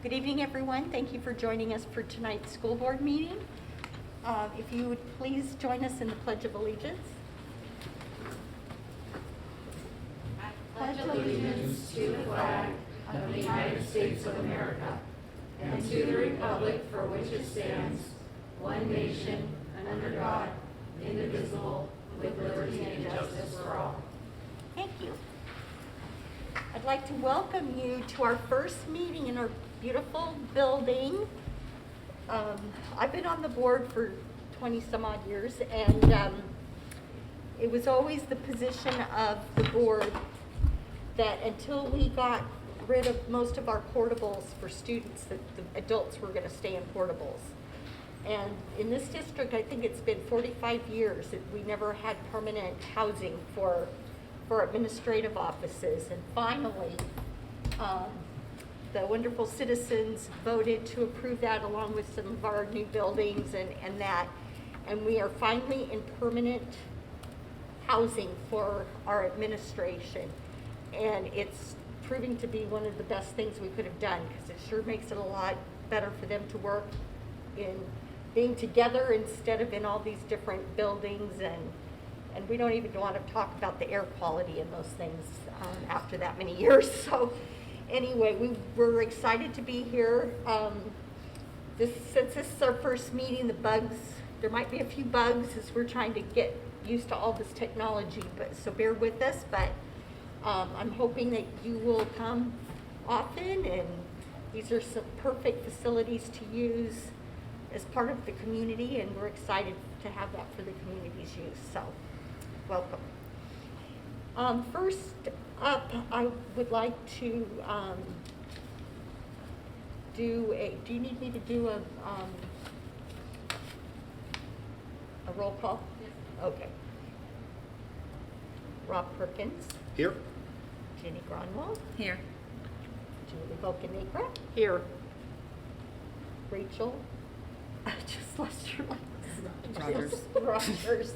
Good evening, everyone. Thank you for joining us for tonight's school board meeting. If you would please join us in the Pledge of Allegiance. I pledge allegiance to the flag of the United States of America and to the republic for which it stands, one nation, under God, indivisible, with liberty and justice for all. Thank you. I'd like to welcome you to our first meeting in our beautiful building. I've been on the board for 20 some odd years, and it was always the position of the board that until we got rid of most of our portables for students, that the adults were going to stay in portables. And in this district, I think it's been 45 years that we never had permanent housing for administrative offices. And finally, the wonderful citizens voted to approve that along with some of our new buildings and that. And we are finally in permanent housing for our administration. And it's proving to be one of the best things we could have done, because it sure makes it a lot better for them to work in being together instead of in all these different buildings. And we don't even want to talk about the air quality and those things after that many years. So anyway, we were excited to be here. Since this is our first meeting, there might be a few bugs as we're trying to get used to all this technology, so bear with us. But I'm hoping that you will come often, and these are some perfect facilities to use as part of the community, and we're excited to have that for the community's use. So welcome. First up, I would like to do you need me to do a roll call? Yes. Okay. Rob Perkins. Here. Jenny Gronwald. Here. Julie Volkenegra. Here. Rachel. I just lost your last. Rogers.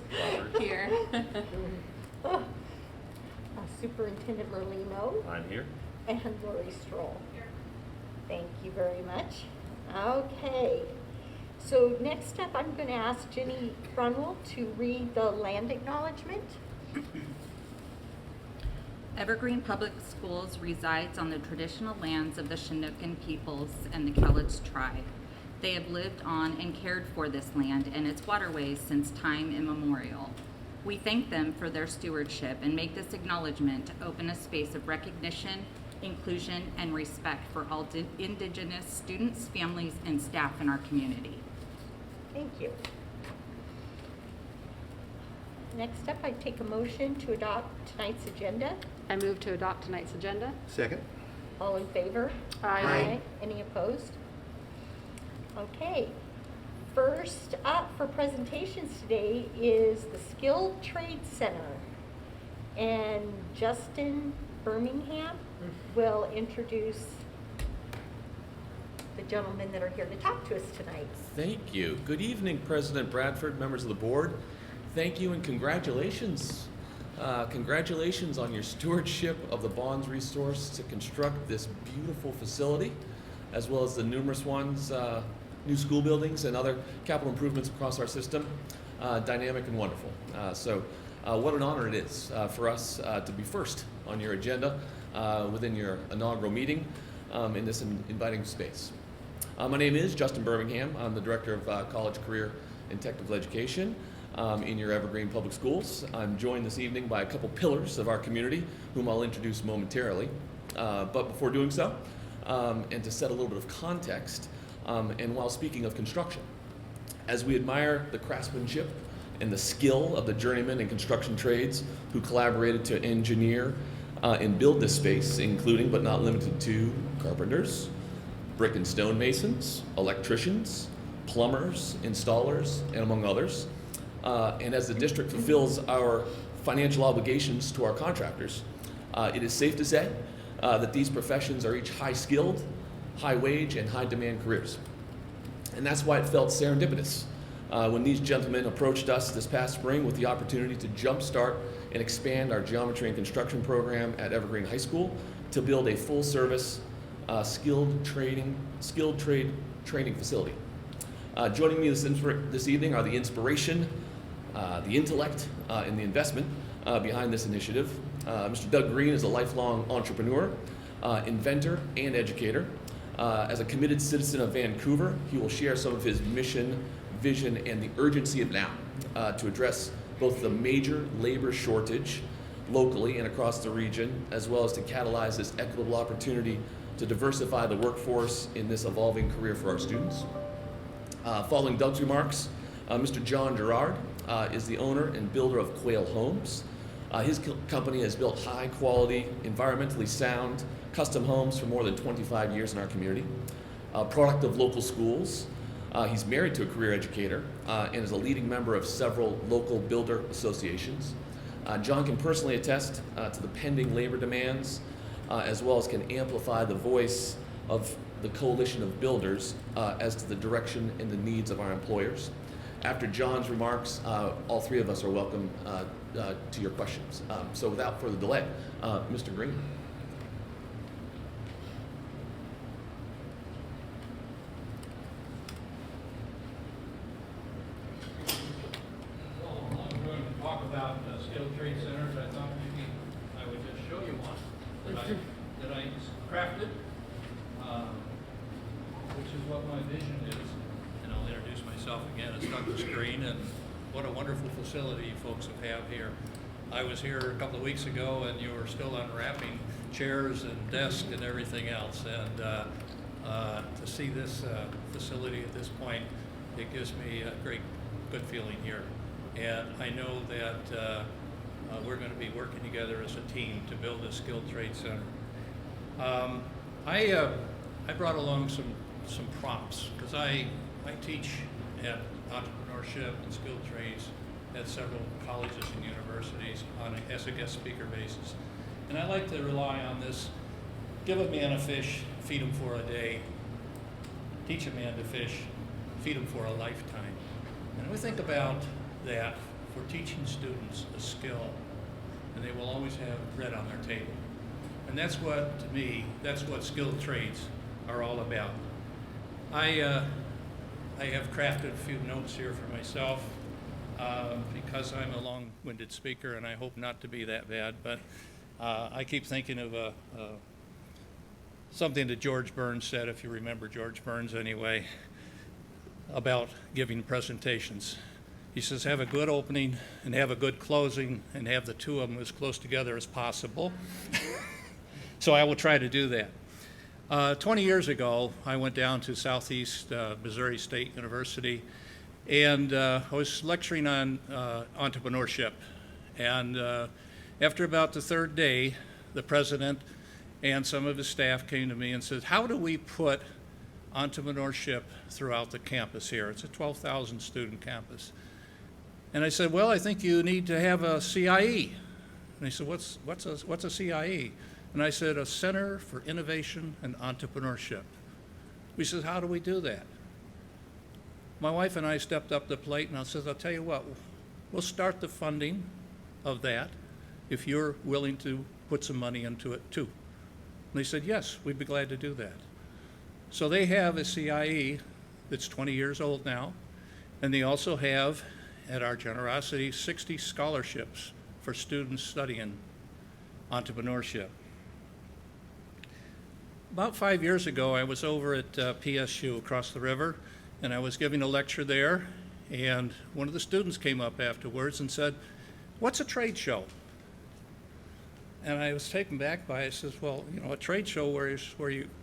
Here. Superintendent Merlino. I'm here. And Lori Stroll. Here. Thank you very much. Okay. So next up, I'm going to ask Jenny Grunwald to read the land acknowledgement. Evergreen Public Schools resides on the traditional lands of the Chinookan peoples and the Cowlitz tribe. They have lived on and cared for this land and its waterways since time immemorial. We thank them for their stewardship and make this acknowledgement to open a space of recognition, inclusion, and respect for all Indigenous students, families, and staff in our community. Thank you. Next up, I take a motion to adopt tonight's agenda. I move to adopt tonight's agenda. Second. All in favor? Aye. Any opposed? Okay. First up for presentations today is the Skilled Trade Center. And Justin Birmingham will introduce the gentlemen that are here to talk to us tonight. Thank you. Good evening, President Bradford, members of the board. Thank you and congratulations. Congratulations on your stewardship of the bonds resource to construct this beautiful facility, as well as the numerous ones, new school buildings and other capital improvements across our system. Dynamic and wonderful. So what an honor it is for us to be first on your agenda within your inaugural meeting in this inviting space. My name is Justin Birmingham. I'm the Director of College, Career, and Technical Education in your Evergreen Public Schools. I'm joined this evening by a couple pillars of our community, whom I'll introduce momentarily. But before doing so, and to set a little bit of context, and while speaking of construction, as we admire the craftsmanship and the skill of the journeymen in construction trades who collaborated to engineer and build this space, including but not limited to carpenters, brick and stone masons, electricians, plumbers, installers, and among others. And as the district fulfills our financial obligations to our contractors, it is safe to say that these professions are each high-skilled, high-wage, and high-demand careers. And that's why it felt serendipitous when these gentlemen approached us this past spring with the opportunity to jumpstart and expand our geometry and construction program at Evergreen High School to build a full-service skilled trade training facility. Joining me this evening are the inspiration, the intellect, and the investment behind this initiative. Mr. Doug Green is a lifelong entrepreneur, inventor, and educator. As a committed citizen of Vancouver, he will share some of his mission, vision, and the urgency of now to address both the major labor shortage locally and across the region, as well as to catalyze this equitable opportunity to diversify the workforce in this evolving career for our students. Following Doug's remarks, Mr. John Gerard is the owner and builder of Quail Homes. His company has built high-quality, environmentally sound, custom homes for more than 25 years in our community. A product of local schools, he's married to a career educator and is a leading member of several local builder associations. John can personally attest to the pending labor demands, as well as can amplify the voice of the coalition of builders as to the direction and the needs of our employers. After John's remarks, all three of us are welcome to your questions. So without further delay, Mr. Green. Well, I'm going to talk about skilled trade centers. I thought maybe I would just show you one that I crafted, which is what my vision is. And I'll introduce myself again as Douglas Green, and what a wonderful facility you folks have here. I was here a couple of weeks ago, and you were still unwrapping chairs and desks and everything else. And to see this facility at this point, it gives me a good feeling here. And I know that we're going to be working together as a team to build a skilled trade center. I brought along some prompts because I teach at entrepreneurship and skilled trades at several colleges and universities as a guest speaker basis. And I like to rely on this: give a man a fish, feed him for a day; teach a man to fish, feed him for a lifetime. And we think about that for teaching students a skill, and they will always have bread on their table. And that's what, to me, that's what skilled trades are all about. I have crafted a few notes here for myself because I'm a long-winded speaker, and I hope not to be that bad, but I keep thinking of something that George Burns said, if you remember George Burns anyway, about giving presentations. He says, have a good opening and have a good closing and have the two of them as close together as possible. So I will try to do that. 20 years ago, I went down to Southeast Missouri State University, and I was lecturing on entrepreneurship. And after about the third day, the president and some of his staff came to me and said, how do we put entrepreneurship throughout the campus here? It's a 12,000 student campus. And I said, well, I think you need to have a CIE. And he said, what's a CIE? And I said, a Center for Innovation and Entrepreneurship. We said, how do we do that? My wife and I stepped up the plate, and I said, I'll tell you what, we'll start the funding of that if you're willing to put some money into it too. And they said, yes, we'd be glad to do that. So they have a CIE that's 20 years old now, and they also have, at our generosity, 60 scholarships for students studying entrepreneurship. About 5 years ago, I was over at PSU across the river, and I was giving a lecture there, and one of the students came up afterwards and said, what's a trade show? And I was taken back by it. I says, well, you know, a trade show where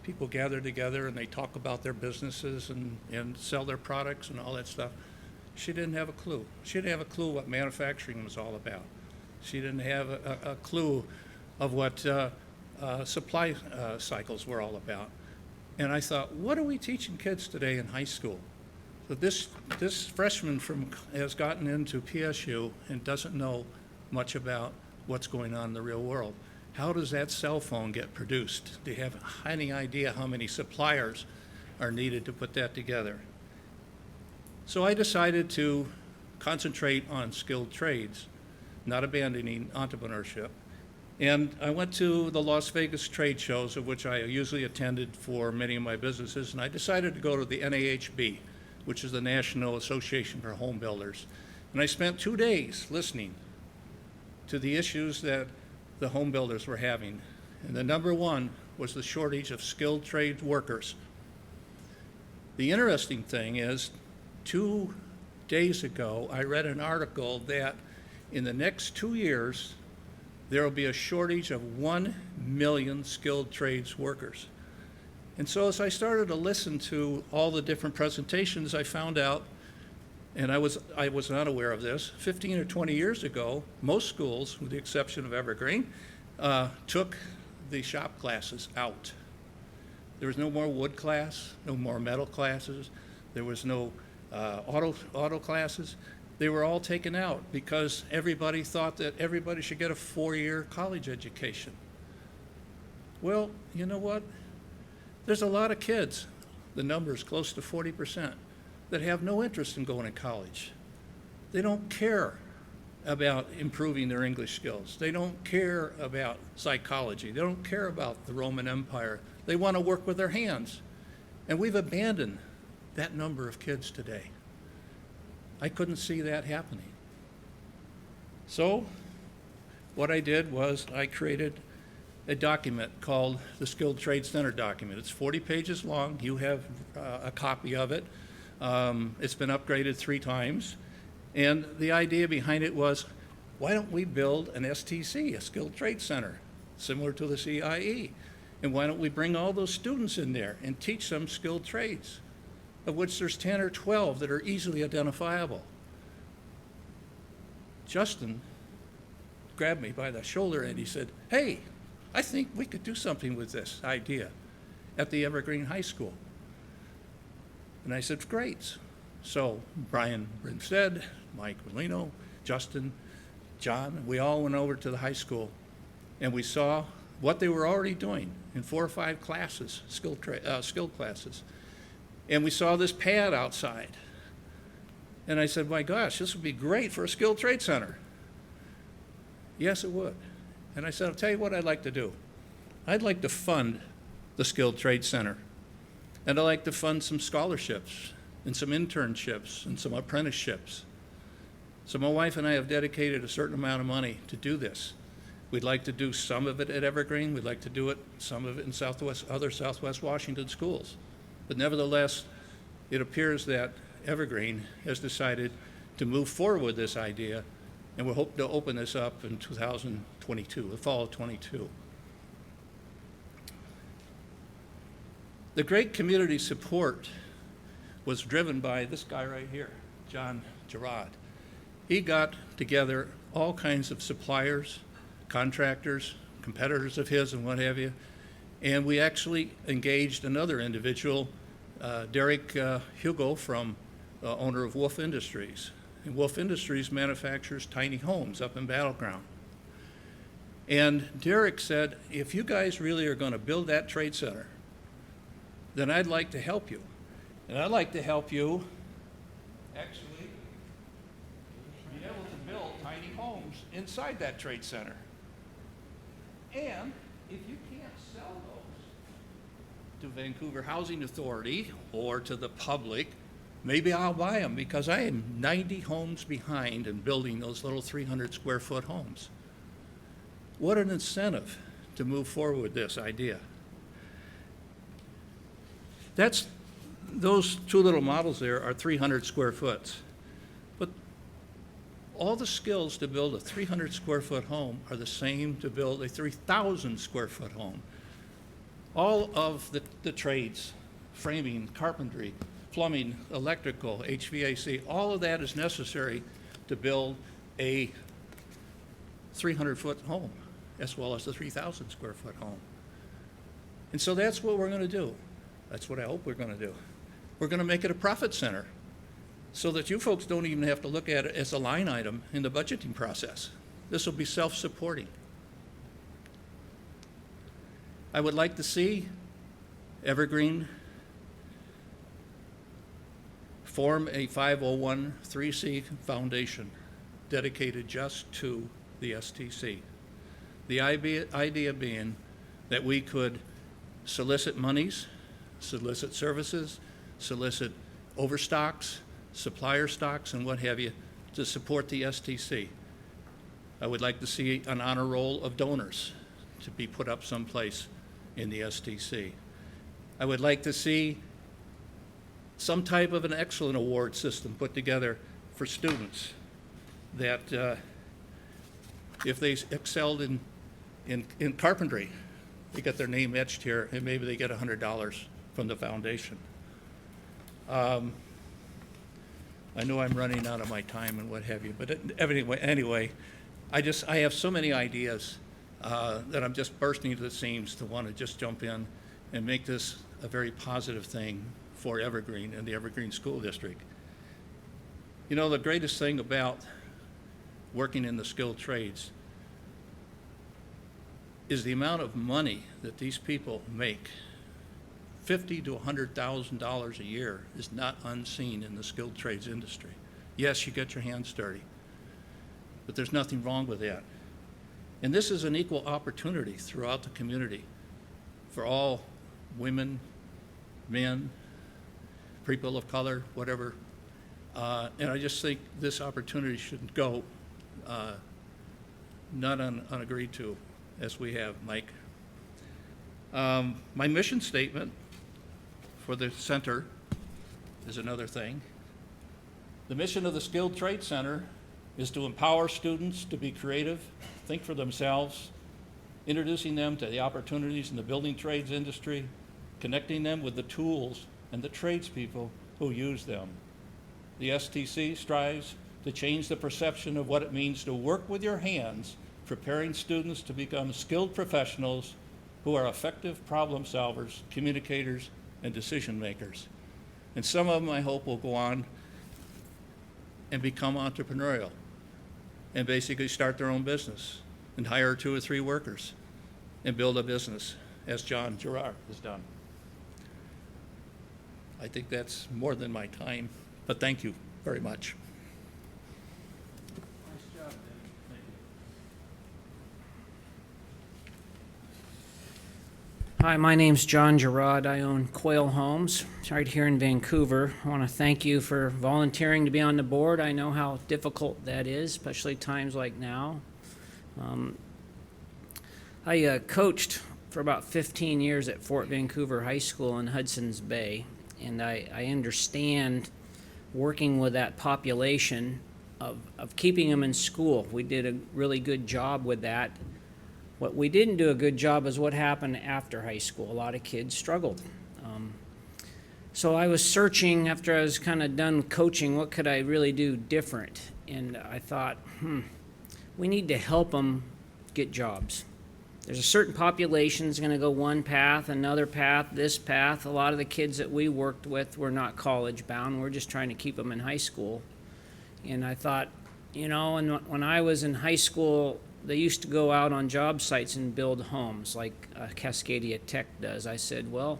people gather together and they talk about their businesses and sell their products and all that stuff. She didn't have a clue. She didn't have a clue what manufacturing was all about. She didn't have a clue of what supply cycles were all about. And I thought, what are we teaching kids today in high school? So this freshman has gotten into PSU and doesn't know much about what's going on in the real world. How does that cell phone get produced? Do you have any idea how many suppliers are needed to put that together? So I decided to concentrate on skilled trades, not abandoning entrepreneurship, And I went to the Las Vegas trade shows, of which I usually attended for many of my businesses, and I decided to go to the NAHB, which is the National Association for Home Builders. And I spent 2 days listening to the issues that the home builders were having. And the number one was the shortage of skilled trade workers. The interesting thing is, 2 days ago, I read an article that in the next 2 years, there will be a shortage of 1 million skilled trades workers. And so as I started to listen to all the different presentations, I found out, and I was not aware of this, 15 or 20 years ago, most schools, with the exception of Evergreen, took the shop classes out. There was no more wood class, no more metal classes, there was no auto classes. They were all taken out because everybody thought that everybody should get a 4-year college education. Well, you know what? There's a lot of kids, the number is close to 40%, that have no interest in going to college. They don't care about improving their English skills. They don't care about psychology. They don't care about the Roman Empire. They want to work with their hands. And we've abandoned that number of kids today. I couldn't see that happening. So what I did was I created a document called the Skilled Trade Center document. It's 40 pages long. You have a copy of it. It's been upgraded 3 times. And the idea behind it was, why don't we build an STC, a Skilled Trade Center, similar to the CIE? And why don't we bring all those students in there and teach them skilled trades, of which there's 10 or 12 that are easily identifiable. Justin grabbed me by the shoulder and he said, hey, I think we could do something with this idea at the Evergreen High School. And I said, great. So Brian Brinstead, Mike Molino, Justin, John, we all went over to the high school and we saw what they were already doing in 4 or 5 classes, skilled classes. And we saw this pad outside. And I said, my gosh, this would be great for a skilled trade center. Yes, it would. And I said, I'll tell you what I'd like to do. I'd like to fund the Skilled Trade Center. And I'd like to fund some scholarships and some internships and some apprenticeships. So my wife and I have dedicated a certain amount of money to do this. We'd like to do some of it at Evergreen. We'd like to do some of it in other Southwest Washington schools. But nevertheless, it appears that Evergreen has decided to move forward with this idea, and we hope to open this up in 2022, the fall of 22. The great community support was driven by this guy right here, John Gerard. He got together all kinds of suppliers, contractors, competitors of his and what have you, and we actually engaged another individual, Derek Hugo, from owner of Wolf Industries. And Wolf Industries manufactures tiny homes up in Battleground. And Derek said, if you guys really are going to build that trade center, then I'd like to help you. And I'd like to help you actually be able to build tiny homes inside that trade center. And if you can't sell those to Vancouver Housing Authority or to the public, maybe I'll buy them, because I am 90 homes behind in building those little 300 square foot homes. What an incentive to move forward with this idea. Those 2 little models there are 300 square foot. But all the skills to build a 300 square foot home are the same to build a 3,000 square foot home. All of the trades, framing, carpentry, plumbing, electrical, HVAC, all of that is necessary to build a 300-foot home, as well as a 3,000 square foot home. And so that's what we're going to do. That's what I hope we're going to do. We're going to make it a profit center so that you folks don't even have to look at it as a line item in the budgeting process. This will be self-supporting. I would like to see Evergreen form a 501(c) foundation dedicated just to the STC. The idea being that we could solicit monies, solicit services, solicit overstocks, supplier stocks, and what have you, to support the STC. I would like to see an honor roll of donors to be put up someplace in the STC. I would like to see some type of an excellent award system put together for students that if they excelled in carpentry, they get their name etched here, and maybe they get $100 from the foundation. I know I'm running out of my time and what have you, but anyway, I have so many ideas that I'm just bursting to the seams to want to just jump in and make this a very positive thing for Evergreen and the Evergreen School District. You know, the greatest thing about working in the skilled trades is the amount of money that these people make. $50,000 to $100,000 a year is not unseen in the skilled trades industry. Yes, you get your hands dirty, but there's nothing wrong with that. And this is an equal opportunity throughout the community for all women, men, people of color, whatever. And I just think this opportunity shouldn't go not unagreed to, as we have, Mike. My mission statement for the center is another thing. The mission of the Skilled Trade Center is to empower students to be creative, think for themselves, introducing them to the opportunities in the building trades industry, connecting them with the tools and the tradespeople who use them. The STC strives to change the perception of what it means to work with your hands, preparing students to become skilled professionals who are effective problem solvers, communicators, and decision makers. And some of them, I hope, will go on and become entrepreneurial and basically start their own business and hire 2 or 3 workers and build a business, as John Gerard has done. I think that's more than my time, but thank you very much. Nice job, Dave. Thank you. Hi, my name's John Gerard. I own Quail Homes right here in Vancouver. I want to thank you for volunteering to be on the board. I know how difficult that is, especially times like now. I coached for about 15 years at Fort Vancouver High School in Hudson's Bay, and I understand working with that population of keeping them in school. We did a really good job with that. What we didn't do a good job is what happened after high school. A lot of kids struggled. So I was searching after I was kind of done coaching, what could I really do different? And I thought, we need to help them get jobs. There's a certain population that's going to go one path, another path, this path. A lot of the kids that we worked with were not college bound. We're just trying to keep them in high school. And I thought, you know, and when I was in high school, they used to go out on job sites and build homes like Cascadia Tech does. I said, well,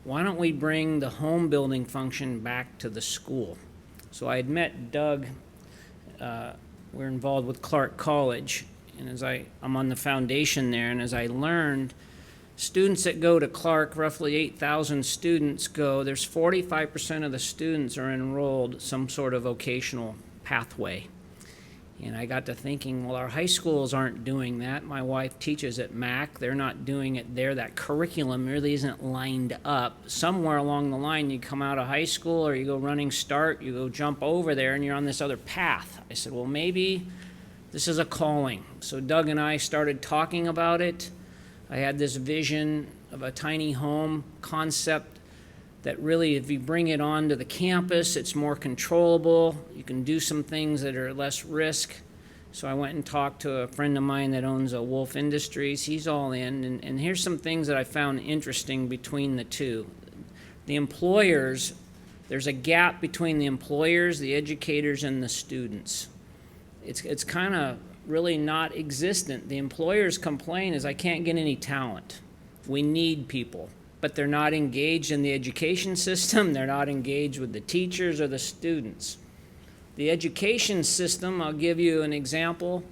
why don't we bring the home building function back to the school? So I had met Doug. We're involved with Clark College. And as I'm on the foundation there, and as I learned, students that go to Clark, roughly 8,000 students go, there's 45% of the students are enrolled some sort of vocational pathway. And I got to thinking, well, our high schools aren't doing that. My wife teaches at Mac. They're not doing it there. That curriculum really isn't lined up. Somewhere along the line, you come out of high school or you go running start, you go jump over there, and you're on this other path. I said, well, maybe this is a calling. So Doug and I started talking about it. I had this vision of a tiny home concept that really, if you bring it onto the campus, it's more controllable. You can do some things that are less risk. So I went and talked to a friend of mine that owns a Wolf Industries. He's all in. And here's some things that I found interesting between the two. The employers, there's a gap between the employers, the educators, and the students. It's kind of really not existent. The employers complain is, I can't get any talent. We need people. But they're not engaged in the education system. They're not engaged with the teachers or the students. The education system, I'll give you an example.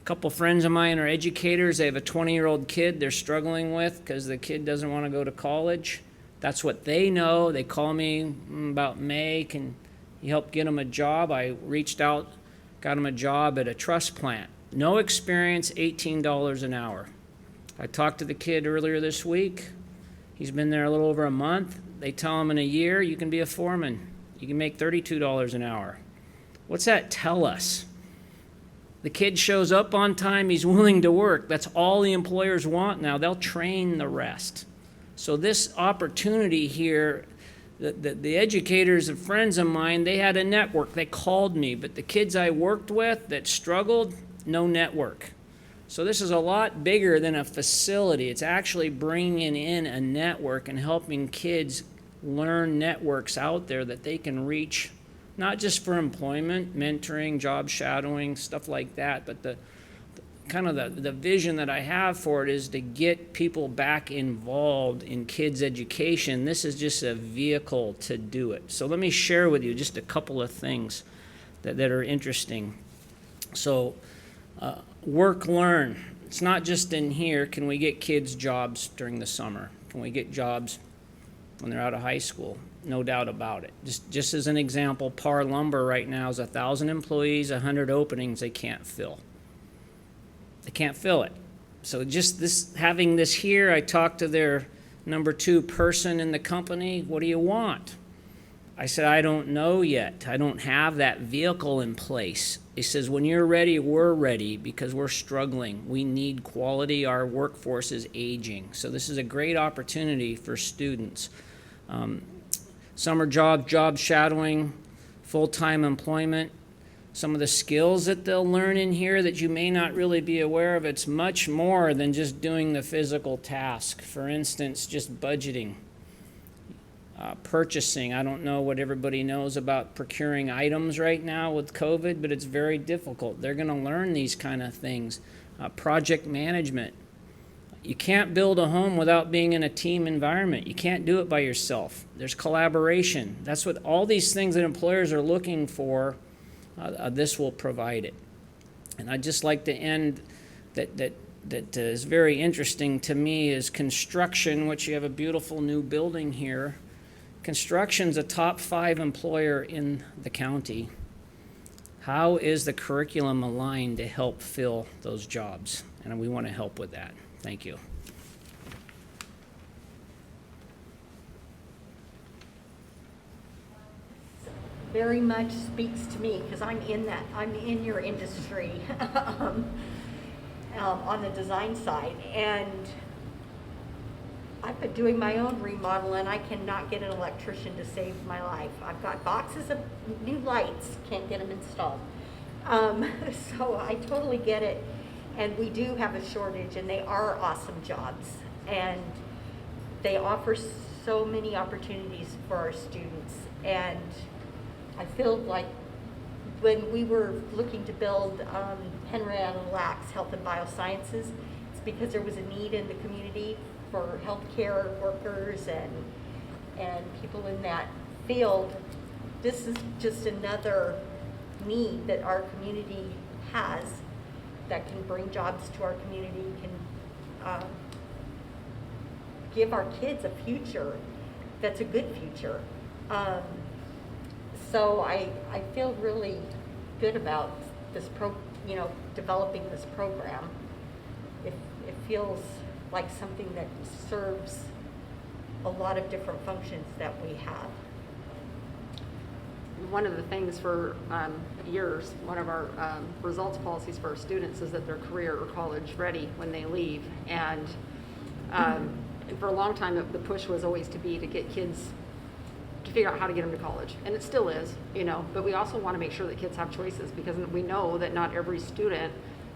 A couple friends of mine are educators. They have a 20-year-old kid they're struggling with because the kid doesn't want to go to college. That's what they know. They call me about May. Can you help get them a job? I reached out, got them a job at a truss plant. No experience, $18 an hour. I talked to the kid earlier this week. He's been there a little over a month. They tell him in a year you can be a foreman. You can make $32 an hour. What's that tell us? The kid shows up on time, he's willing to work. That's all the employers want now. They'll train the rest. So this opportunity here, the educators and friends of mine, they had a network. They called me, but the kids I worked with that struggled, no network. So this is a lot bigger than a facility. It's actually bringing in a network and helping kids learn networks out there that they can reach, not just for employment, mentoring, job shadowing, stuff like that, but the vision that I have for it is to get people back involved in kids' education. This is just a vehicle to do it. So let me share with you just a couple of things that are interesting. So work, learn. It's not just in here. Can we get kids jobs during the summer? Can we get jobs when they're out of high school? No doubt about it. Just as an example, Par Lumber right now is 1,000 employees, 100 openings they can't fill. They can't fill it. So just this, having this here, I talked to their number 2 person in the company. What do you want? I said, I don't know yet. I don't have that vehicle in place. He says, when you're ready, we're ready because we're struggling. We need quality. Our workforce is aging. So this is a great opportunity for students. Summer job shadowing, full-time employment. Some of the skills that they'll learn in here that you may not really be aware of, it's much more than just doing the physical task. For instance, just budgeting. Purchasing. I don't know what everybody knows about procuring items right now with COVID, but it's very difficult. They're going to learn these kind of things. Project management. You can't build a home without being in a team environment. You can't do it by yourself. There's collaboration. That's what all these things that employers are looking for, this will provide it. And I'd just like to end that is very interesting to me is construction, which you have a beautiful new building here. Construction's a top 5 employer in the county. How is the curriculum aligned to help fill those jobs? And we want to help with that. Thank you. Very much speaks to me because I'm in your industry on the design side, and I've been doing my own remodel and I cannot get an electrician to save my life. I've got boxes of new lights, can't get them installed. So I totally get it. And we do have a shortage, and they are awesome jobs. And they offer so many opportunities for our students. And I feel like when we were looking to build Henrietta Lacks Health and Biosciences, it's because there was a need in the community for healthcare workers and people in that field. This is just another need that our community has that can bring jobs to our community, can give our kids a future that's a good future. So I feel really good about this developing this program. It feels like something that serves a lot of different functions that we have. One of the things for years, one of our results policies for our students is that they're career or college ready when they leave. And for a long time, the push was always to get kids to figure out how to get them to college. And it still is, but we also want to make sure that kids have choices, because we know that not every student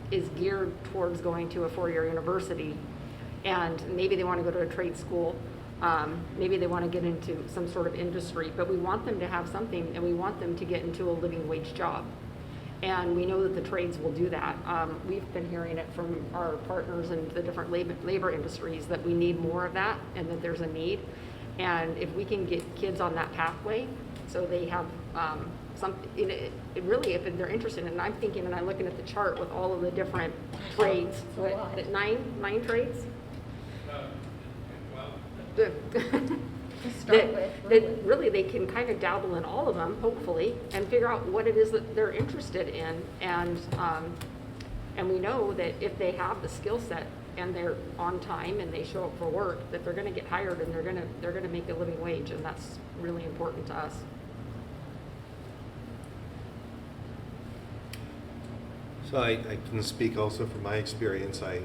is geared towards going to a 4-year university. And maybe they want to go to a trade school. Maybe they want to get into some sort of industry, but we want them to have something, and we want them to get into a living wage job. And we know that the trades will do that. We've been hearing it from our partners in the different labor industries that we need more of that, and that there's a need. And if we can get kids on that pathway, So they have some, it really, if they're interested, and I'm thinking, and I'm looking at the chart with all of the different trades, a lot. nine trades? To start with, really. That really they can kind of dabble in all of them, hopefully, and figure out what it is that they're interested in. And we know that if they have the skill set and they're on time and they show up for work, that they're going to get hired and they're going to make a living wage, and that's really important to us. So I can speak also from my experience. I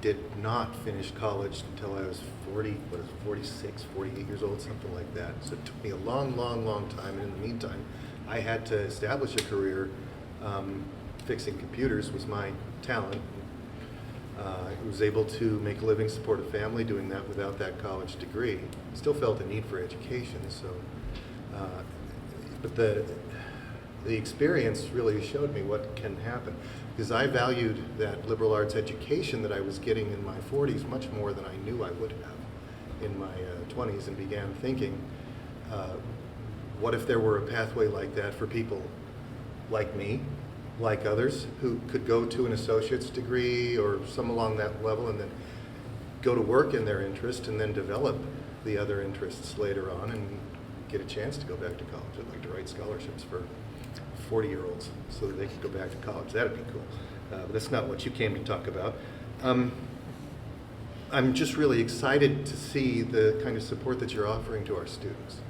did not finish college until I was 46, 48 years old, something like that. So it took me a long, long, long time. And in the meantime, I had to establish a career. Fixing computers was my talent. I was able to make a living, support a family, doing that without that college degree. Still felt a need for education. So, but the experience really showed me what can happen, because I valued that liberal arts education that I was getting in my 40s much more than I knew I would have in my 20s, and began thinking, what if there were a pathway like that for people like me, like others, who could go to an associate's degree or some along that level and then go to work in their interest and then develop the other interests later on and get a chance to go back to college. I'd like to write scholarships for 40-year-olds so that they could go back to college. That'd be cool. But that's not what you came to talk about. I'm just really excited to see the kind of support that you're offering to our students.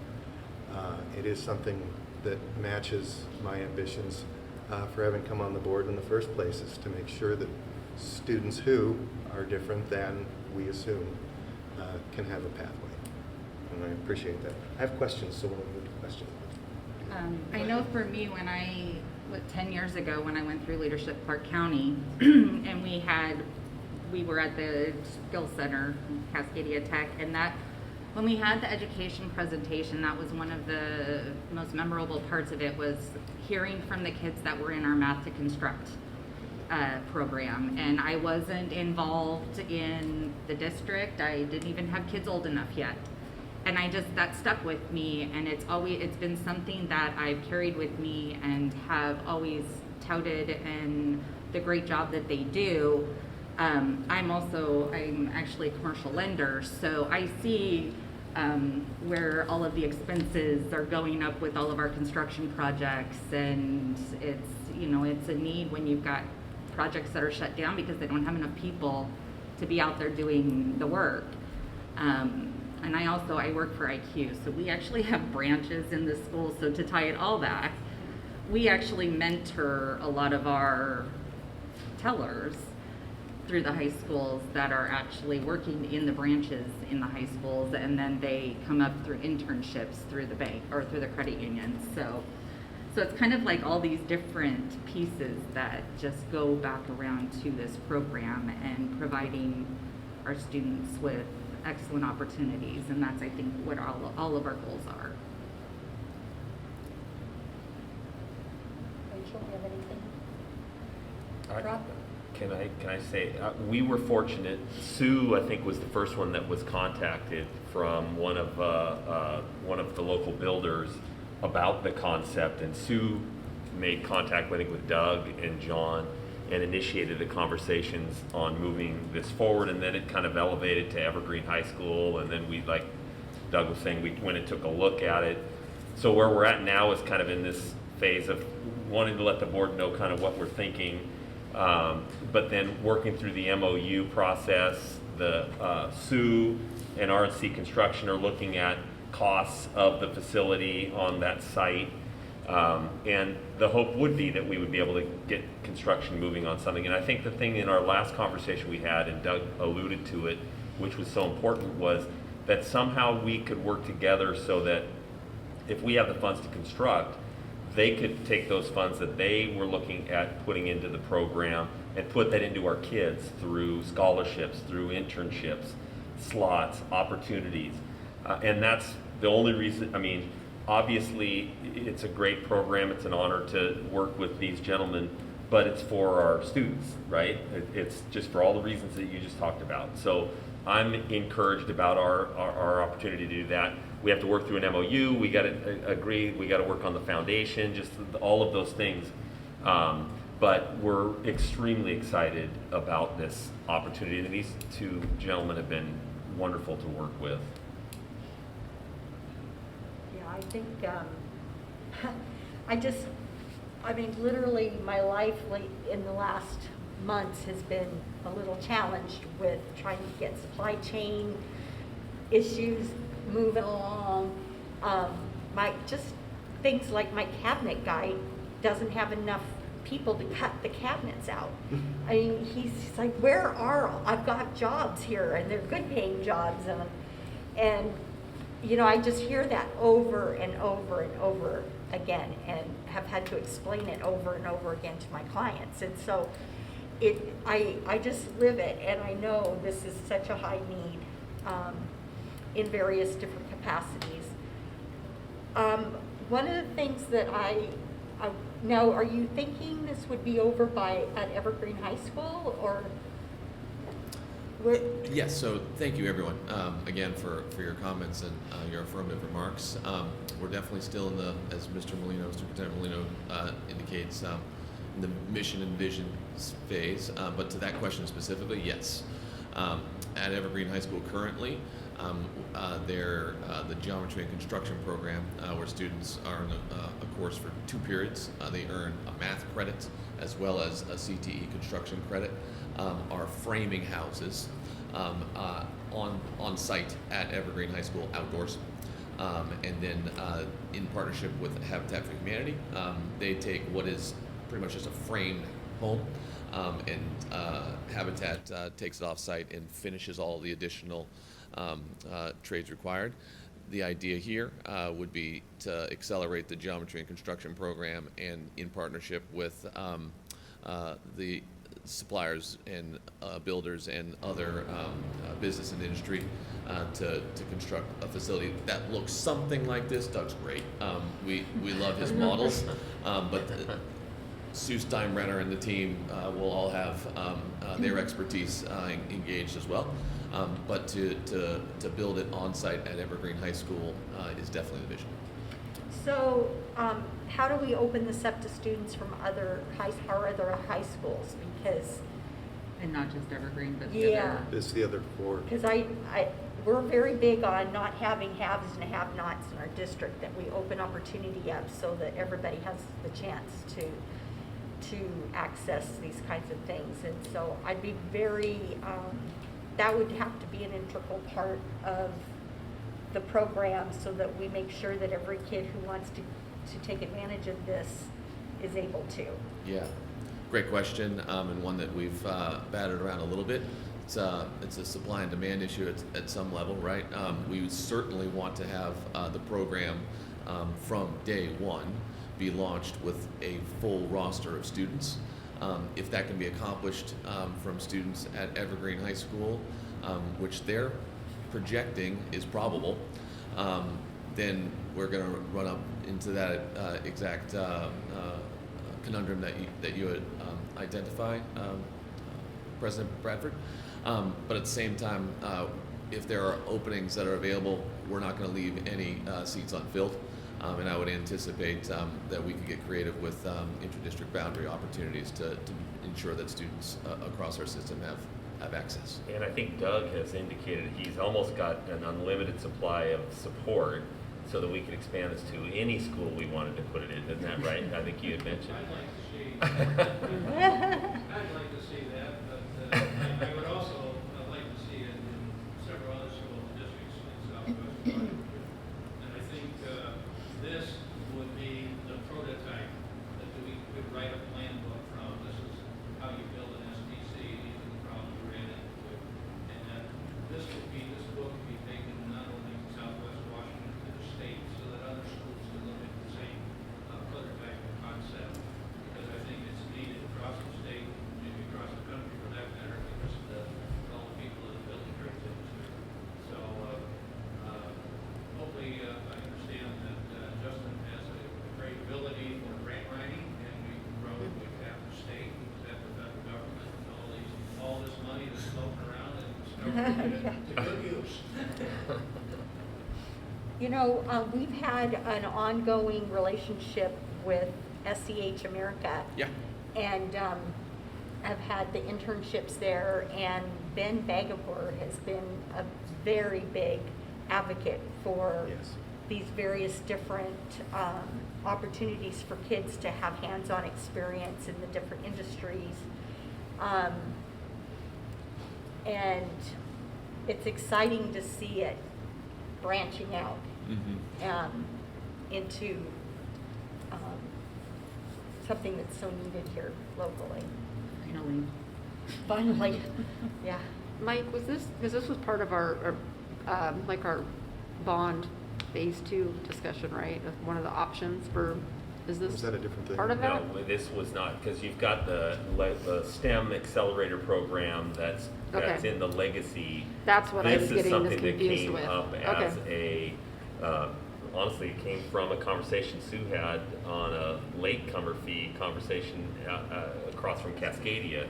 It is something that matches my ambitions for having come on the board in the first place, is to make sure that students who are different than we assume can have a pathway. And I appreciate that. I have questions, so we'll move to questions. I know for me, 10 years ago when I went through Leadership Clark County, and we were at the Skill Center, Cascadia Tech, and when we had the education presentation, that was one of the most memorable parts of it, was hearing from the kids that were in our Math to Construct program. And I wasn't involved in the district. I didn't even have kids old enough yet. And that stuck with me, and it's been something that I've carried with me and have always touted, and the great job that they do. I'm actually a commercial lender, so I see where all of the expenses are going up with all of our construction projects, and it's a need when you've got projects that are shut down because they don't have enough people to be out there doing the work. And I work for IQ, so we actually have branches in the school. So to tie it all back, we actually mentor a lot of our tellers through the high schools that are actually working in the branches in the high schools, and then they come up through internships through the bank or through the credit unions. So it's kind of like all these different pieces that just go back around to this program and providing our students with excellent opportunities, and that's, I think, what all of our goals are. Rachel, do you have anything? I- Rob? Can I say, we were fortunate. Sue, I think, was the first one that was contacted from one of the local builders about the concept, and Sue made contact, I think, with Doug and John, and initiated the conversations on moving this forward. And then it kind of elevated to Evergreen High School, and then we, like Doug was saying, we went and took a look at it. So where we're at now is kind of in this phase of wanting to let the board know kind of what we're thinking, but then working through the MOU process. The Sue and RNC Construction are looking at costs of the facility on that site. And the hope would be that we would be able to get construction moving on something. And I think the thing in our last conversation we had, and Doug alluded to it, which was so important, was that somehow we could work together so that if we have the funds to construct, they could take those funds that they were looking at putting into the program and put that into our kids through scholarships, through internships, slots, opportunities. And that's the only reason. I mean, obviously, it's a great program. It's an honor to work with these gentlemen, but it's for our students, right? It's just for all the reasons that you just talked about. So I'm encouraged about our opportunity to do that. We have to work through an MOU, we got to agree, we got to work on the foundation, just all of those things. But we're extremely excited about this opportunity, and these two gentlemen have been wonderful to work with. Yeah, I think, I mean, literally my life in the last months has been a little challenged with trying to get supply chain issues moving along. Just things like my cabinet guy doesn't have enough people to cut the cabinets out. I mean, he's like, where are I've got jobs here, and they're good paying jobs, and you know, I just hear that over and over and over again, and have had to explain it over and over again to my clients. And so I just live it, and I know this is such a high need in various different capacities. One of the things that now, are you thinking this would be over at Evergreen High School, or? Yes, so thank you everyone, again for your comments and your affirmative remarks. We're definitely still in as Superintendent Molino indicates, in the mission and vision phase, but to that question specifically, yes. At Evergreen High School currently, the geometry and construction program, where students are in a course for 2 periods. They earn a math credit as well as a CTE construction credit, are framing houses on site at Evergreen High School outdoors. And then in partnership with Habitat for Humanity, they take what is pretty much just a framed home, and Habitat takes it off site and finishes all the additional trades required. The idea here would be to accelerate the geometry and construction program, and in partnership with the suppliers and builders and other business and industry to construct a facility that looks something like this. Doug's great. We love his models, but Sue Steinbrenner and the team will all have their expertise engaged as well. But to build it on site at Evergreen High School is definitely the vision. So, how do we open this up to students from other high schools? Because And not just Evergreen, but the yeah, other. It's the other 4. because we're very big on not having haves and have-nots in our district. That we open opportunity up so that everybody has the chance to access these kinds of things. And so I'd be very that would have to be an integral part of the program, so that we make sure that every kid who wants to take advantage of this is able to. Yeah, great question, and one that we've batted around a little bit. It's a supply and demand issue at some level, right? We would certainly want to have the program from day one be launched with a full roster of students. If that can be accomplished from students at Evergreen High School, which they're projecting is probable, then we're going to run up into that exact conundrum that you had identified, President Bradford. But at the same time, if there are openings that are available, we're not going to leave any seats unfilled. And I would anticipate that we could get creative with inter-district boundary opportunities to ensure that students across our system have access. And I think Doug has indicated he's almost got an unlimited supply of support, so that we could expand this to any school we wanted to put it in. Isn't that right? I think you had mentioned. I'd like to see that, but I would also like to see it in several other school districts in Southwest Florida. And I think this would be the prototype that we could write a plan book from. This is how you build an SDC. These are the problems we ran into. And this book would be taken not only to Southwest Washington, to the state, so that other schools can look at the same prototype concept. Because I think it's needed across the state, maybe across the country for that To good use. You know, we've had an ongoing relationship with SEH America. Yeah. And I've had the internships there, and Ben Bagapur has been a very big advocate for Yes. these various different opportunities for kids to have hands-on experience in the different industries. And it's exciting to see it branching out into something that's so needed here locally. Finally, yeah. Mike, was this, because this was part of our like our bond phase 2 discussion, right? One of the options for, is this Was that a different thing? part of that? No, this was not, because you've got the STEM accelerator program that's Okay. in the legacy. That's what I was getting This is something that confused came with. up Okay. as honestly, it came from a conversation Sue had on a latecomer fee conversation across from Cascadia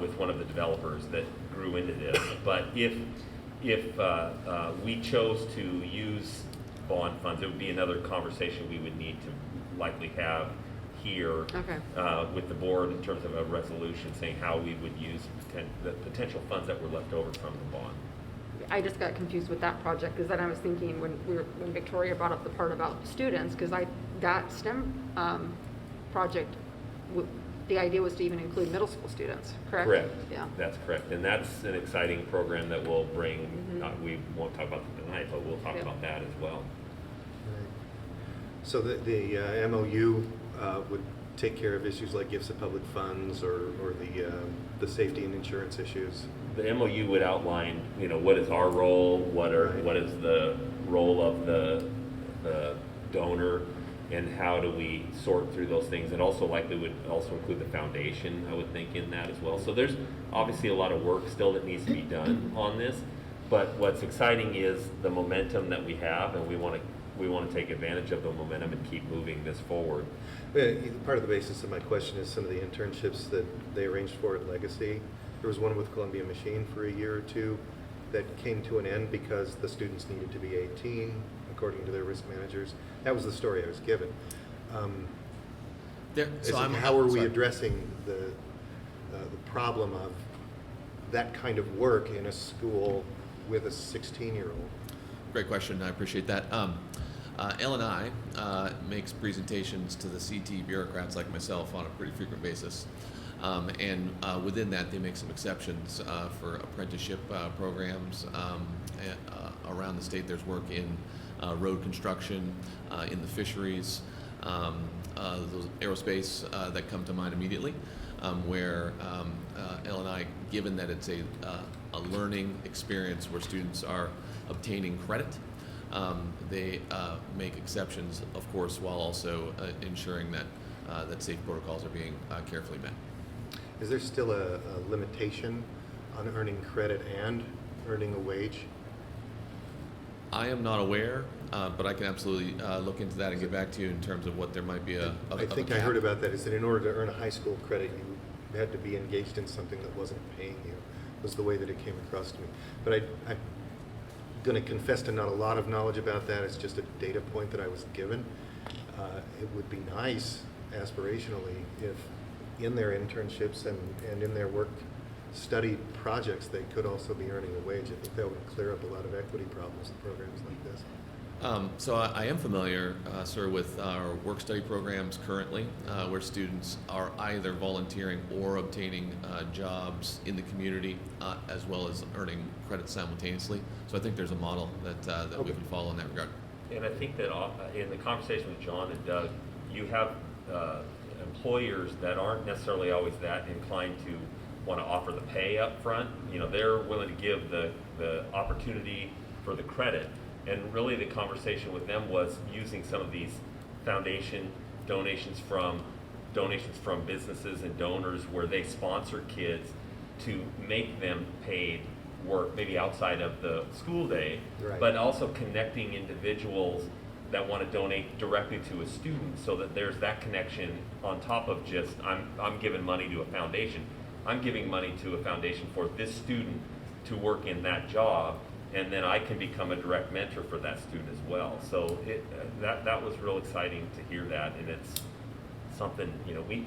with one of the developers that grew into this. But if we chose to use bond funds, it would be another conversation we would need to likely have here Okay. with the board in terms of a resolution saying how we would use the potential funds that were left over from the bond. I just got confused with that project, because then I was thinking when Victoria brought up the part about students, because that STEM project, the idea was to even include middle school students, correct? Correct. Yeah. That's correct. And that's an exciting program that will bring, we won't talk about it tonight, but we'll talk Yeah. about that as well. So the MOU would take care of issues like gifts of public funds or the safety and insurance issues. The MOU would outline, what is our role, what is the role of the donor, and how do we sort through those things, and also likely would also include the foundation, I would think, in that as well. So there's obviously a lot of work still that needs to be done on this, but what's exciting is the momentum that we have, and we want to take advantage of the momentum and keep moving this forward. Part of the basis of my question is some of the internships that they arranged for at Legacy. There was one with Columbia Machine for a year or two that came to an end because the students needed to be 18, according to their risk managers. That was the story I was given. How are we addressing the problem of that kind of work in a school with a 16-year-old? Great question. I appreciate that. L&I makes presentations to the CT bureaucrats like myself on a pretty frequent basis. And within that, they make some exceptions for apprenticeship programs. Around the state, there's work in road construction, in the fisheries, those aerospace that come to mind immediately, where L&I, given that it's a learning experience where students are obtaining credit, they make exceptions, of course, while also ensuring that that safe protocols are being carefully met. Is there still a limitation on earning credit and earning a wage? I am not aware, but I can absolutely look into that and get back to you in terms of what there might be I think I heard about that, is that in order to earn a high school credit, you had to be engaged in something that wasn't paying you, was the way that it came across to me. But I'm going to confess to not a lot of knowledge about that. It's just a data point that I was given. It would be nice, aspirationally, if in their internships and in their work study projects, they could also be earning a wage. I think that would clear up a lot of equity problems in programs like this. So I am familiar, sir, with our work study programs currently, where students are either volunteering or obtaining jobs in the community, as well as earning credits simultaneously. So I think there's a model that we can follow in that regard. And I think that in the conversation with John and Doug, you have employers that aren't necessarily always that inclined to want to offer the pay up front. They're willing to give the opportunity for the credit. And really the conversation with them was using some of these foundation donations from businesses and donors where they sponsor kids to make them paid work maybe outside of the school day, Right. but also connecting individuals that want to donate directly to a student so that there's that connection on top of just I'm giving money to a foundation. I'm giving money to a foundation for this student to work in that job, and then I can become a direct mentor for that student as well. So that was real exciting to hear that, and it's something, you know, we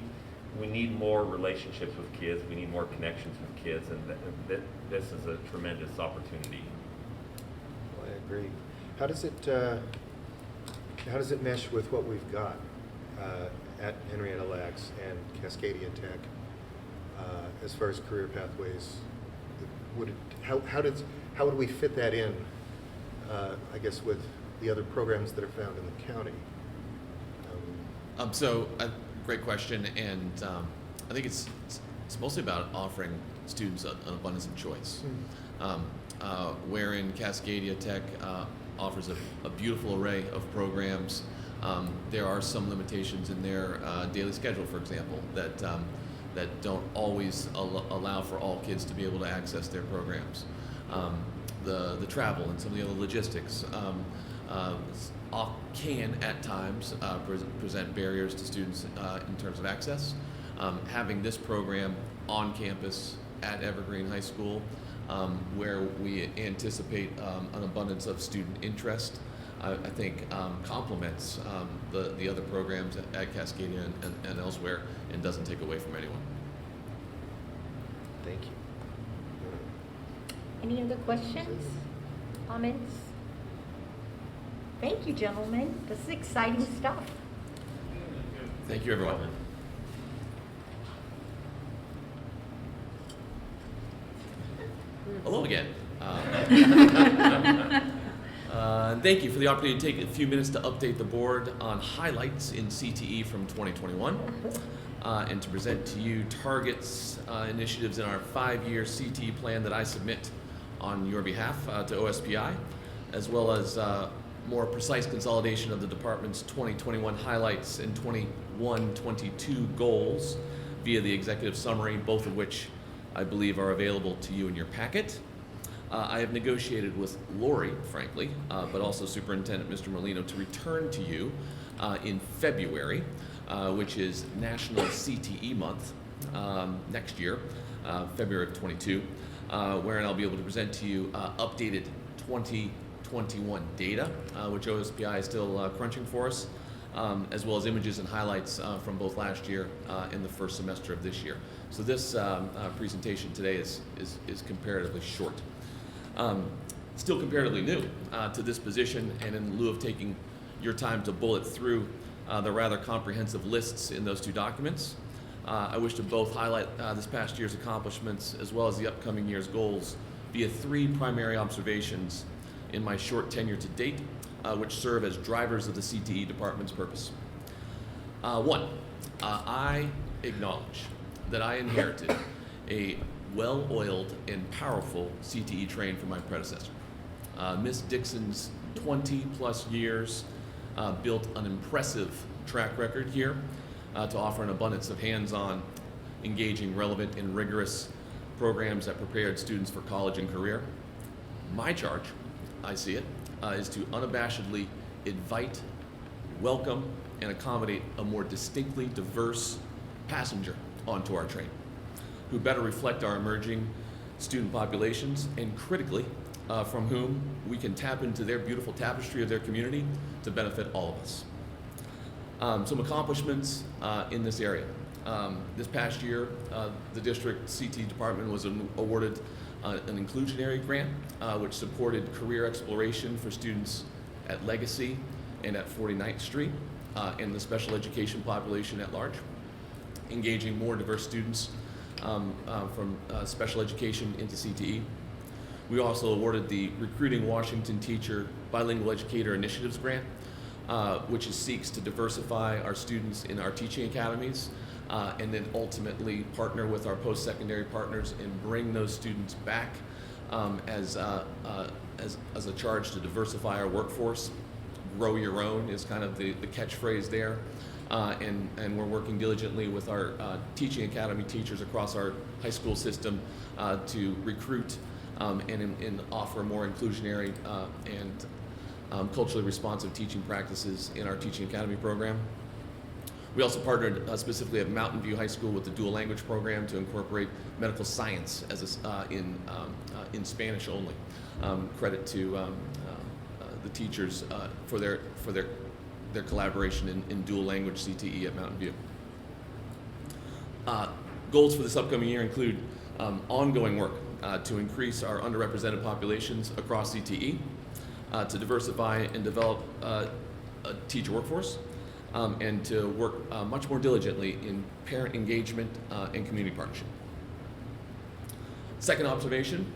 need more relationships with kids, we need more connections with kids, and this is a tremendous opportunity. Well, I agree. How does it mesh with what we've got at Henrietta Lacks and Cascadia Tech as far as career pathways? How would we fit that in, I guess, with the other programs that are found in the county? Great question, and I think it's mostly about offering students an abundance of choice. Wherein Cascadia Tech offers a beautiful array of programs. There are some limitations in their daily schedule, for example, that don't always allow for all kids to be able to access their programs. The travel and some of the other logistics can at times present barriers to students in terms of access. Having this program on campus at Evergreen High School, where we anticipate an abundance of student interest, I think complements the other programs at Cascadia and elsewhere, and doesn't take away from anyone. Thank you. Any other questions, comments? Thank you, gentlemen. This is exciting stuff. Thank you, everyone. Hello again. Thank you for the opportunity to take a few minutes to update the board on highlights in CTE from 2021 and to present to you targets, initiatives in our 5-year CTE plan that I submit on your behalf to OSPI, as well as more precise consolidation of the department's 2021 highlights and 21-22 goals via the executive summary, both of which I believe are available to you in your packet. I have negotiated with Lori, frankly, but also Superintendent Mr. Molino, to return to you in February, which is National CTE Month next year, February of 22, wherein I'll be able to present to you updated 2021 data, which OSPI is still crunching for us, as well as images and highlights from both last year and the first semester of this year. So this presentation today is comparatively short. Still comparatively new to this position, and in lieu of taking your time to bullet through the rather comprehensive lists in those two documents, I wish to both highlight this past year's accomplishments as well as the upcoming year's goals via 3 primary observations in my short tenure to date, which serve as drivers of the CTE department's purpose. 1, I acknowledge that I inherited a well-oiled and powerful CTE train from my predecessor. Ms. Dixon's 20-plus years built an impressive track record here to offer an abundance of hands-on, engaging, relevant, and rigorous programs that prepared students for college and career. My charge, I see it, is to unabashedly invite, welcome, and accommodate a more distinctly diverse passenger onto our train, who better reflect our emerging student populations, and critically, from whom we can tap into their beautiful tapestry of their community to benefit all of us. Some accomplishments in this area. This past year, the district CTE department was awarded an inclusionary grant, which supported career exploration for students at Legacy and at 49th Street, and the special education population at large, engaging more diverse students from special education into CTE. We also awarded the Recruiting Washington Teacher Bilingual Educator Initiatives Grant, which seeks to diversify our students in our teaching academies, and then ultimately partner with our post-secondary partners and bring those students back as a charge to diversify our workforce. Grow your own is kind of the catchphrase there. And we're working diligently with our teaching academy teachers across our high school system to recruit and offer more inclusionary and culturally responsive teaching practices in our teaching academy program. We also partnered specifically at Mountain View High School with the dual language program to incorporate medical science as in Spanish only. Credit to the teachers for their collaboration in dual language CTE at Mountain View. Goals for this upcoming year include ongoing work to increase our underrepresented populations across CTE, to diversify and develop a teacher workforce, and to work much more diligently in parent engagement and community partnership. Second observation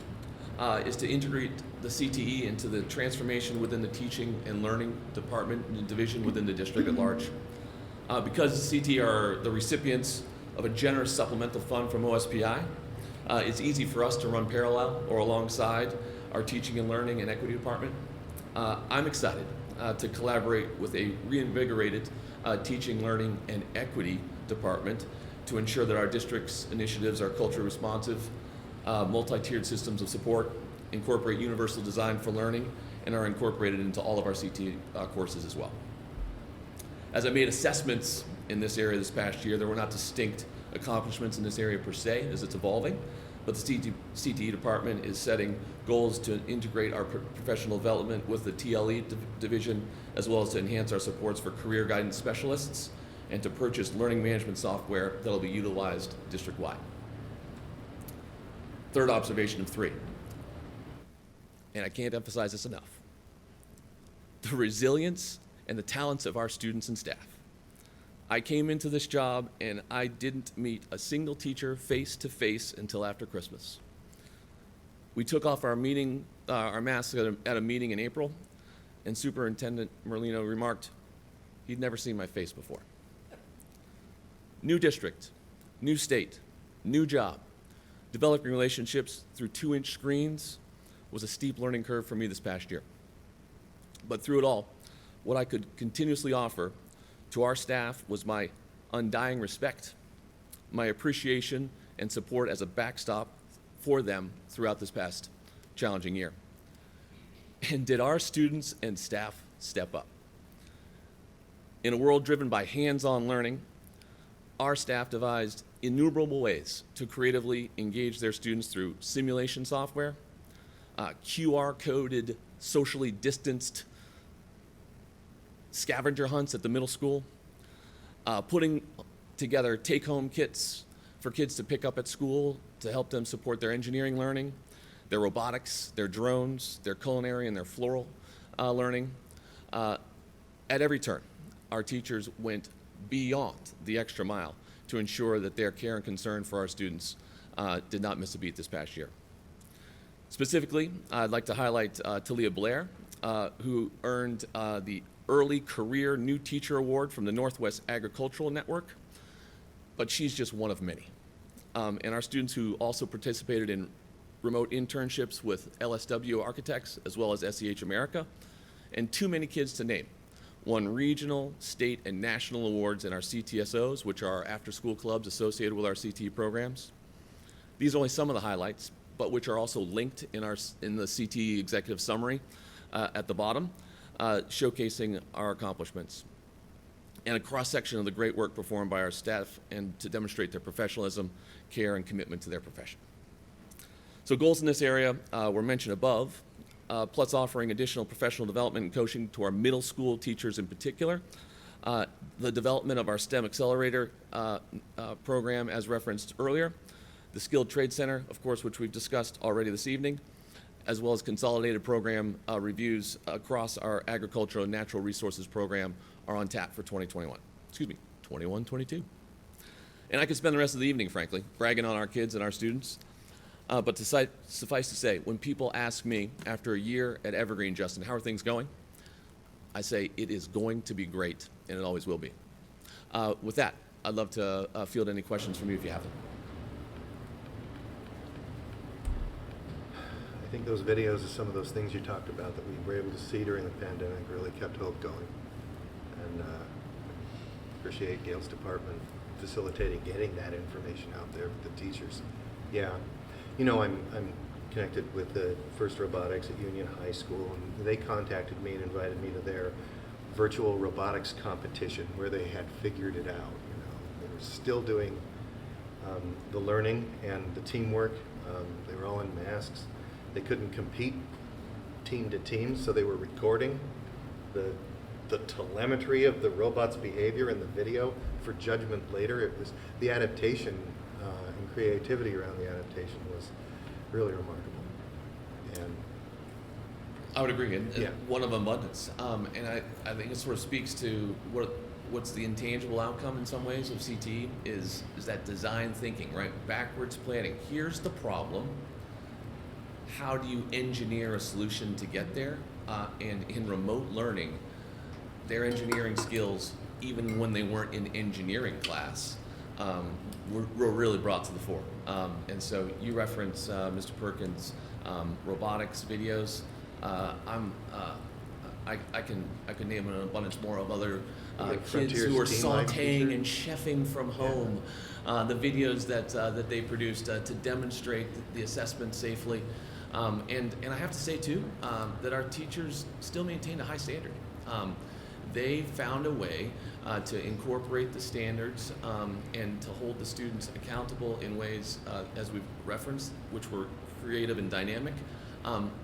is to integrate the CTE into the transformation within the teaching and learning department and division within the district at large. Because the CTE are the recipients of a generous supplemental fund from OSPI, it's easy for us to run parallel or alongside our teaching and learning and equity department. I'm excited to collaborate with a reinvigorated teaching, learning, and equity department to ensure that our district's initiatives are culturally responsive, multi-tiered systems of support, incorporate universal design for learning, and are incorporated into all of our CTE courses as well. As I made assessments in this area this past year, there were not distinct accomplishments in this area per se as it's evolving, but the CTE department is setting goals to integrate our professional development with the TLE division, as well as to enhance our supports for career guidance specialists and to purchase learning management software that will be utilized district-wide. Third observation of 3, and I can't emphasize this enough, the resilience and the talents of our students and staff. I came into this job and I didn't meet a single teacher face to face until after Christmas. We took off our masks at a meeting in April, and Superintendent Merlino remarked he'd never seen my face before. New district, new state, new job. Developing relationships through 2-inch screens was a steep learning curve for me this past year. But through it all, what I could continuously offer to our staff was my undying respect, my appreciation and support as a backstop for them throughout this past challenging year. And did our students and staff step up? In a world driven by hands-on learning, our staff devised innumerable ways to creatively engage their students through simulation software, QR-coded, socially distanced scavenger hunts at the middle school, putting together take-home kits for kids to pick up at school to help them support their engineering learning, their robotics, their drones, their culinary, and their floral learning. At every turn, our teachers went beyond the extra mile to ensure that their care and concern for our students did not miss a beat this past year. Specifically, I'd like to highlight Talia Blair, who earned the Early Career New Teacher Award from the Northwest Agricultural Network, but she's just one of many. And our students who also participated in remote internships with LSW Architects as well as SEH America, and too many kids to name, won regional, state, and national awards in our CTSOs, which are our after-school clubs associated with our CTE programs. These are only some of the highlights, but which are also linked in the CTE executive summary at the bottom, showcasing our accomplishments and a cross-section of the great work performed by our staff and to demonstrate their professionalism, care, and commitment to their profession. So goals in this area were mentioned above, plus offering additional professional development and coaching to our middle school teachers in particular, the development of our STEM Accelerator program as referenced earlier, the Skilled Trade Center, of course, which we've discussed already this evening, as well as consolidated program reviews across our agricultural and natural resources program are on tap for 21-22. And I could spend the rest of the evening, frankly, bragging on our kids and our students. But suffice to say, when people ask me after a year at Evergreen, Justin, how are things going? I say it is going to be great, and it always will be. With that, I'd love to field any questions from you if you have them. I think those videos of some of those things you talked about that we were able to see during the pandemic really kept hope going. And appreciate Gail's department facilitating getting that information out there with the teachers. Yeah, you know, I'm connected with the First Robotics at Union High School, and they contacted me and invited me to their virtual robotics competition where they had figured it out. You know, they were still doing the learning and the teamwork. They were all in masks. They couldn't compete team to team, so they were recording the telemetry of the robot's behavior in the video for judgment later. It was the adaptation and creativity around the adaptation was really remarkable. And I would agree, and Yeah. one of abundance. And I think it sort of speaks to what's the intangible outcome in some ways of CTE is that design thinking, right? Backwards planning. Here's the problem. How do you engineer a solution to get there? And in remote learning, their engineering skills, even when they weren't in engineering class, were really brought to the fore. And so you reference Mr. Perkins' robotics videos. I can name an abundance more of other Like kids Frontier's who are Teen Life sautéing Teacher. and chefing from home. The videos that they produced to demonstrate the assessment safely. And I have to say too that our teachers still maintain a high standard. They found a way to incorporate the standards and to hold the students accountable in ways, as we've referenced, which were creative and dynamic,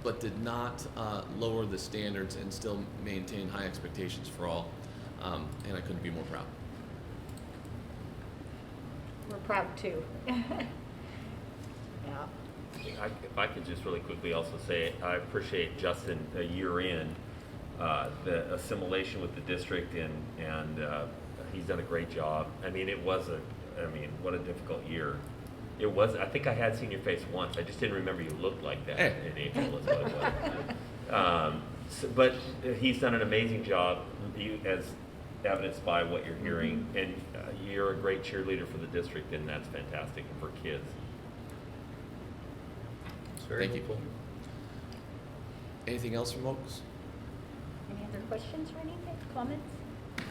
but did not lower the standards and still maintain high expectations for all. And I couldn't be more proud. We're proud too. Yeah. If I could just really quickly also say, I appreciate Justin a year in, the assimilation with the district, and he's done a great job. I mean, what a difficult year. It was, I think I had seen your face once. I just didn't remember you looked like that Hey. in April is what it was. But he's done an amazing job, as evidenced by what you're hearing, and you're a great cheerleader for the district, and that's fantastic, and for kids. it's very Thank you. helpful. Anything else from Oaks? Any other questions or anything, comments?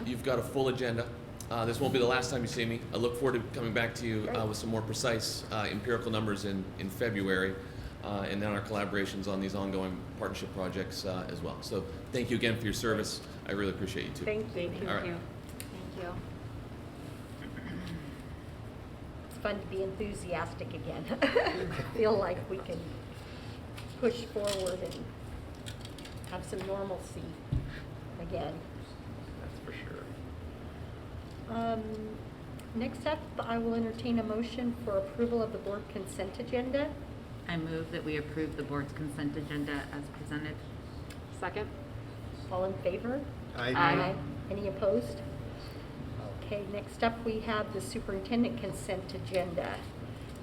You've got a full agenda. This won't be the last time you see me. I look forward to coming back to you Great. with some more precise empirical numbers in February, and then our collaborations on these ongoing partnership projects as well. So thank you again for your service. I really appreciate you too. Thank you. All right. Thank you. It's fun to be enthusiastic again. Feel like we can push forward and have some normalcy again. That's for sure. Next up, I will entertain a motion for approval of the board consent agenda. I move that we approve the board's consent agenda as presented. Second? All in favor? Aye. Any opposed? Okay, next up, we have the superintendent consent agenda.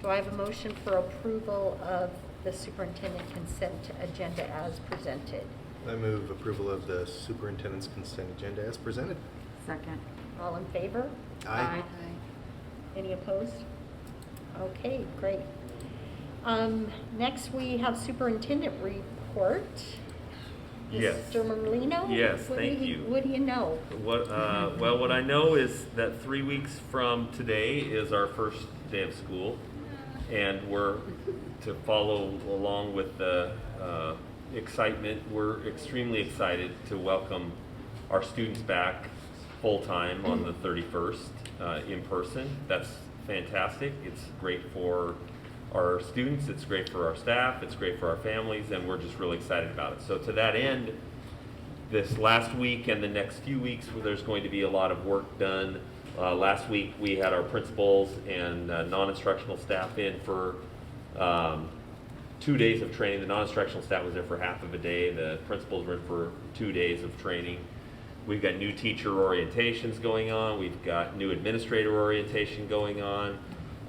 Do I have a motion for approval of the superintendent consent agenda as presented? I move approval of the superintendent's consent agenda as presented. Second. All in favor? Aye. Any opposed? Okay, great. Next, we have superintendent report. Yes. Mr. Merlino? Yes, What do thank you. What do you know? Well, what I know is that 3 weeks from today is our first day of school, and we're to follow along with the excitement. We're extremely excited to welcome our students back full-time on the 31st in person. That's fantastic. It's great for our students, it's great for our staff, it's great for our families, and we're just really excited about it. So to that end, this last week and the next few weeks, there's going to be a lot of work done. Last week we had our principals and non-instructional staff in for 2 days of training. The non-instructional staff was there for half of a day. The principals were in for 2 days of training. We've got new teacher orientations going on. We've got new administrator orientation going on.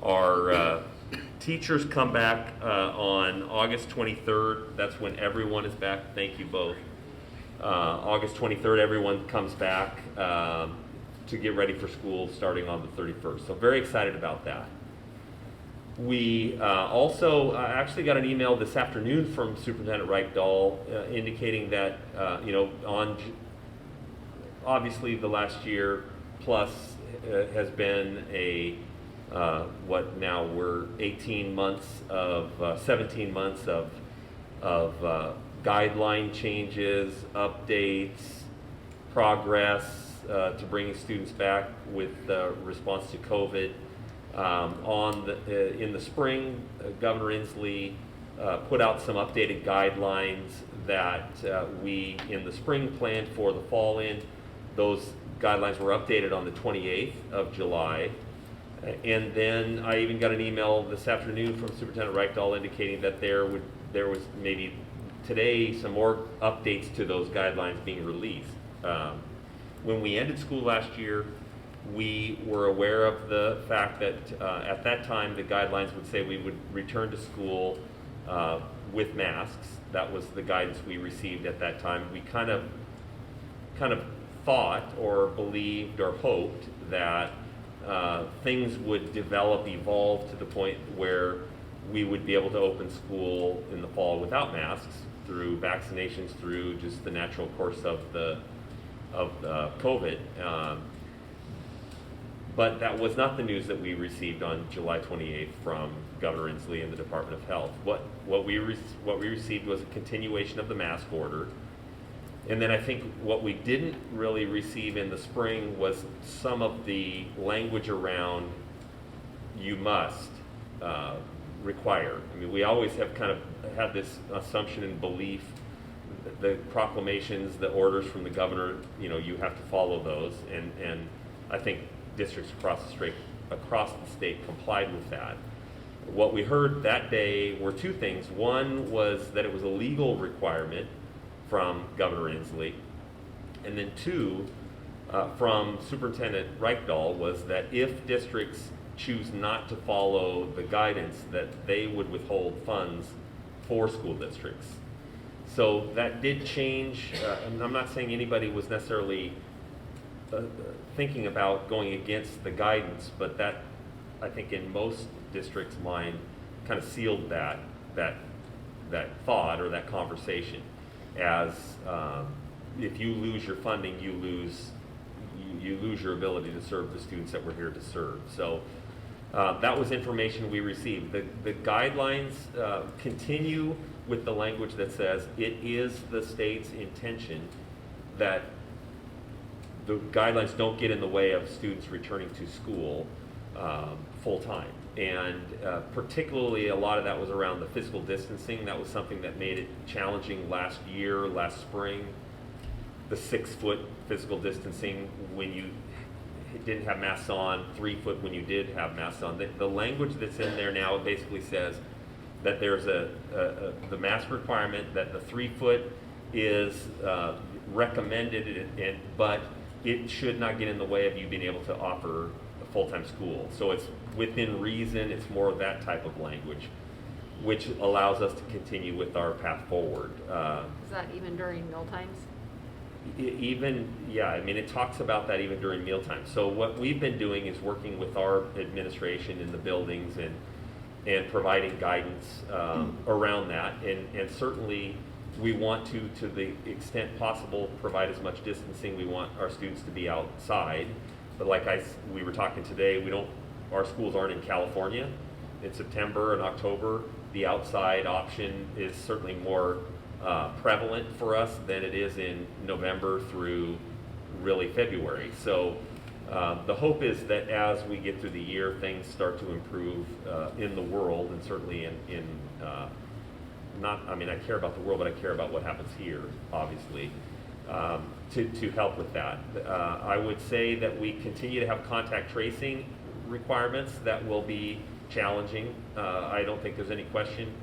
Our teachers come back on August 23rd. That's when everyone is back. Thank you both. August 23rd, everyone comes back to get ready for school starting on the 31st. So very excited about that. We also actually got an email this afternoon from Superintendent Reichdahl indicating that, on obviously the last year plus has been a what now we're 18 months of 17 months of guideline changes, updates, progress to bringing students back with response to COVID. In the spring, Governor Inslee put out some updated guidelines that we in the spring planned for the fall in. Those guidelines were updated on the 28th of July. And then I even got an email this afternoon from Superintendent Report indicating that there was maybe today some more updates to those guidelines being released. When we ended school last year, we were aware of the fact that at that time the guidelines would say we would return to school with masks. That was the guidance we received at that time. We kind of thought or believed or hoped that things would evolve to the point where we would be able to open school in the fall without masks through vaccinations, through just the natural course of the COVID. But that was not the news that we received on July 28th from Governor Inslee and the Department of Health. What we received was a continuation of the mask order. And then I think what we didn't really receive in the spring was some of the language around you must require. I mean, we always have kind of had this assumption and belief, the proclamations, the orders from the governor, you have to follow those. And I think districts across the state complied with that. What we heard that day were two things. One was that it was a legal requirement from Governor Inslee, and then two, from Superintendent Report, was that if districts choose not to follow the guidance, that they would withhold funds for school districts. So that did change, and I'm not saying anybody was necessarily thinking about going against the guidance, but that, I think in most districts' mind, kind of sealed that thought or that conversation as if you lose your funding, you lose your ability to serve the students that we're here to serve. So that was information we received. The guidelines continue with the language that says it is the state's intention that the guidelines don't get in the way of students returning to school full-time. And particularly a lot of that was around the physical distancing. That was something that made it challenging last spring. The 6-foot physical distancing when you didn't have masks on, 3 foot when you did have masks on. The language that's in there now basically says that there's the mask requirement, that the 3 foot is recommended, but it should not get in the way of you being able to offer a full-time school. So it's within reason, it's more of that type of language, which allows us to continue with our path forward. Is that even during meal times? It talks about that even during mealtime. So what we've been doing is working with our administration in the buildings and providing guidance around that. And certainly we want to the extent possible, provide as much distancing. We want our students to be outside. But like we were talking today, our schools aren't in California. In September and October, the outside option is certainly more prevalent for us than it is in November through really February. So the hope is that as we get through the year, things start to improve in the world, and certainly I care about the world, but I care about what happens here, obviously, to help with that. I would say that we continue to have contact tracing requirements that will be challenging. I don't think there's any question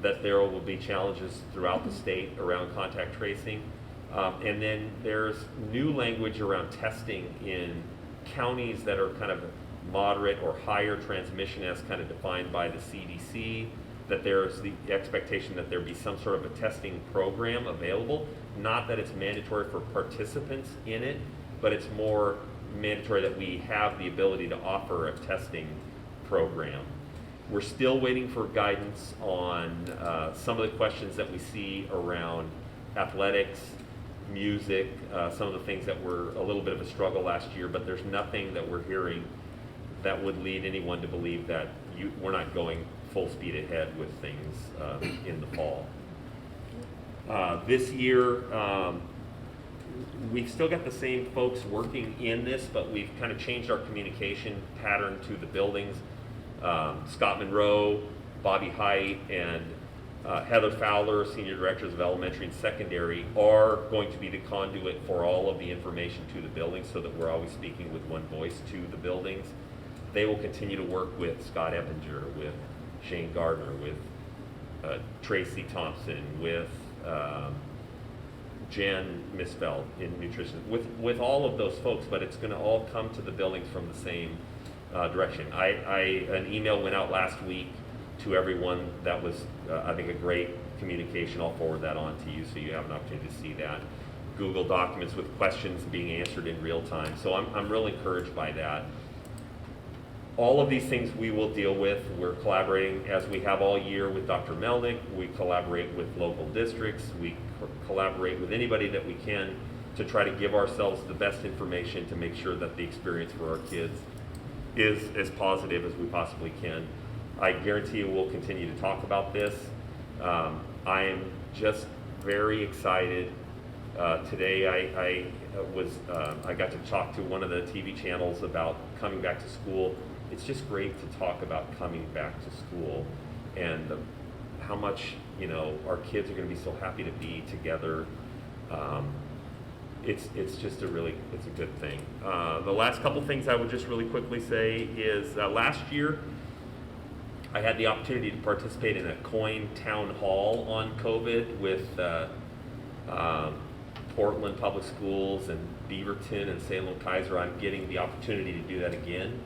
that there will be challenges throughout the state around contact tracing. And then there's new language around testing in counties that are kind of moderate or higher transmission as kind of defined by the CDC, that there's the expectation that there be some sort of a testing program available. Not that it's mandatory for participants in it, but it's more mandatory that we have the ability to offer a testing program. We're still waiting for guidance on some of the questions that we see around athletics, music, some of the things that were a little bit of a struggle last year, but there's nothing that we're hearing that would lead anyone to believe that we're not going full speed ahead with things in the fall. This year, we've still got the same folks working in this, but we've kind of changed our communication pattern to the buildings. Scott Monroe, Bobby Height, and Heather Fowler, Senior Directors of Elementary and Secondary, are going to be the conduit for all of the information to the buildings so that we're always speaking with one voice to the buildings. They will continue to work with Scott Eppinger, with Shane Gardner, with Tracy Thompson, with Jen Misfeld in nutrition, with all of those folks, but it's going to all come to the buildings from the same direction. An email went out last week to everyone that was, I think, a great communication. I'll forward that on to you so you have an opportunity to see that. Google Documents with questions being answered in real time. So I'm really encouraged by that. All of these things we will deal with. We're collaborating, as we have all year, with Dr. Melnick. We collaborate with local districts. We collaborate with anybody that we can to try to give ourselves the best information to make sure that the experience for our kids is as positive as we possibly can. I guarantee you we'll continue to talk about this. I am just very excited. Today I got to talk to one of the TV channels about coming back to school. It's just great to talk about coming back to school and how much, you know, our kids are going to be so happy to be together. It's just a good thing. The last couple things I would just really quickly say is last year I had the opportunity to participate in a COIN town hall on COVID with Portland Public Schools and Beaverton and Salem Kaiser. I'm getting the opportunity to do that again.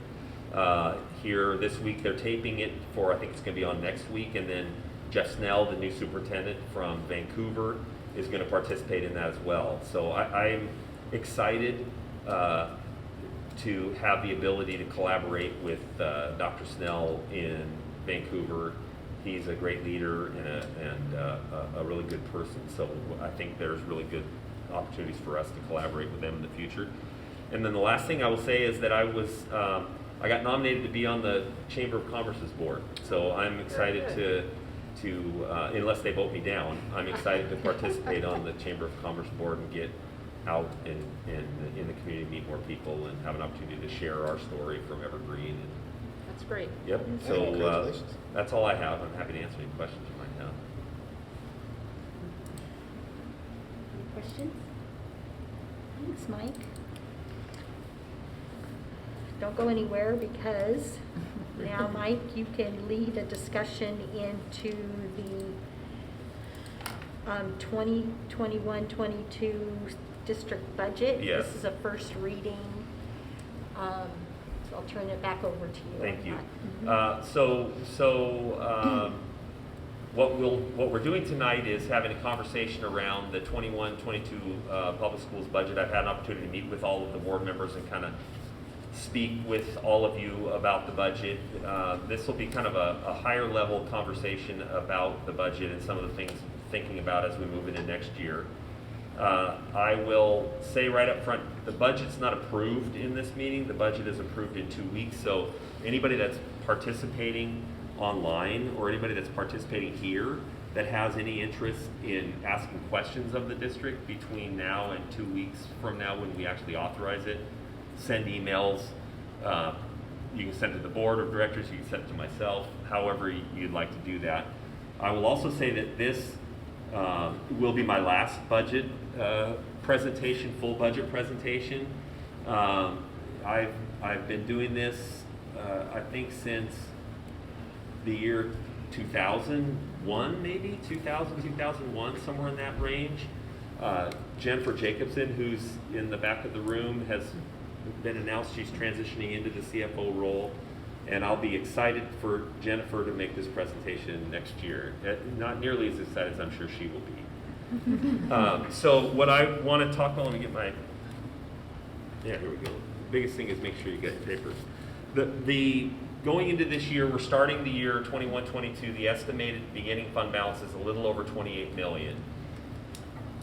Here this week they're taping it for, I think it's going to be on next week, and then Jeff Snell, the new superintendent from Vancouver, is going to participate in that as well. So I'm excited to have the ability to collaborate with Dr. Snell in Vancouver. He's a great leader and a really good person. So I think there's really good opportunities for us to collaborate with them in the future. And then the last thing I will say is that I got nominated to be on the Chamber of Commerce's board. So I'm excited to unless they vote me down, I'm excited to participate on the Chamber of Commerce board and get out in the community, meet more people, and have an opportunity to share our story from Evergreen. That's great. Yep. Yeah, So congratulations. that's all I have. I'm happy to answer any questions you might have. Any questions? Thanks, Mike. Don't go anywhere because now, Mike, you can lead a discussion into the 2021-22 district budget. Yes. This is a first reading. So I'll turn it back over to you. Thank you. Mhm. What we're doing tonight is having a conversation around the 21-22 public schools budget. I've had an opportunity to meet with all of the board members and kind of speak with all of you about the budget. This will be kind of a higher level conversation about the budget and some of the things thinking about as we move into next year. I will say right up front, the budget's not approved in this meeting. The budget is approved in 2 weeks. So anybody that's participating online or anybody that's participating here that has any interest in asking questions of the district between now and 2 weeks from now when we actually authorize it, send emails. You can send it to the board of directors, you can send it to myself, however you'd like to do that. I will also say that this will be my last budget presentation, full budget presentation. I've been doing this, I think, since the year 2001, maybe 2001, somewhere in that range. Jennifer Jacobson, who's in the back of the room, has been announced she's transitioning into the CFO role, and I'll be excited for Jennifer to make this presentation next year. Not nearly as excited as I'm sure she will be. So what I want to talk about, let me get my, yeah, here we go. Biggest thing is make sure you get your papers. The going into this year, we're starting the year 21-22, the estimated beginning fund balance is a little over 28 million.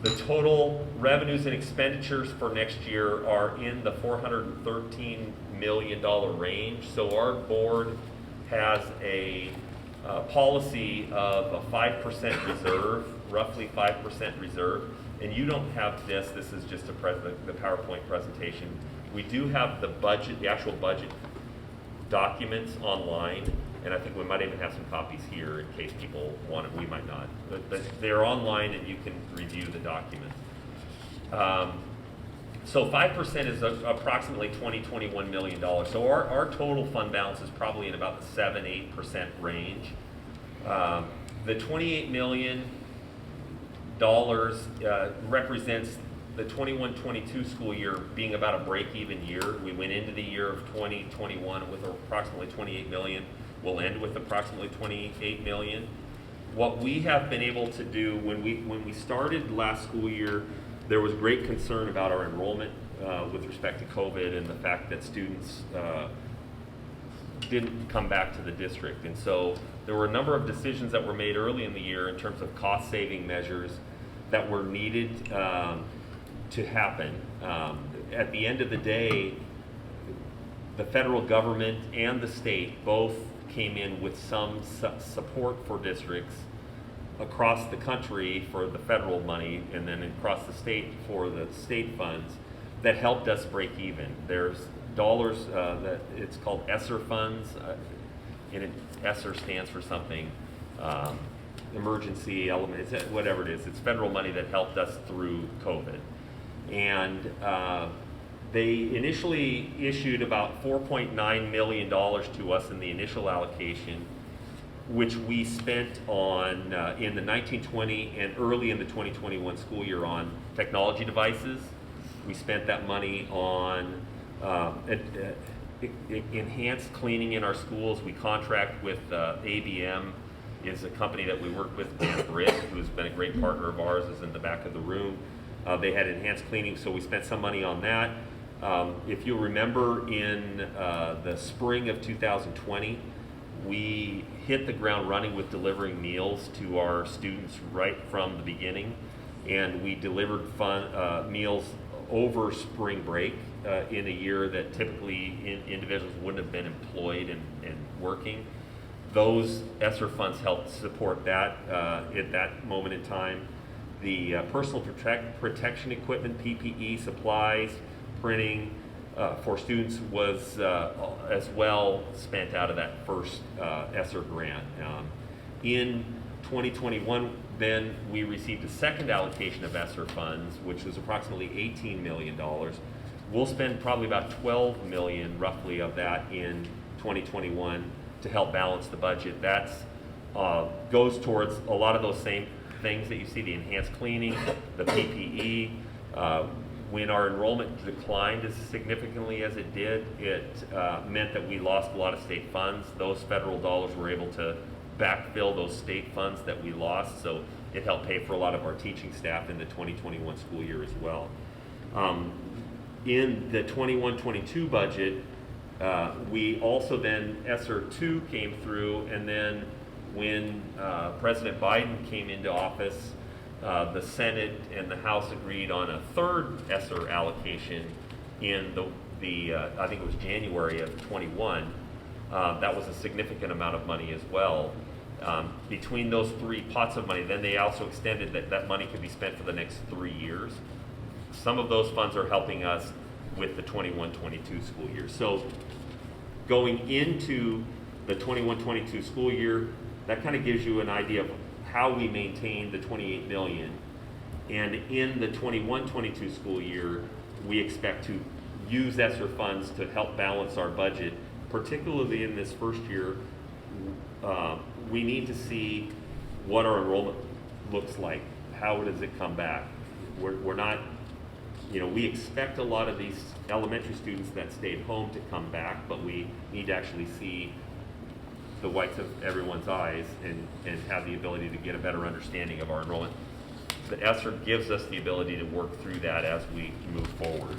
The total revenues and expenditures for next year are in the $413 million range. So our board has a policy of a 5% reserve, roughly 5% reserve. and you don't have this, this is just the PowerPoint presentation. We do have the budget, the actual budget documents online, and I think we might even have some copies here in case people want it, we might not. But they're online and you can review the documents. So 5% is approximately $21 million. So our total fund balance is probably in about the 7-8% range. The $28 million represents the 21-22 school year being about a break-even year. We went into the year of 2021 with approximately $28 million. We'll end with approximately $28 million. What we have been able to do when we started last school year, there was great concern about our enrollment with respect to COVID and the fact that students didn't come back to the district. And so there were a number of decisions that were made early in the year in terms of cost-saving measures that were needed to happen. At the end of the day, the federal government and the state both came in with some support for districts across the country for the federal money, and then across the state for the state funds that helped us break even. There's dollars that it's called ESSER funds, and ESSER stands for something, emergency element, whatever it is. It's federal money that helped us through COVID. And they initially issued about $4.9 million to us in the initial allocation, which we spent on in the 1920 and early in the 2021 school year on technology devices. We spent that money on enhanced cleaning in our schools. We contract with ABM, is a company that we work with. Dan Britt, who's been a great partner of ours, is in the back of the room. They had enhanced cleaning, so we spent some money on that. If you'll remember, in the spring of 2020, we hit the ground running with delivering meals to our students right from the beginning, and we delivered meals over spring break in a year that typically individuals wouldn't have been employed and working. Those ESSER funds helped support that at that moment in time. The personal protection equipment, PPE, supplies, printing for students was as well spent out of that first ESSER grant. In 2021, then we received a second allocation of ESSER funds, which was approximately $18 million. We'll spend probably about $12 million roughly of that in 2021 to help balance the budget. That goes towards a lot of those same things that you see, the enhanced cleaning, the PPE. When our enrollment declined as significantly as it did, it meant that we lost a lot of state funds. Those federal dollars were able to backfill those state funds that we lost, so it helped pay for a lot of our teaching staff in the 2021 school year as well. In the 21-22 budget, we also then, ESSER 2 came through, and then when President Biden came into office, the Senate and the House agreed on a third ESSER allocation in the I think it was January of 21. That was a significant amount of money as well. Between those three pots of money, then they also extended that money could be spent for the next 3 years. Some of those funds are helping us with the 21-22 school year. So going into the 21-22 school year, that kind of gives you an idea of how we maintain the $28 million. And in the 21-22 school year, we expect to use ESSER funds to help balance our budget. Particularly in this first year, we need to see what our enrollment looks like. How does it come back? We're not, we expect a lot of these elementary students that stayed home to come back, but we need to actually see the whites of everyone's eyes and have the ability to get a better understanding of our enrollment. The ESSER gives us the ability to work through that as we move forward.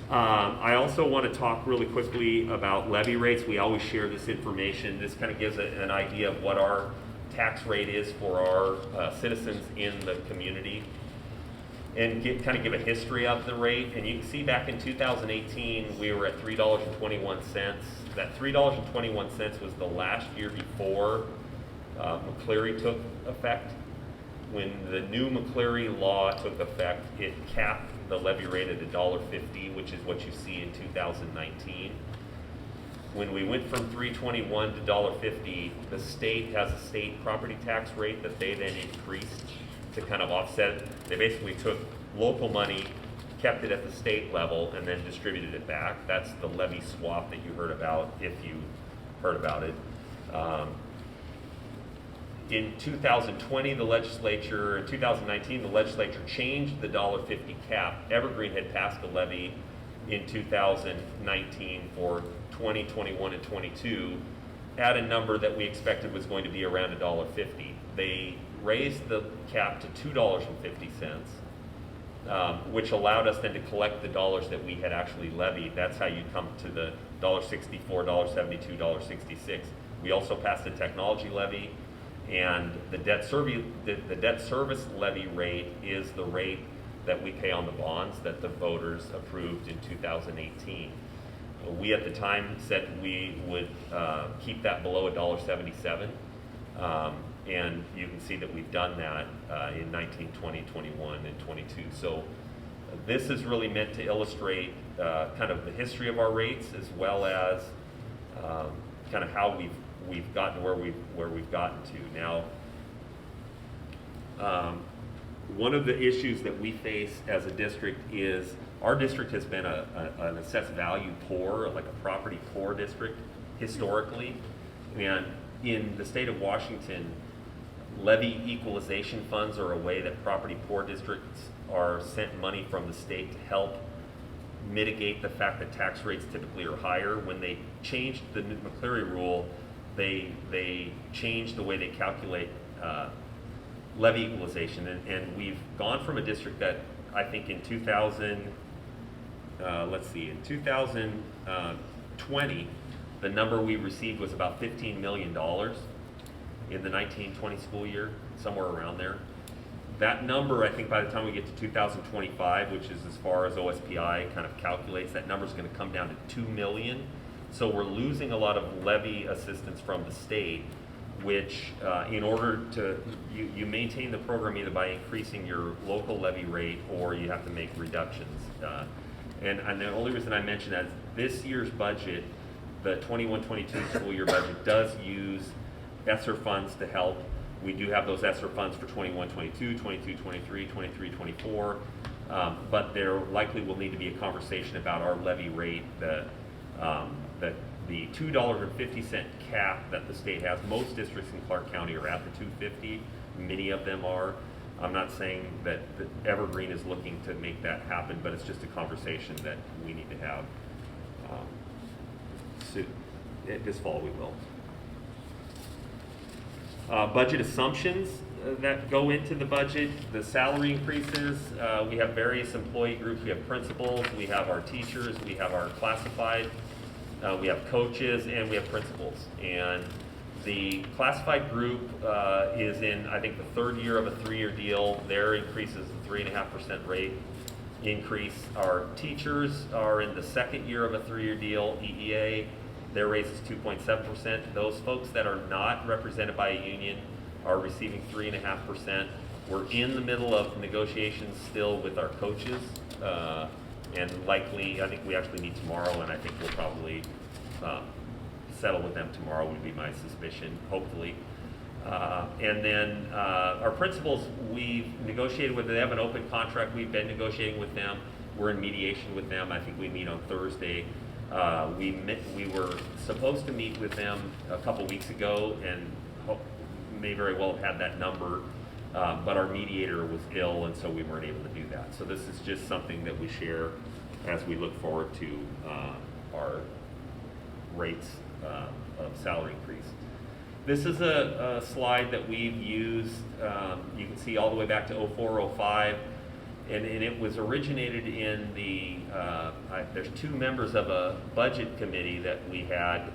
I also want to talk really quickly about levy rates. We always share this information. This kind of gives an idea of what our tax rate is for our citizens in the community, and kind of give a history of the rate. And you can see back in 2018, we were at $3.21. That $3.21 was the last year before McCleary took effect. when the new McCleary law took effect, it capped the levy rate at $1.50, which is what you see in 2019. When we went from $3.21 to $1.50, the state has a state property tax rate that they then increased to kind of offset. They basically took local money, kept it at the state level, and then distributed it back. That's the levy swap that you heard about, if you heard about it. In 2019, the legislature changed the $1.50 cap. Evergreen had passed a levy in 2019 for 20, 21, and 22 at a number that we expected was going to be around $1.50. They raised the cap to $2.50, which allowed us then to collect the dollars that we had actually levied. That's how you come to the $1.64, $1.72, $1.66. We also passed a technology levy, and the debt service levy rate is the rate that we pay on the bonds that the voters approved in 2018. We at the time said we would keep that below $1.77, and you can see that we've done that in 19, 20, 21, and 22. So this is really meant to illustrate kind of the history of our rates, as well as kind of how we've gotten where we've gotten to now. One of the issues that we face as a district is our district has been an assessed value poor, like a property poor district historically. And in the state of Washington, levy equalization funds are a way that property poor districts are sent money from the state to help mitigate the fact that tax rates typically are higher. When they changed the McCleary rule, they changed the way they calculate levy equalization, and we've gone from a district that I think in 2020, the number we received was about $15 million in the 1920 school year, somewhere around there. That number, I think by the time we get to 2025, which is as far as OSPI kind of calculates, that number is going to come down to 2 million. So we're losing a lot of levy assistance from the state, which in order to, you maintain the program either by increasing your local levy rate or you have to make reductions. And the only reason I mention that is this year's budget, the 21-22 school year budget, does use ESSER funds to help. We do have those ESSER funds for 21-22, 22-23, 23-24, but there likely will need to be a conversation about our levy rate, the $2.50 cap that the state has. Most districts in Clark County are at the $2.50. Many of them are. I'm not saying that Evergreen is looking to make that happen, but it's just a conversation that we need to have. This fall we will. Budget assumptions that go into the budget, the salary increases. We have various employee groups. We have principals, we have our teachers, we have our classified, we have coaches, and we have principals. And the classified group is in, I think, the third year of a 3-year deal. Their increase is a 3.5% rate increase. Our teachers are in the second year of a 3-year deal, EEA. Their raise is 2.7%. Those folks that are not represented by a union are receiving 3.5%. We're in the middle of negotiations still with our coaches, and likely, I think we actually meet tomorrow, and I think we'll probably settle with them tomorrow would be my suspicion, hopefully. And then our principals, we've negotiated with them. They have an open contract. We've been negotiating with them. We're in mediation with them. I think we meet on Thursday. We were supposed to meet with them a couple weeks ago and may very well have had that number, but our mediator was ill, and so we weren't able to do that. So this is just something that we share as we look forward to our rates of salary increase. This is a slide that we've used, you can see all the way back to 04, 05. And it was originated in the, there's 2 members of a budget committee that we had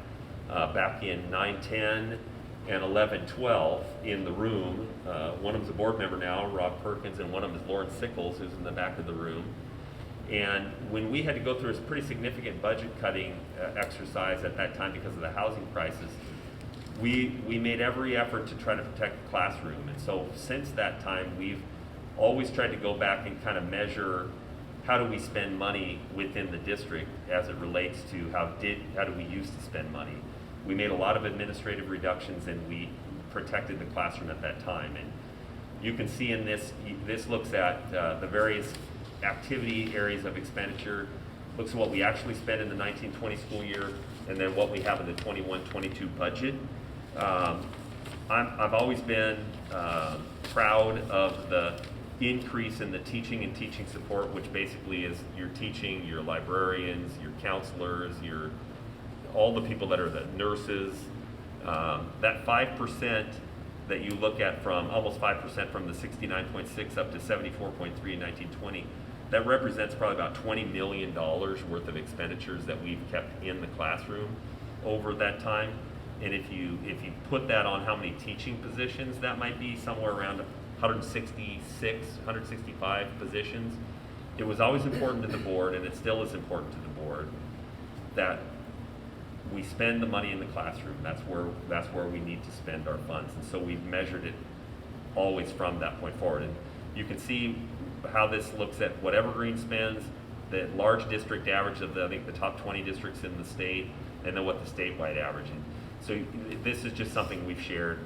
back in 9-10 and 11-12 in the room. One of them's a board member now, Rob Perkins, and one of them is Lauren Sickles, who's in the back of the room. And when we had to go through a pretty significant budget cutting exercise at that time because of the housing crisis, we made every effort to try to protect the classroom. And so since that time, we've always tried to go back and kind of measure how do we spend money within the district as it relates to how do we used to spend money. We made a lot of administrative reductions and we protected the classroom at that time. And you can see in this looks at the various activity areas of expenditure, looks at what we actually spent in the 1920 school year, and then what we have in the 21-22 budget. I've always been proud of the increase in the teaching and teaching support, which basically is your teaching, your librarians, your counselors, all the people that are the nurses. That 5% that you look at from almost 5% from the 69.6 up to 74.3 in 1920, that represents probably about $20 million worth of expenditures that we've kept in the classroom over that time. And if you put that on how many teaching positions, that might be somewhere around 166, 165 positions. It was always important to the board, and it still is important to the board, that we spend the money in the classroom. That's where we need to spend our funds. And so we've measured it always from that point forward. And you can see how this looks at what Evergreen spends, the large district average of I think the top 20 districts in the state, and then what the statewide average. And so this is just something we've shared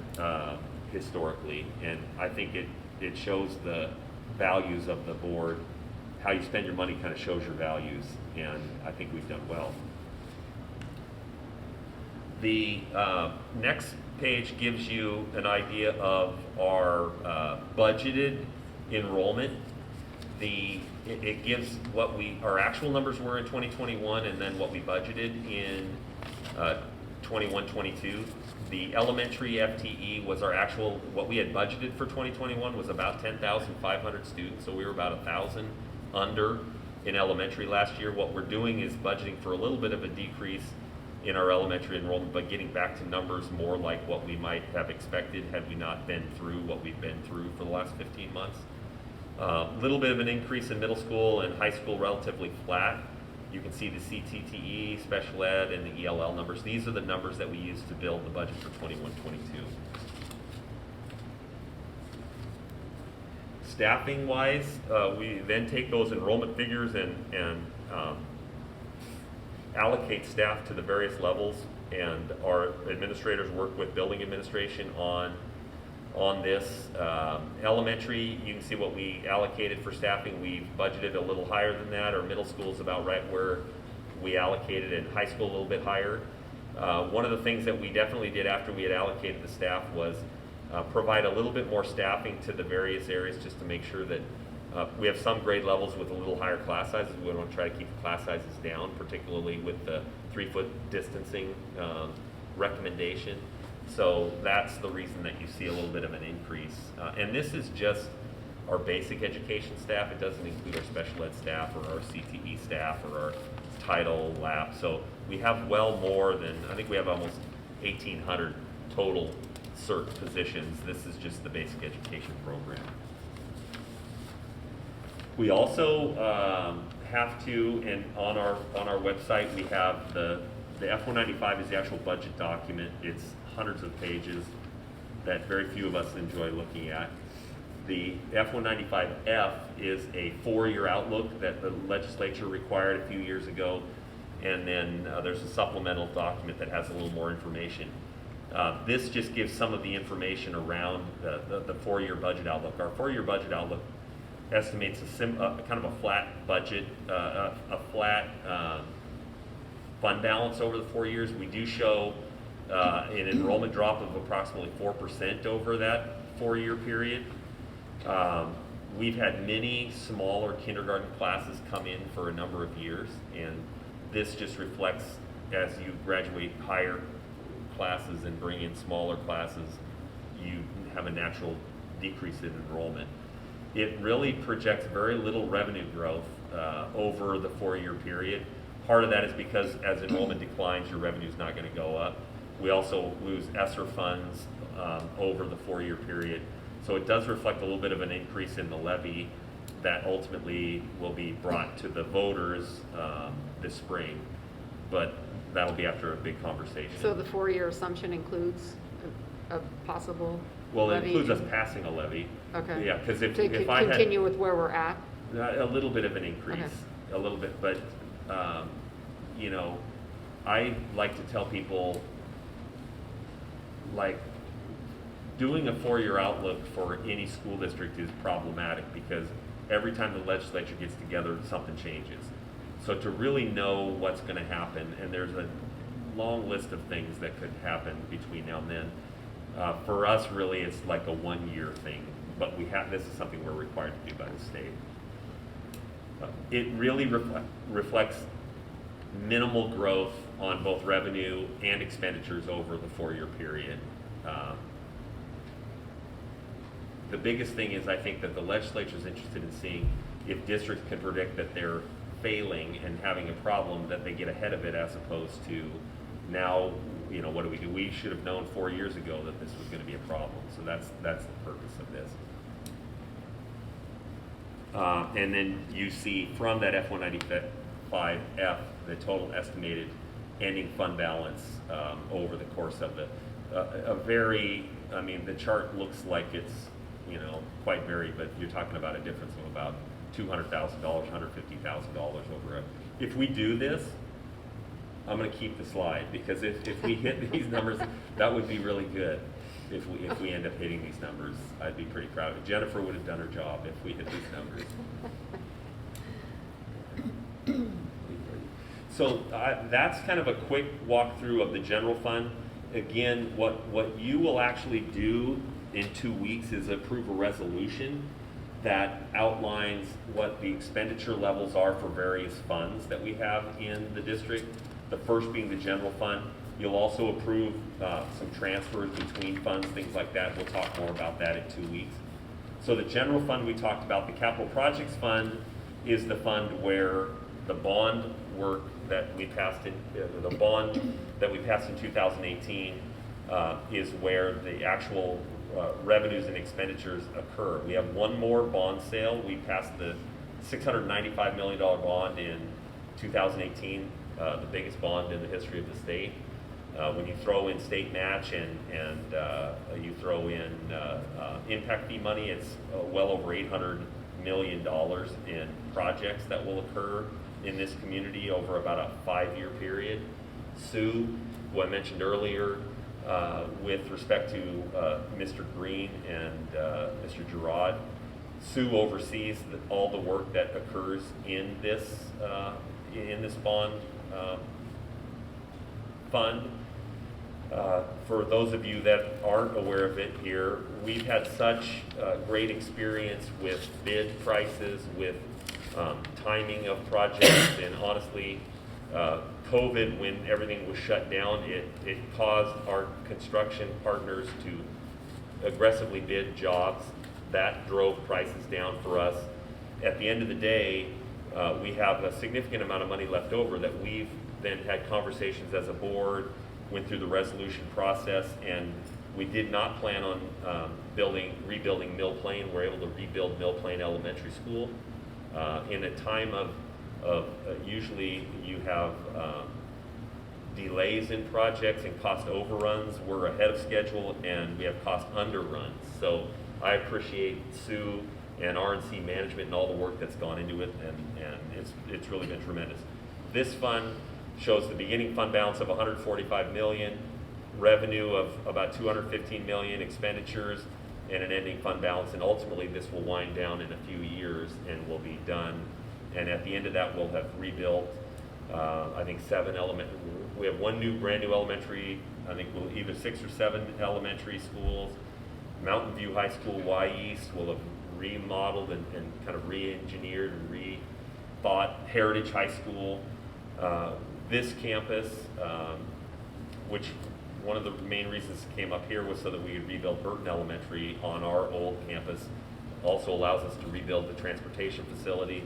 historically, and I think it shows the values of the board. How you spend your money kind of shows your values, and I think we've done well. The next page gives you an idea of our budgeted enrollment. It gives what our actual numbers were in 2021 and then what we budgeted in 21-22. The elementary FTE was our actual, what we had budgeted for 2021 was about 10,500 students, so we were about 1,000 under in elementary last year. What we're doing is budgeting for a little bit of a decrease in our elementary enrollment, but getting back to numbers more like what we might have expected had we not been through what we've been through for the last 15 months. A little bit of an increase in middle school and high school, relatively flat. You can see the CTTE, special ed, and the ELL numbers. These are the numbers that we use to build the budget for 21-22. Staffing wise, we then take those enrollment figures and allocate staff to the various levels, and our administrators work with building administration on this. Elementary, you can see what we allocated for staffing. We've budgeted a little higher than that. Our middle school is about right where we allocated, and high school a little bit higher. One of the things that we definitely did after we had allocated the staff was provide a little bit more staffing to the various areas, just to make sure that we have some grade levels with a little higher class sizes. We want to try to keep the class sizes down, particularly with the 3-foot distancing recommendation. So that's the reason that you see a little bit of an increase. And this is just our basic education staff. It doesn't include our special ed staff or our CTE staff or our title lab. So we have well more than, I think we have almost 1,800 total CERT positions. This is just the basic education program. We also have to, and on our website, we have the F-195 is the actual budget document. It's hundreds of pages that very few of us enjoy looking at. The F-195F is a 4-year outlook that the legislature required a few years ago, and then there's a supplemental document that has a little more information. This just gives some of the information around the 4-year budget outlook. Our 4-year budget outlook estimates kind of a flat budget, a flat fund balance over the 4 years. We do show an enrollment drop of approximately 4% over that 4-year period. We've had many smaller kindergarten classes come in for a number of years, and this just reflects as you graduate higher classes and bring in smaller classes, you have a natural decrease in enrollment. It really projects very little revenue growth over the 4-year period. Part of that is because as enrollment declines, your revenue is not going to go up. We also lose ESSER funds over the 4-year period. So it does reflect a little bit of an increase in the levy that ultimately will be brought to the voters this spring. But that'll be after a big conversation. So the 4-year assumption includes a possible Well, it levy? includes us passing a levy. Okay. Yeah, because if To I had. continue with where we're at? A little bit of an increase, Okay. a little bit, but, you know, I like to tell people, like, doing a 4-year outlook for any school district is problematic because every time the legislature gets together, something changes. So to really know what's gonna happen, and there's a long list of things that could happen between now and then. For us, really, it's like a 1-year thing, but this is something we're required to do by the state. It really reflects minimal growth on both revenue and expenditures over the 4-year period. The biggest thing is I think that the legislature is interested in seeing if districts can predict that they're failing and having a problem, that they get ahead of it as opposed to now, you know, what do we do? We should have known 4 years ago that this was going to be a problem. So that's the purpose of this. And then you see from that F-195F, the total estimated ending fund balance over the course of I mean, the chart looks like it's, you know, quite varied, but you're talking about a difference of about $200,000, $150,000 over if we do this, I'm going to keep the slide because if we hit these numbers, that would be really good. If we end up hitting these numbers, I'd be pretty proud of it. Jennifer would have done her job if we hit these numbers. So that's kind of a quick walkthrough of the general fund. Again, what you will actually do in 2 weeks is approve a resolution that outlines what the expenditure levels are for various funds that we have in the district. The first being the general fund. You'll also approve some transfers between funds, things like that. We'll talk more about that in 2 weeks. So the general fund we talked about. The capital projects fund is the fund where the bond work that we passed in, the bond that we passed in 2018 is where the actual revenues and expenditures occur. We have one more bond sale. We passed the $695 million bond in 2018, the biggest bond in the history of the state. When you throw in state match and you throw in impact fee money, it's well over $800 million in projects that will occur in this community over about a 5-year period. Sue, who I mentioned earlier, with respect to Mr. Green and Mr. Girard, Sue oversees all the work that occurs in this bond fund. For those of you that aren't aware of it here, we've had such great experience with bid prices, with timing of projects, and honestly, COVID, when everything was shut down, it caused our construction partners to aggressively bid jobs. That drove prices down for us. At the end of the day, we have a significant amount of money left over that we've then had conversations as a board, went through the resolution process, and we did not plan on rebuilding Mill Plain. We're able to rebuild Mill Plain Elementary School. In a time of usually you have delays in projects and cost overruns. We're ahead of schedule and we have cost underruns. So I appreciate Sue and RNC management and all the work that's gone into it, and it's really been tremendous. This fund shows the beginning fund balance of $145 million, revenue of about $215 million, expenditures, and an ending fund balance. And ultimately, this will wind down in a few years and will be done. And at the end of that, we'll have rebuilt, I think, 7 elementary. We have one brand new elementary. I think we'll either 6 or 7 elementary schools. Mountain View High School Y East will have remodeled and kind of re-engineered and rethought. Heritage High School. This campus, which one of the main reasons it came up here was so that we could rebuild Burton Elementary on our old campus. Also allows us to rebuild the transportation facility.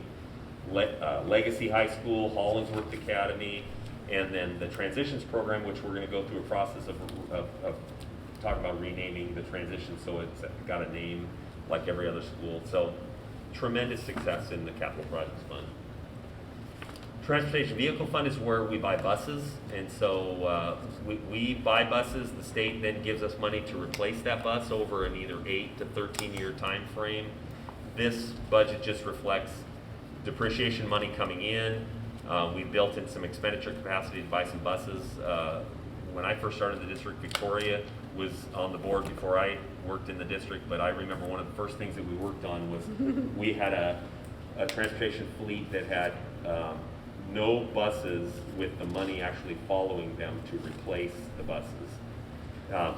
Legacy High School, Hollingsworth Academy, and then the transitions program, which we're going to go through a process of talking about renaming the transition so it's got a name like every other school. So tremendous success in the Capital Projects Fund. Transportation Vehicle Fund is where we buy buses, and so we buy buses. The state then gives us money to replace that bus over an either 8 to 13-year time frame. This budget just reflects depreciation money coming in. We built in some expenditure capacity to buy some buses. When I first started in the district, Victoria was on the board before I worked in the district, but I remember one of the first things that we worked on was we had a transportation fleet that had no buses with the money actually following them to replace the buses,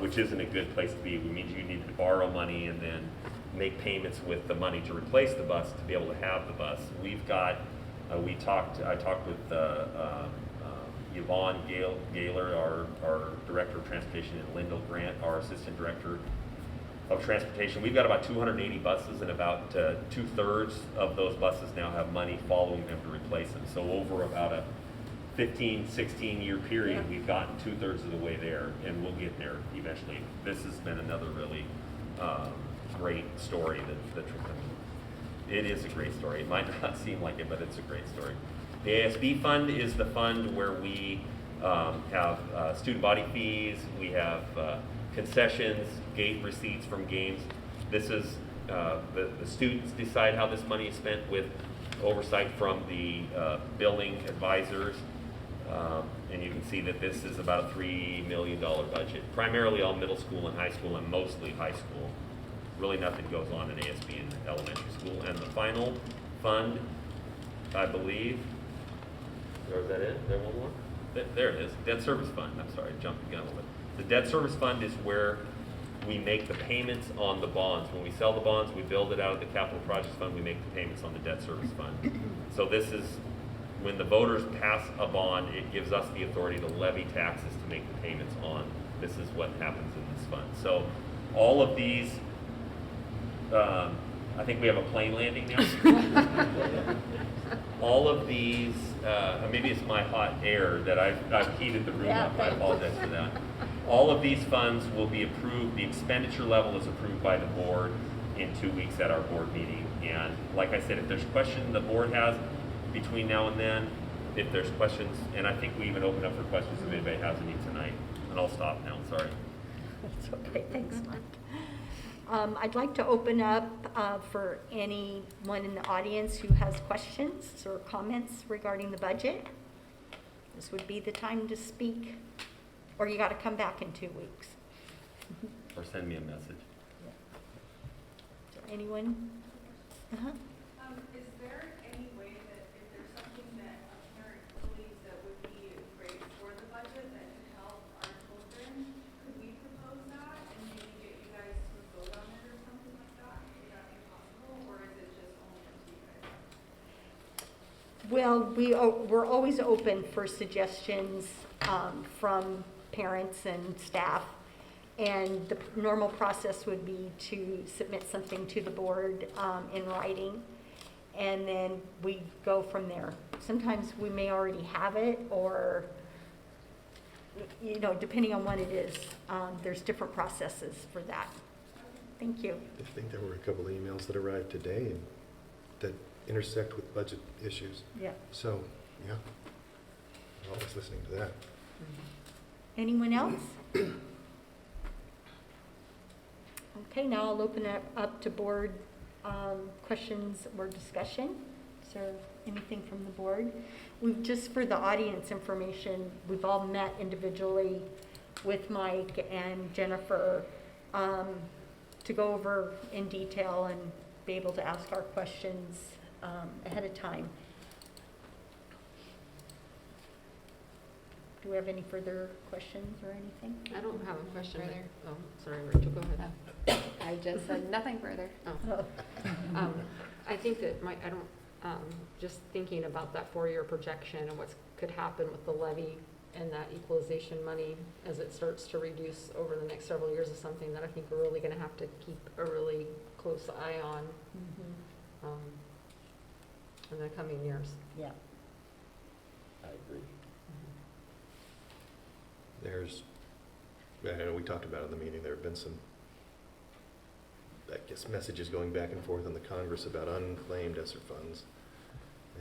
which isn't a good place to be. It means you need to borrow money and then make payments with the money to replace the bus to be able to have the bus. We've got, I talked with Yvonne Gaylor, our Director of Transportation, and Lyndall Grant, our Assistant Director of Transportation. We've got about 280 buses, and about 2/3 of those buses now have money following them to replace them. So over about a 15, 16-year period, we've gotten 2/3 of the way there, and we'll get there eventually. This has been another really great story. It is a great story. It might not seem like it, but it's a great story. The ASB Fund is the fund where we have student body fees, we have concessions, gate receipts from games. This is, the students decide how this money is spent with oversight from the billing advisors. And you can see that this is about a $3 million budget, primarily all middle school and high school, and mostly high school. Really nothing goes on in ASB in elementary school. And the final fund, I believe, or is that it? Is there one more? There it is, Debt Service Fund. I'm sorry, I jumped the gun a little bit. The Debt Service Fund is where we make the payments on the bonds. When we sell the bonds, we build it out of the Capital Projects Fund, we make the payments on the Debt Service Fund. So this is, when the voters pass a bond, it gives us the authority to levy taxes to make the payments on. This is what happens in this fund. So all of these, I think we have a plane landing now. All of these, maybe it's my hot air that I've heated the room up. I apologize for that. All of these funds will be approved. The expenditure level is approved by the board in 2 weeks at our board meeting. And like I said, if there's questions the board has between now and then, if there's questions, and I think we even open up for questions if anybody has any tonight. And I'll stop now, sorry. That's okay, thanks, Mike. I'd like to open up for anyone in the audience who has questions or comments regarding the budget. This would be the time to speak, or you got to come back in 2 weeks. Or send me a message. Is there anyone? Uh-huh. Is there any way that if there's something that a parent believes that would be great for the budget that could help our children, could we propose that and maybe get you guys to vote on it or something like that? Would that be possible, or is it just only up to you guys? Well, we're always open for suggestions from parents and staff. And the normal process would be to submit something to the board in writing, and then we go from there. Sometimes we may already have it, or, you know, depending on what it is, there's different processes for that. Thank you. I think there were a couple of emails that arrived today and that intersect with budget issues. Yeah. So, yeah, I'm always listening to that. Anyone else? Okay, now I'll open it up to board questions or discussion. Is there anything from the board? We've, just for the audience information, we've all met individually with Mike and Jennifer to go over in detail and be able to ask our questions ahead of time. Do we have any further questions or anything? I don't have a question. Further. Oh, sorry, Rachel, go ahead. I just said nothing further. Oh. I think that just thinking about that 4-year projection and what could happen with the levy and that equalization money as it starts to reduce over the next several years is something that I think we're really gonna have to keep a really close eye on in the coming years. Yeah. I agree. There's, I know we talked about it in the meeting, there have been some, I guess, messages going back and forth in the Congress about unclaimed ESSER funds.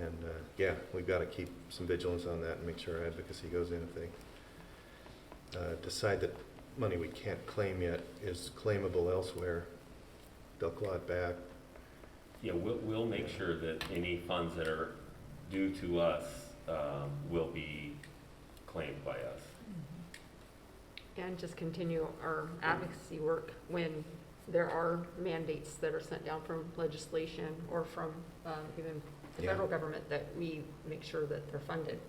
And, yeah, we've got to keep some vigilance on that and make sure our advocacy goes in. If they decide that money we can't claim yet is claimable elsewhere, they'll claw it back. Yeah, we'll make sure that any funds that are due to us will be claimed by us. And just continue our advocacy work when there are mandates that are sent down from legislation or from even the Yeah. federal government, that we make sure that they're funded.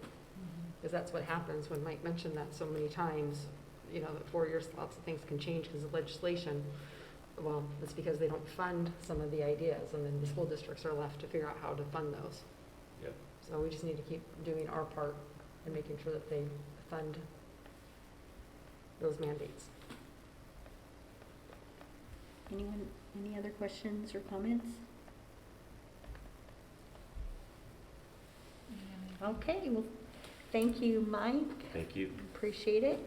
Because that's what happens when Mike mentioned that so many times, you know, that 4 years, lots of things can change because of legislation. Well, it's because they don't fund some of the ideas, and then the school districts are left to figure out how to fund those. Yep. So we just need to keep doing our part and making sure that they fund those mandates. Anyone, any other questions or comments? Okay, well, thank you, Mike. Thank you. Appreciate it.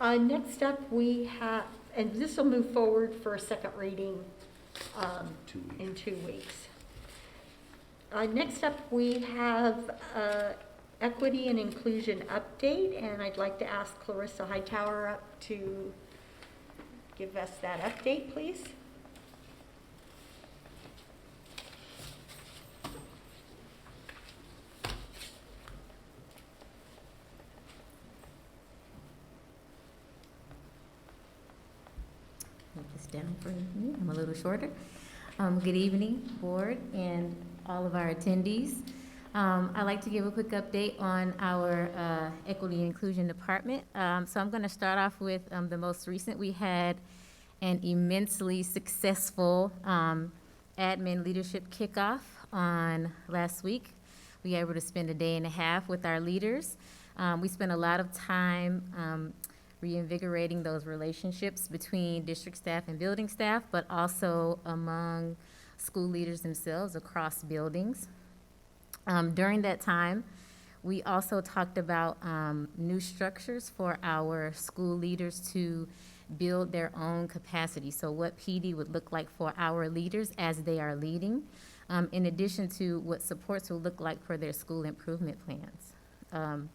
Next up, we have, and this will move forward for a second reading 2 weeks. in 2 weeks. Next up, we have equity and inclusion update, and I'd like to ask Clarissa Hightower up to give us that update, please. Put this down for me. I'm a little shorter. Good evening, board, and all of our attendees. I'd like to give a quick update on our Equity and Inclusion Department. So I'm going to start off with the most recent. We had an immensely successful admin leadership kickoff on last week. We were able to spend a day and a half with our leaders. We spent a lot of time reinvigorating those relationships between district staff and building staff, but also among school leaders themselves across buildings. During that time, we also talked about new structures for our school leaders to build their own capacity. So what PD would look like for our leaders as they are leading, in addition to what supports will look like for their school improvement plans.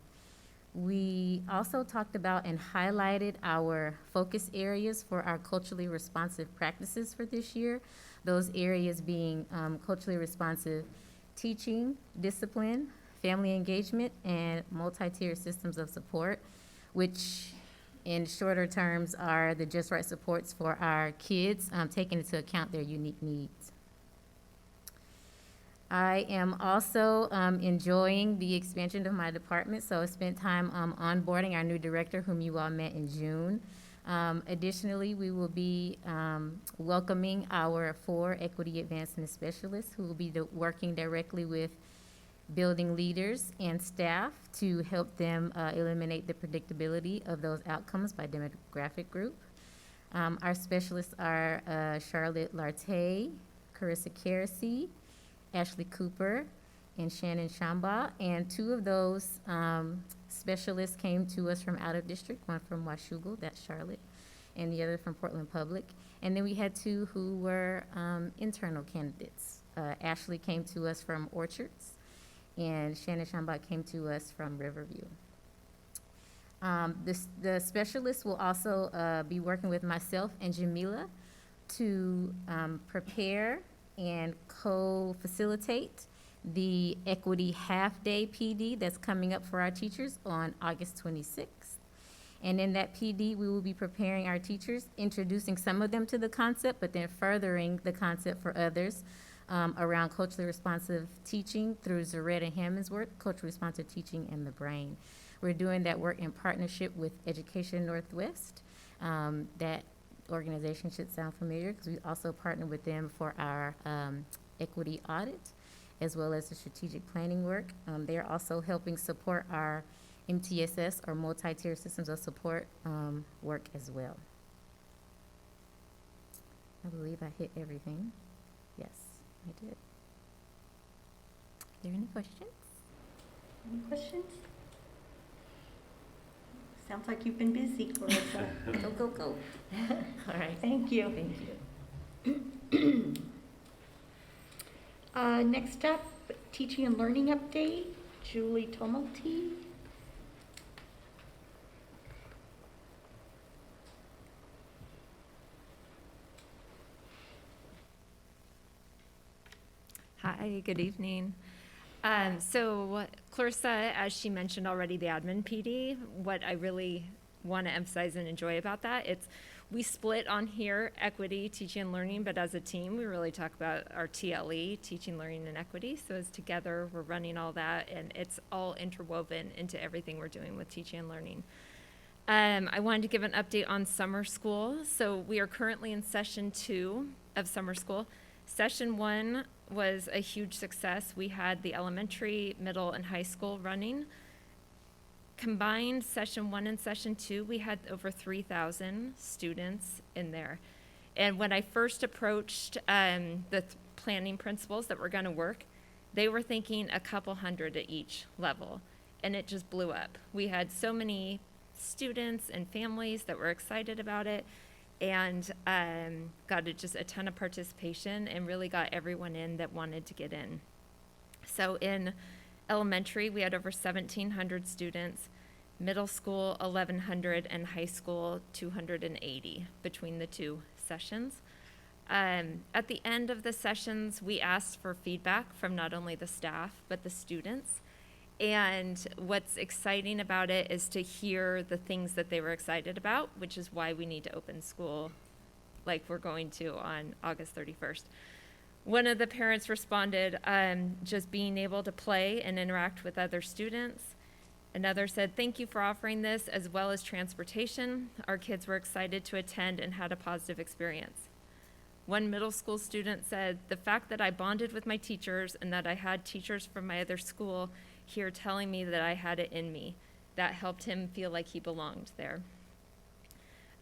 We also talked about and highlighted our focus areas for our culturally responsive practices for this year. Those areas being culturally responsive teaching, discipline, family engagement, and multi-tier systems of support, which in shorter terms are the just right supports for our kids, taking into account their unique needs. I am also enjoying the expansion of my department, so I spent time onboarding our new director, whom you all met in June. Additionally, we will be welcoming our 4 equity advancement specialists who will be working directly with building leaders and staff to help them eliminate the predictability of those outcomes by demographic group. Our specialists are Charlotte Lartey, Carissa Kersey, Ashley Cooper, and Shannon Shamba, and 2 of those specialists came to us from out of district, one from Washougal, that's Charlotte, and the other from Portland Public. And then we had 2 who were internal candidates. Ashley came to us from Orchards, and Shannon Shamba came to us from Riverview. The specialists will also be working with myself and Jamila to prepare and co-facilitate the Equity Half-Day PD that's coming up for our teachers on August 26th. And in that PD, we will be preparing our teachers, introducing some of them to the concept, but then furthering the concept for others around culturally responsive teaching through Zaretta Hammond's work, Culturally Responsive Teaching and the Brain. We're doing that work in partnership with Education Northwest. That organization should sound familiar because we also partner with them for our equity audit, as well as the strategic planning work. They are also helping support our MTSS, or multi-tier systems of support work as well. I believe I hit everything. Yes, I did. Are there any questions? Any questions? Sounds like you've been busy, Clarissa. Go, go, go. All right. Thank you. Thank you. Next up teaching and learning update, Julie Tomalty. Hi, good evening. So Clarissa, as she mentioned already, the admin PD, what I really want to emphasize and enjoy about that, we split on here, equity, teaching and learning, but as a team, we really talk about our TLE, teaching, learning, and equity. So as together, we're running all that, and it's all interwoven into everything we're doing with teaching and learning. I wanted to give an update on summer school. So we are currently in session 2 of summer school. Session 1 was a huge success. We had the elementary, middle, and high school running. Combined session 1 and session 2, we had over 3,000 students in there. And when I first approached the planning principals that were going to work, they were thinking a couple hundred at each level, and it just blew up. We had so many students and families that were excited about it, and got just a ton of participation and really got everyone in that wanted to get in. So in elementary, we had over 1,700 students, middle school 1,100, and high school 280 between the 2 sessions. At the end of the sessions, we asked for feedback from not only the staff, but the students. And what's exciting about it is to hear the things that they were excited about, which is why we need to open school like we're going to on August 31st. One of the parents responded, just being able to play and interact with other students. Another said, thank you for offering this as well as transportation. Our kids were excited to attend and had a positive experience. One middle school student said, the fact that I bonded with my teachers and that I had teachers from my other school here telling me that I had it in me, that helped him feel like he belonged there.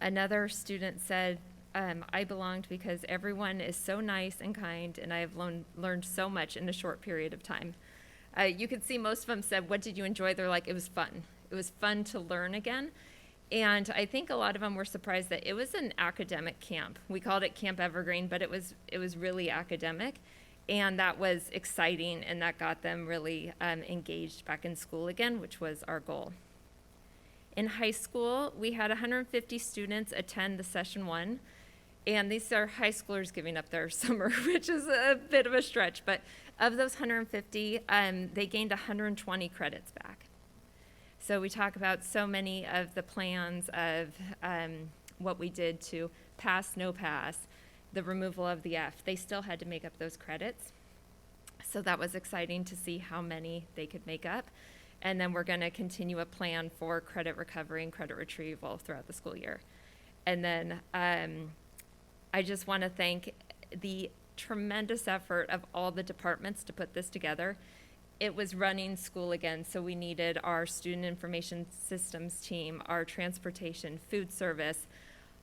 Another student said, I belonged because everyone is so nice and kind, and I have learned so much in a short period of time. You could see most of them said, what did you enjoy? They're like, it was fun. It was fun to learn again. And I think a lot of them were surprised that it was an academic camp. We called it Camp Evergreen, but it was really academic. And that was exciting, and that got them really engaged back in school again, which was our goal. In high school, we had 150 students attend the session 1. And these are high schoolers giving up their summer, which is a bit of a stretch. But of those 150, they gained 120 credits back. So we talk about so many of the plans of what we did to pass, no pass, the removal of the F. They still had to make up those credits. So that was exciting to see how many they could make up. And then we're going to continue a plan for credit recovery and credit retrieval throughout the school year. And then I just want to thank the tremendous effort of all the departments to put this together. It was running school again, so we needed our student information systems team, our transportation, food service,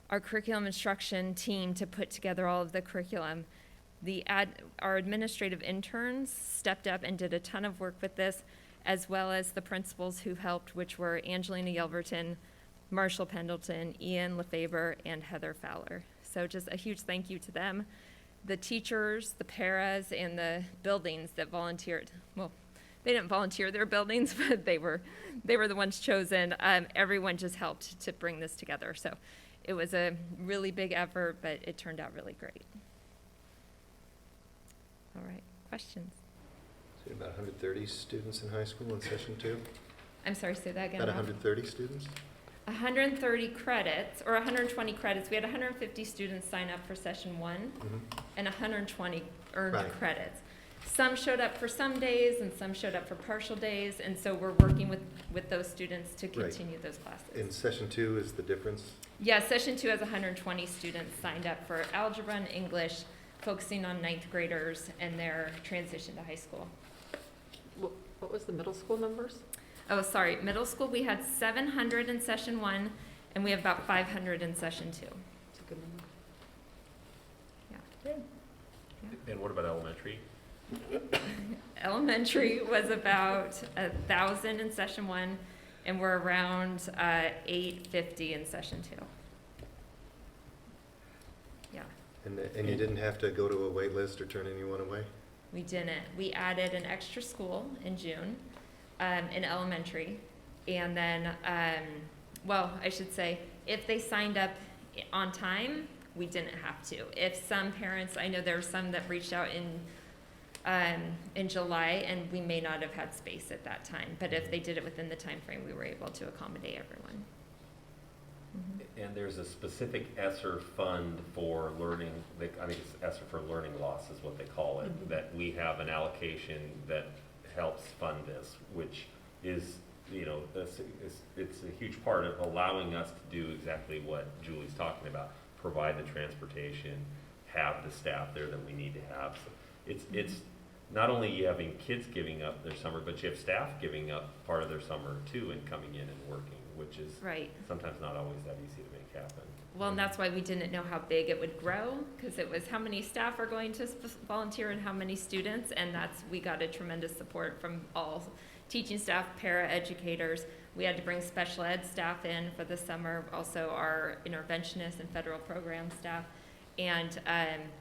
our curriculum instruction team to put together all of the curriculum. Our administrative interns stepped up and did a ton of work with this, as well as the principals who helped, which were Angelina Yelverton, Marshall Pendleton, Ian Lefebvre, and Heather Fowler. So just a huge thank you to them. The teachers, the paras, and the buildings that volunteered. Well, they didn't volunteer their buildings, but they were the ones chosen. Everyone just helped to bring this together. So it was a really big effort, but it turned out really great. All right, questions? So about 130 students in high school in session 2? I'm sorry, say that again. About 130 students? 130 credits, or 120 credits. We had 150 students sign up for session 1, and 120 earned credits. Some showed up for some days, and some showed up for partial days, and so we're working with those students to continue those classes. In session 2 is the difference? Yeah, session 2 has 120 students signed up for algebra and English, focusing on 9th graders and their transition to high school. What was the middle school numbers? Oh, sorry, middle school, we had 700 in session 1, and we have about 500 in session 2. That's a good number. Yeah. And what about elementary? Elementary was about 1,000 in session 1, and we're around 850 in session 2. Yeah. And you didn't have to go to a wait list or turn anyone away? We didn't. We added an extra school in June, in elementary. And then, well, I should say, if they signed up on time, we didn't have to. If some parents, I know there were some that reached out in July, and we may not have had space at that time. But if they did it within the time frame, we were able to accommodate everyone. And there's a specific ESSER fund for learning, I think it's ESSER for learning loss is what they call it, that we have an allocation that helps fund this, which is, you know, it's a huge part of allowing us to do exactly what Julie's talking about, provide the transportation, have the staff there that we need to have. So it's not only you having kids giving up their summer, but you have staff giving up part of their summer too and coming in and working, which is Right. sometimes not always that easy to make happen. Well, and that's why we didn't know how big it would grow, because it was how many staff are going to volunteer and how many students, and we got a tremendous support from all teaching staff, para educators. We had to bring special ed staff in for the summer, also our interventionists and federal program staff, and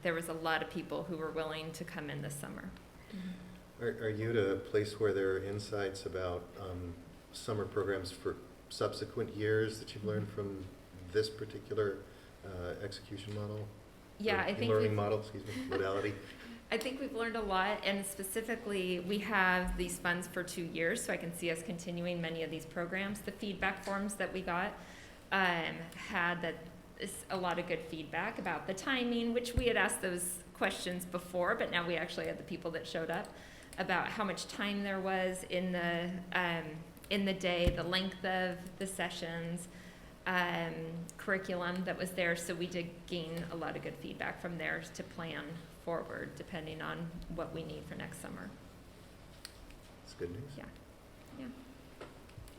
there was a lot of people who were willing to come in this summer. Are you at a place where there are insights about summer programs for subsequent years that you've learned from this particular execution model? Yeah, Or I think learning model, modality? I think we've learned a lot, and specifically, we have these funds for 2 years, so I can see us continuing many of these programs. The feedback forms that we got had a lot of good feedback about the timing, which we had asked those questions before, but now we actually had the people that showed up about how much time there was in the day, the length of the sessions, curriculum that was there. So we did gain a lot of good feedback from there to plan forward, depending on what we need for next summer. That's good news. Yeah. Yeah.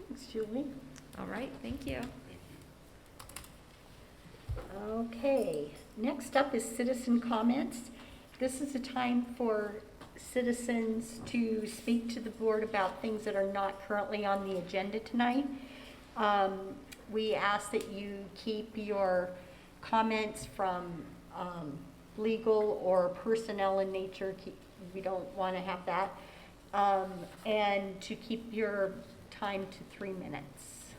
Thanks, Julie. All right. Thank you. Okay, next up is citizen comments. This is a time for citizens to speak to the board about things that are not currently on the agenda tonight. We ask that you keep your comments from legal or personnel in nature. We don't want to have that. And to keep your time to 3 minutes.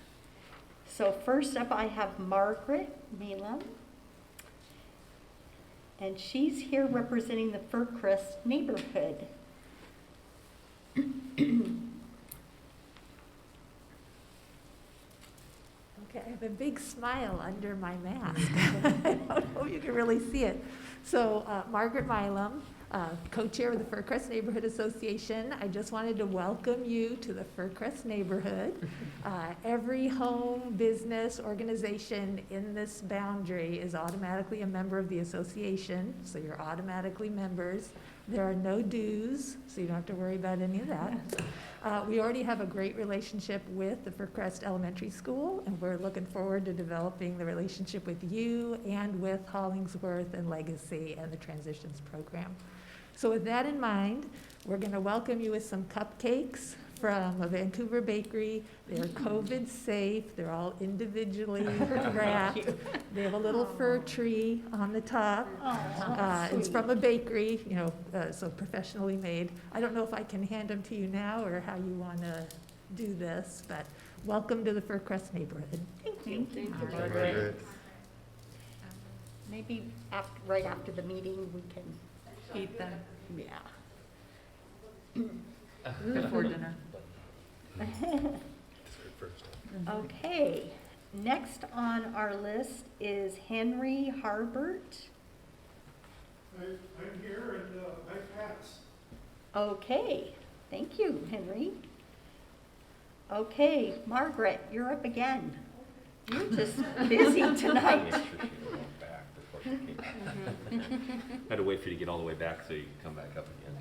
So first up, I have Margaret Milam. And she's here representing the Fircrest neighborhood. Okay, I have a big smile under my mask. I don't know if you can really see it. So Margaret Milam, co-chair of the Fircrest Neighborhood Association. I just wanted to welcome you to the Fircrest neighborhood. Every home, business, organization in this boundary is automatically a member of the association, so you're automatically members. There are no dues, so you don't have to worry about any of that. We already have a great relationship with the Fircrest Elementary School, and we're looking forward to developing the relationship with you and with Hollingsworth and Legacy and the Transitions Program. So with that in mind, we're going to welcome you with some cupcakes from a Vancouver bakery. They're COVID safe. They're all individually wrapped. They have a little fir tree on the top. It's from a bakery, you know, so professionally made. I don't know if I can hand them to you now or how you want to do this, but welcome to the Fircrest neighborhood. Thank you. Thank you, Margaret. Maybe right after the meeting, we can Eat them yeah. before dinner. First. Okay, next on our list is Henry Harbert. I'm here and I pass. Okay, thank you, Henry. Okay, Margaret, you're up again. You're just busy tonight. Had to wait for you to get all the way back so you can come back up again.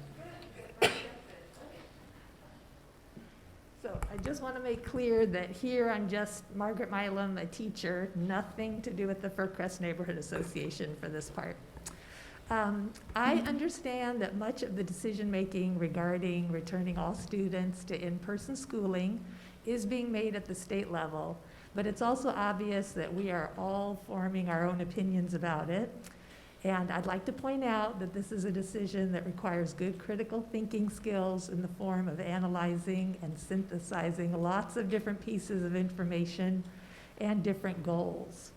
So I just want to make clear that here I'm just Margaret Milam, a teacher, nothing to do with the Fircrest Neighborhood Association for this part. I understand that much of the decision-making regarding returning all students to in-person schooling is being made at the state level, but it's also obvious that we are all forming our own opinions about it. And I'd like to point out that this is a decision that requires good critical thinking skills in the form of analyzing and synthesizing lots of different pieces of information and different goals.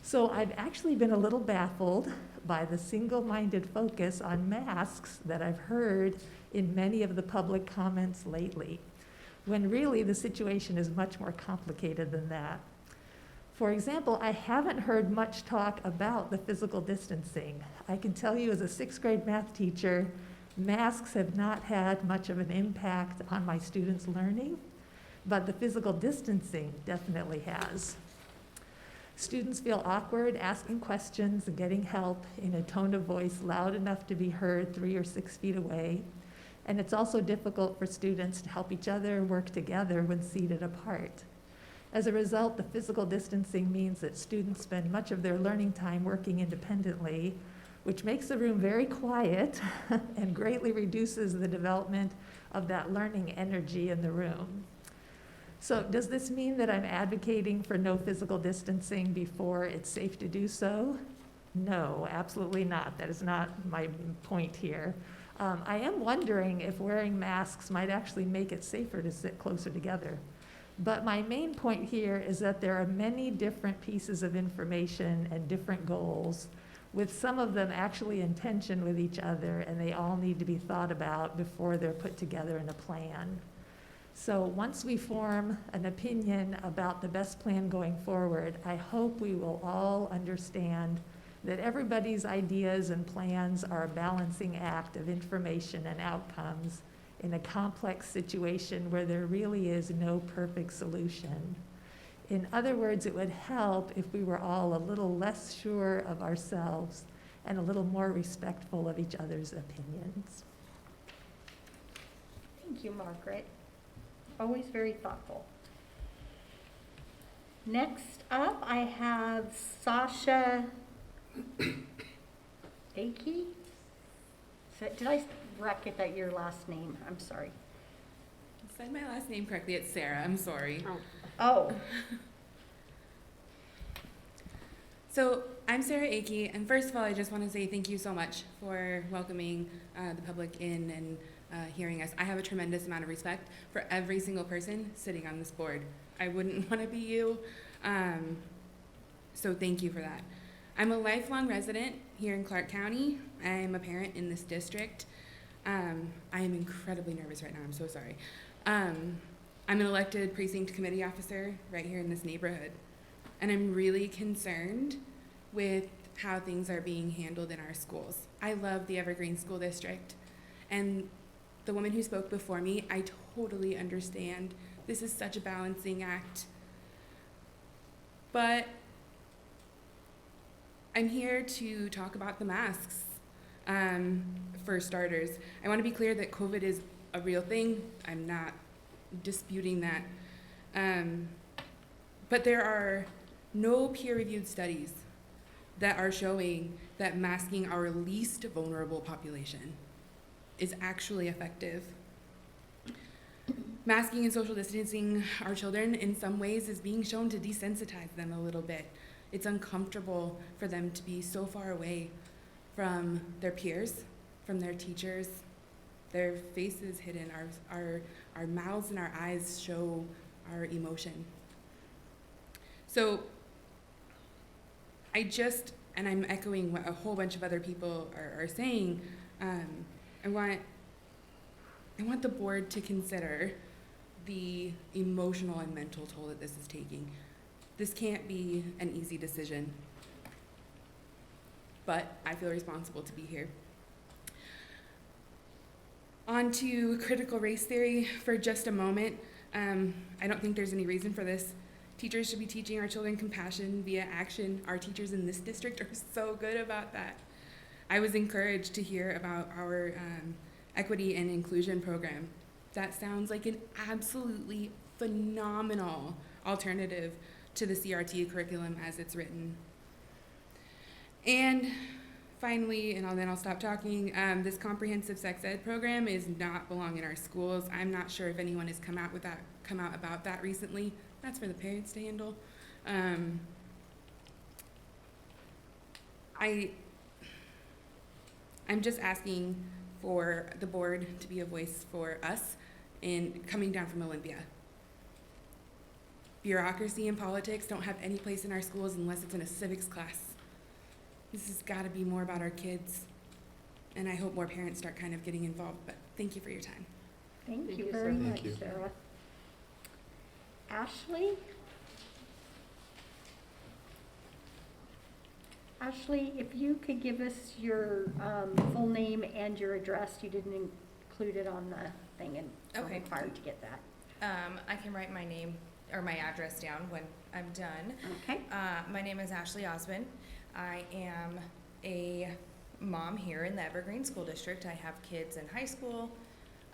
So I've actually been a little baffled by the single-minded focus on masks that I've heard in many of the public comments lately, when really the situation is much more complicated than that. For example, I haven't heard much talk about the physical distancing. I can tell you as a 6th grade math teacher, masks have not had much of an impact on my students' learning, but the physical distancing definitely has. Students feel awkward asking questions and getting help in a tone of voice loud enough to be heard 3 or 6 feet away. And it's also difficult for students to help each other work together when seated apart. As a result, the physical distancing means that students spend much of their learning time working independently, which makes the room very quiet and greatly reduces the development of that learning energy in the room. So does this mean that I'm advocating for no physical distancing before it's safe to do so? No, absolutely not. That is not my point here. I am wondering if wearing masks might actually make it safer to sit closer together. But my main point here is that there are many different pieces of information and different goals, with some of them actually in tension with each other, and they all need to be thought about before they're put together in a plan. So once we form an opinion about the best plan going forward, I hope we will all understand that everybody's ideas and plans are a balancing act of information and outcomes in a complex situation where there really is no perfect solution. In other words, it would help if we were all a little less sure of ourselves and a little more respectful of each other's opinions. Thank you, Margaret. Always very thoughtful. Next up, I have Sasha Akey. So, did I get that your last name? I'm sorry. I said my last name correctly. It's Sarah. I'm sorry. Oh. So I'm Sarah Akey, and first of all, I just want to say thank you so much for welcoming the public in and hearing us. I have a tremendous amount of respect for every single person sitting on this board. I wouldn't want to be you, so thank you for that. I'm a lifelong resident here in Clark County. I'm a parent in this district. I am incredibly nervous right now. I'm so sorry. I'm an elected precinct committee officer right here in this neighborhood, and I'm really concerned with how things are being handled in our schools. I love the Evergreen School District, and the woman who spoke before me, I totally understand. This is such a balancing act. But I'm here to talk about the masks. For starters, I want to be clear that COVID is a real thing. I'm not disputing that. But there are no peer-reviewed studies that are showing that masking our least vulnerable population is actually effective. Masking and social distancing our children in some ways is being shown to desensitize them a little bit. It's uncomfortable for them to be so far away from their peers, from their teachers, their faces hidden, our mouths and our eyes show our emotion. So and I'm echoing what a whole bunch of other people are saying, I want the board to consider the emotional and mental toll that this is taking. This can't be an easy decision, but I feel responsible to be here. On to critical race theory for just a moment. I don't think there's any reason for this. Teachers should be teaching our children compassion via action. Our teachers in this district are so good about that. I was encouraged to hear about our equity and inclusion program. That sounds like an absolutely phenomenal alternative to the CRT curriculum as it's written. And finally, then I'll stop talking, this comprehensive sex ed program is not belong in our schools. I'm not sure if anyone has come out about that recently. That's for the parents to handle. I'm just asking for the board to be a voice for us in coming down from Olympia. Bureaucracy and politics don't have any place in our schools unless it's in a civics class. This has got to be more about our kids, and I hope more parents start kind of getting involved, but thank you for your time. Thank Thank you you, very Sarah. much, Thank you. Sarah. Ashley? Ashley, if you could give us your full name and your address, you didn't include it on the thing, and we're Okay. required to get that. I can write my name or my address down when I'm done. Okay. My name is Ashley Osmond. I am a mom here in the Evergreen School District. I have kids in high school,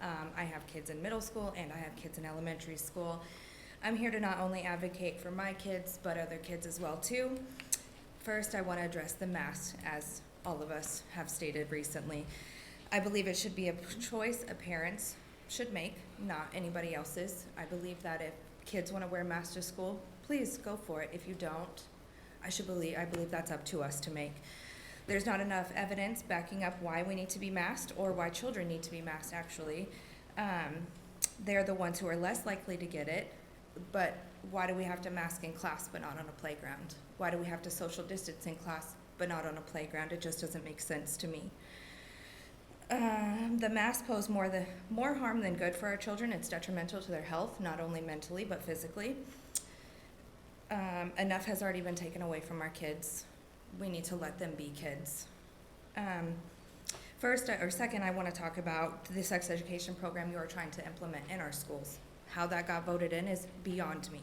I have kids in middle school, and I have kids in elementary school. I'm here to not only advocate for my kids, but other kids as well too. First, I want to address the mask, as all of us have stated recently. I believe it should be a choice a parents should make, not anybody else's. I believe that if kids want to wear masks to school, please go for it. If you don't, I believe that's up to us to make. There's not enough evidence backing up why we need to be masked or why children need to be masked, actually. They're the ones who are less likely to get it, but why do we have to mask in class but not on a playground? Why do we have to social distance in class but not on a playground? It just doesn't make sense to me. The masks pose more harm than good for our children. It's detrimental to their health, not only mentally but physically. Enough has already been taken away from our kids. We need to let them be kids. Second, I want to talk about the sex education program you are trying to implement in our schools. How that got voted in is beyond me.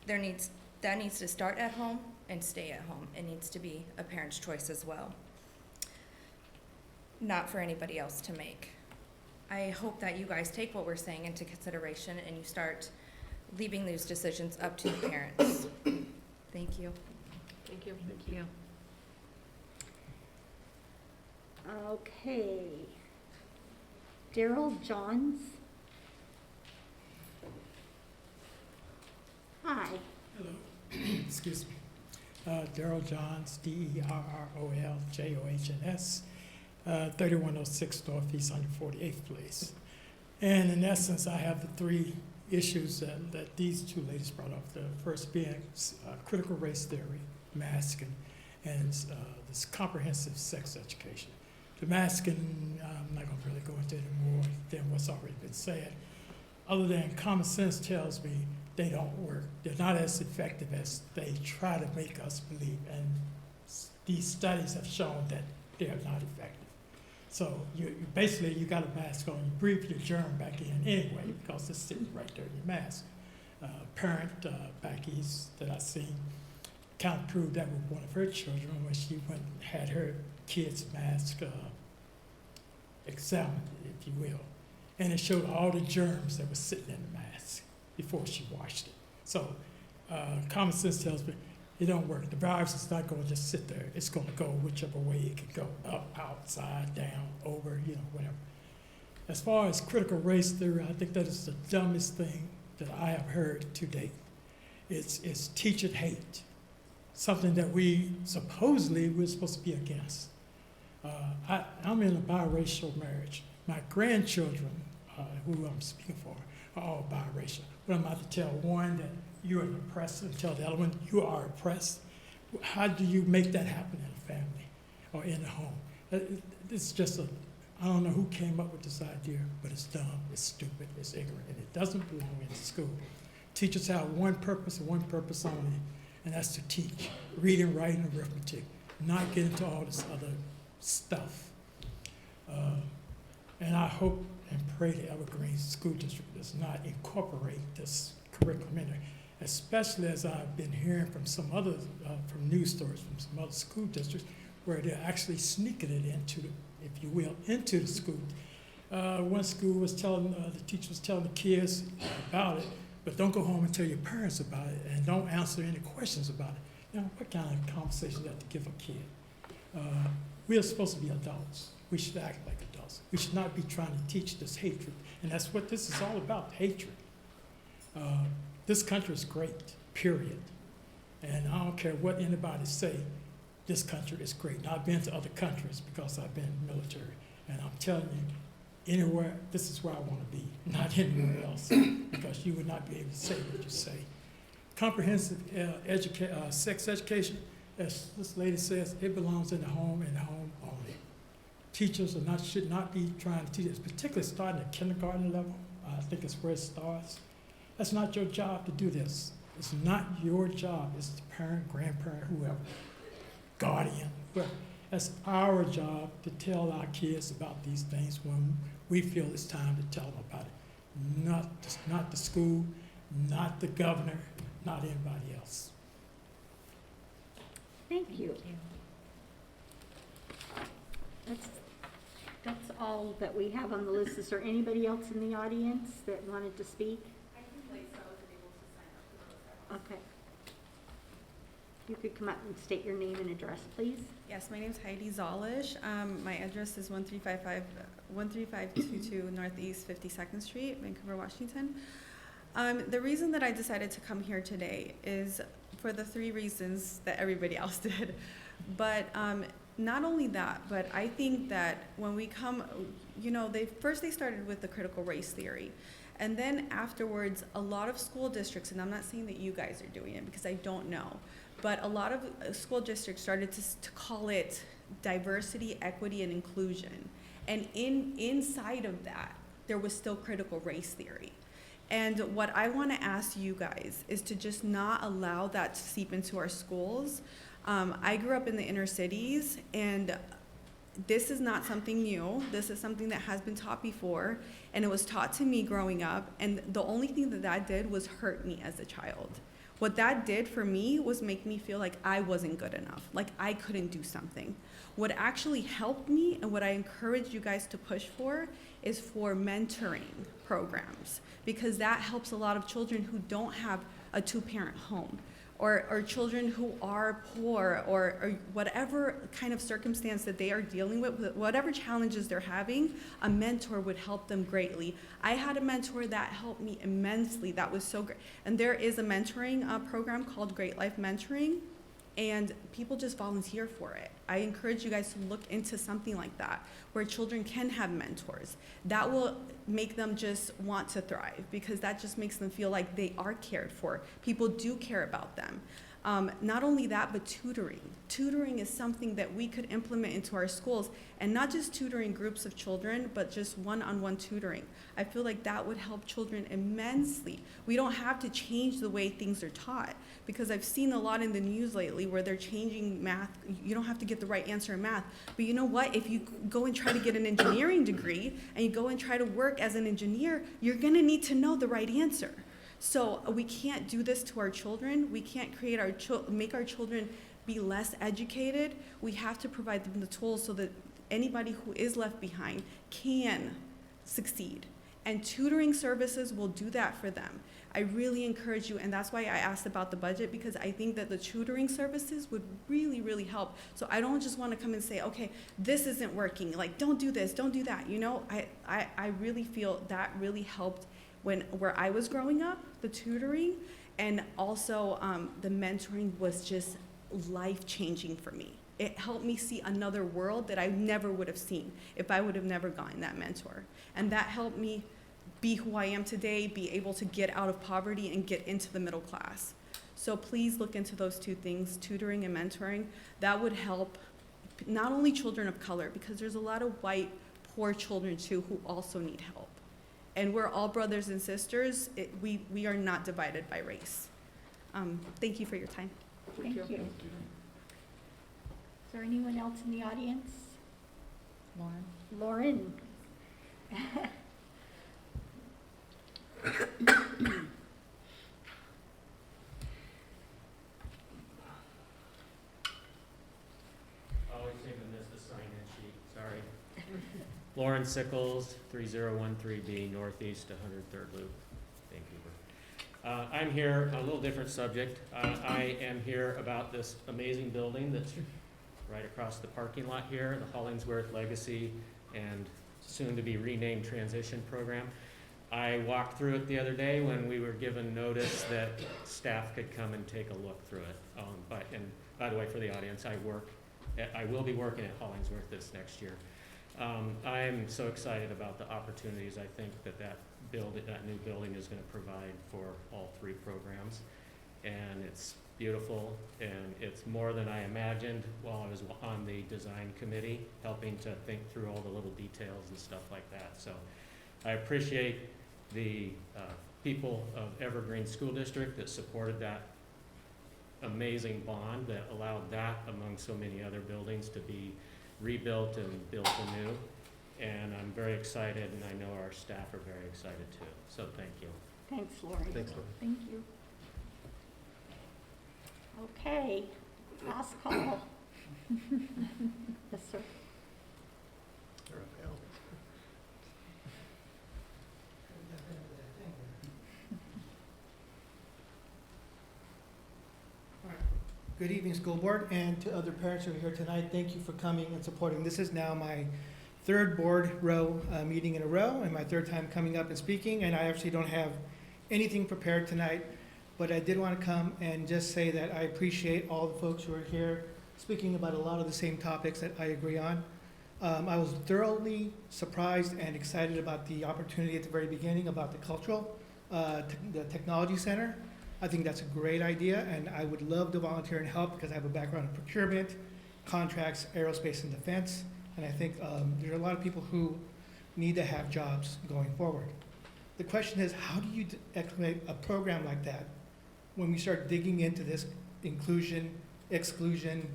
That needs to start at home and stay at home. It needs to be a parent's choice as well, not for anybody else to make. I hope that you guys take what we're saying into consideration and you start leaving these decisions up to the parents. Thank you. Thank you. Thank you. Okay. Daryl Johns. Hi. Hello. Excuse me. Daryl Johns, DERROLJOHNS, 3106 Northeast 148th Place. And in essence, I have the three issues that these two ladies brought up. The first being critical race theory, masking, and this comprehensive sex education. The masking, I'm not going to really go into it more than what's already been said, other than common sense tells me they don't work. They're not as effective as they try to make us believe, and these studies have shown that they are not effective. So you basically, you got a mask on, you breathe your germ back in anyway, because it's sitting right there in your mask. Parent back east that I seen kind of proved that with one of her children when she went and had her kid's mask examined, if you will. And it showed all the germs that were sitting in the mask before she washed it. So common sense tells me it don't work. The virus is not going to just sit there. It's going to go whichever way it can go, up, outside, down, over, whatever. As far as critical race theory, I think that is the dumbest thing that I have heard to date. It's teacher hate, something that we're supposed to be against. I'm in a biracial marriage. My grandchildren, who I'm speaking for, are all biracial. But I'm about to tell one that you're an oppressor and tell the other one you are oppressed. How do you make that happen in a family or in a home? It's just I don't know who came up with this idea, but it's dumb, it's stupid, it's ignorant, and it doesn't belong in school. Teachers have one purpose and one purpose only, and that's to teach, reading, writing, arithmetic, not get into all this other stuff. And I hope and pray the Evergreen School District does not incorporate this curriculum in there, especially as I've been hearing from some other, from news stories from some other school districts where they're actually sneaking it into the, if you will, into the school. One school was telling, the teacher was telling the kids about it, but don't go home and tell your parents about it and don't answer any questions about it. What kind of conversation is that to give a kid? We are supposed to be adults. We should act like adults. We should not be trying to teach this hatred. And that's what this is all about, hatred. This country is great, period. And I don't care what anybody say. this country is great. And I've been to other countries because I've been in the military. And I'm telling you, anywhere, this is where I want to be, not anywhere else, because you would not be able to say what you say. Comprehensive sex education, as this lady says, it belongs in the home and the home only. Teachers should not be trying to teach this, particularly starting at kindergarten level. I think it's where it starts. That's not your job to do this. It's not your job. It's the parent, grandparent, whoever, guardian, whoever. That's our job to tell our kids about these things when we feel it's time to tell them about it. Not the school, not the governor, not anybody else. Thank you. That's all that we have on the list. Is there anybody else in the audience that wanted to speak? I think Lisa was able to sign up for those. Okay. You could come up and state your name and address, please. Yes, my name is Heidi Zolish. My address is 13522 Northeast 52nd Street, Vancouver, Washington. The reason that I decided to come here today is for the 3 reasons that everybody else did. But not only that, but I think that when we come, you know, they started with the critical race theory. And then afterwards, a lot of school districts, and I'm not saying that you guys are doing it because I don't know, but a lot of school districts started to call it diversity, equity, and inclusion. And inside of that, there was still critical race theory. And what I want to ask you guys is to just not allow that to seep into our schools. I grew up in the inner cities, and this is not something new. This is something that has been taught before, and it was taught to me growing up, and the only thing that did was hurt me as a child. What that did for me was make me feel like I wasn't good enough, like I couldn't do something. What actually helped me and what I encourage you guys to push for is for mentoring programs, because that helps a lot of children who don't have a 2-parent home, or children who are poor, or whatever kind of circumstance that they are dealing with, whatever challenges they're having, a mentor would help them greatly. I had a mentor that helped me immensely. That was so great. And there is a mentoring program called Great Life Mentoring, and people just volunteer for it. I encourage you guys to look into something like that, where children can have mentors. That will make them just want to thrive, because that just makes them feel like they are cared for. People do care about them. Not only that, but tutoring. Tutoring is something that we could implement into our schools, and not just tutoring groups of children, but just one-on-one tutoring. I feel like that would help children immensely. We don't have to change the way things are taught, because I've seen a lot in the news lately where they're changing math. You don't have to get the right answer in math, but you know what? If you go and try to get an engineering degree and you go and try to work as an engineer, you're gonna need to know the right answer. So we can't do this to our children. We can't make our children be less educated. We have to provide them the tools so that anybody who is left behind can succeed. And tutoring services will do that for them. I really encourage you, and that's why I asked about the budget, because I think that the tutoring services would really, really help. So I don't just want to come and say, okay, this isn't working, like don't do this, don't do that. You know, I really feel that really helped where I was growing up, the tutoring, and also the mentoring was just life-changing for me. It helped me see another world that I never would have seen if I would have never gotten that mentor. And that helped me be who I am today, be able to get out of poverty and get into the middle class. So please look into those 2 things, tutoring and mentoring. That would help not only children of color, because there's a lot of white, poor children too who also need help. And we're all brothers and sisters. We are not divided by race. Thank you for your time. Thank you. Is there anyone else in the audience? Lauren. Always seem to miss the sign-in sheet, sorry. Lauren Sickles, 3013B, Northeast 103rd Loop, Vancouver. I'm here, a little different subject. I am here about this amazing building that's right across the parking lot here, the Hollingsworth Legacy and soon to be renamed Transition Program. I walked through it the other day when we were given notice that staff could come and take a look through it. And by the way, for the audience, I will be working at Hollingsworth this next year. I'm so excited about the opportunities I think that new building is going to provide for all three programs. And it's beautiful, and it's more than I imagined while I was on the design committee, helping to think through all the little details and stuff like that. So I appreciate the people of Evergreen School District that supported that amazing bond that allowed that, among so many other buildings, to be rebuilt and built anew. And I'm very excited, and I know our staff are very excited too. So thank you. Thanks, Lori. Thanks, Lori. Thank you. Okay, last call. Yes, sir. Good evening, school board, and to other parents who are here tonight, thank you for coming and supporting. This is now my third board row meeting in a row, and my third time coming up and speaking, and I actually don't have anything prepared tonight, but I did want to come and just say that I appreciate all the folks who are here speaking about a lot of the same topics that I agree on. I was thoroughly surprised and excited about the opportunity at the very beginning about the cultural, the technology center. I think that's a great idea, and I would love to volunteer and help because I have a background in procurement, contracts, aerospace, and defense, and I think there are a lot of people who need to have jobs going forward. The question is, how do you implement a program like that when we start digging into this inclusion, exclusion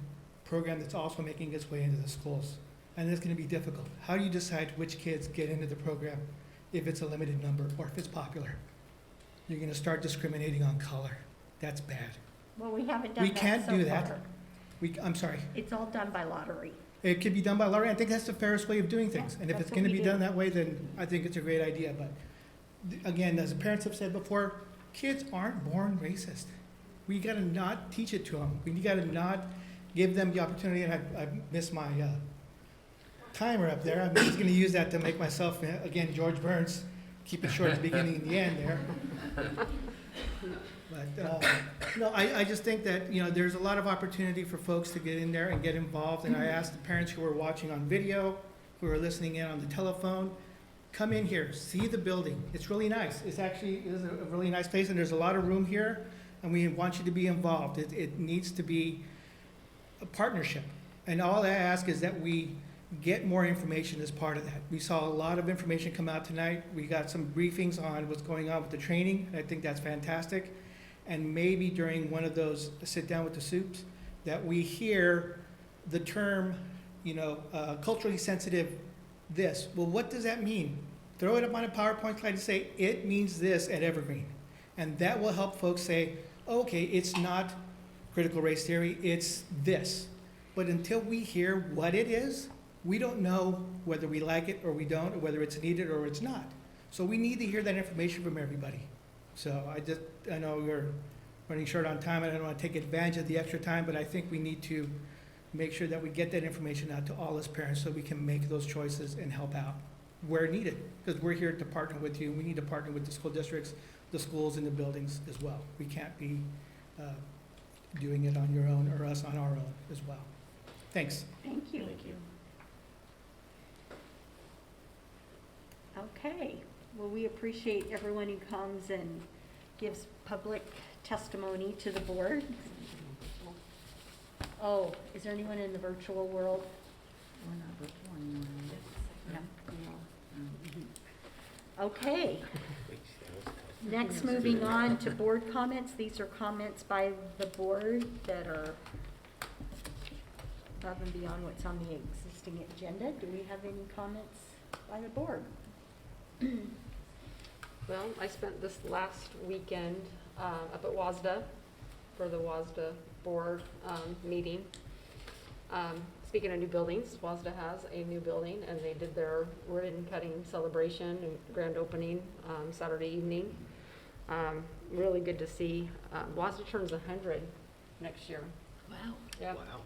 program that's also making its way into the schools? And it's going to be difficult. How do you decide which kids get into the program if it's a limited number or if it's popular? You're going to start discriminating on color. That's bad. Well, we haven't done We that can't so do that. far. I'm sorry. It's all done by lottery. It could be done by lottery. I think that's the fairest way of doing things. Yeah, And if that's it's what going to we be do. done that way, then I think it's a great idea. But again, as the parents have said before, kids aren't born racist. We got to not teach it to them. We got to not give them the opportunity. And I missed my timer up there. I'm just going to use that to make myself, again, George Burns, keep it short at the beginning and the end there. But no, I just think that, you know, there's a lot of opportunity for folks to get in there and get involved. And I asked the parents who are watching on video, who are listening in on the telephone, come in here, see the building. It's really nice. It is a really nice place, and there's a lot of room here, and we want you to be involved. It needs to be a partnership. And all I ask is that we get more information as part of that. We saw a lot of information come out tonight. We got some briefings on what's going on with the training, and I think that's fantastic. And maybe during one of those sit down with the soups, that we hear the term, you know, culturally sensitive this. Well, what does that mean? Throw it up on a PowerPoint slide and say, it means this at Evergreen. And that will help folks say, okay, it's not critical race theory, it's this. But until we hear what it is, we don't know whether we like it or we don't, or whether it's needed or it's not. So we need to hear that information from everybody. So I know we're running short on time, and I don't want to take advantage of the extra time, but I think we need to make sure that we get that information out to all as parents so we can make those choices and help out where needed. Because we're here to partner with you. We need to partner with the school districts, the schools, and the buildings as well. We can't be doing it on your own or us on our own as well. Thanks. Thank you. Thank you. Okay, well, we appreciate everyone who comes and gives public testimony to the board. Oh, is there anyone in the virtual world? We're not virtual anymore. No. Okay. Next, moving on to board comments. These are comments by the board that are above and beyond what's on the existing agenda. Do we have any comments by the board? Well, I spent this last weekend up at WASDA for the WASDA board meeting. Speaking of new buildings, WASDA has a new building, and they did their ribbon cutting celebration and grand opening Saturday evening. Really good to see. WASDA turns 100 next year. Wow. Yeah. Wow.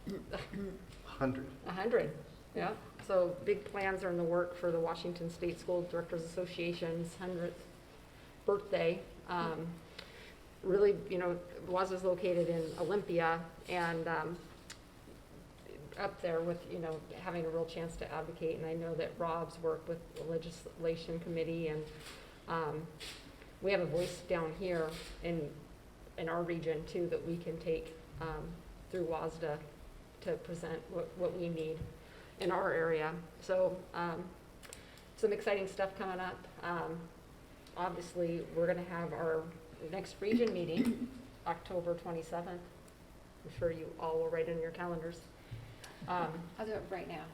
100. 100, yeah. So big plans are in the work for the Washington State School Directors Association's 100th birthday. really, WASDA's located in Olympia, and up there with, having a real chance to advocate. And I know that Rob's worked with the legislation committee, and we have a voice down here in our region too that we can take through WASDA to present what we need in our area. So some exciting stuff coming up. Obviously, we're going to have our next region meeting, October 27th. I'm sure you all will write in your calendars. I'll do it right now.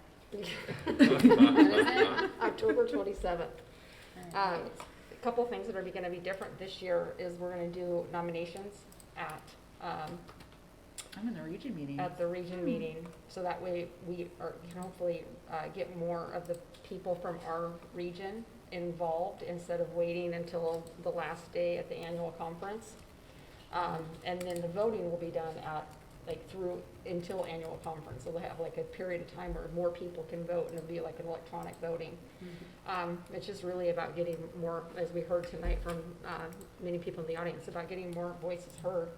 October 27th. A couple things that are going to be different this year is we're going to do nominations at I'm in the region meeting. At the region meeting, so that way we can hopefully get more of the people from our region involved instead of waiting until the last day at the annual conference. And then the voting will be done until annual conference. So they'll have like a period of time where more people can vote, and it'll be like an electronic voting. It's just really about getting more, as we heard tonight from many people in the audience, about getting more voices heard,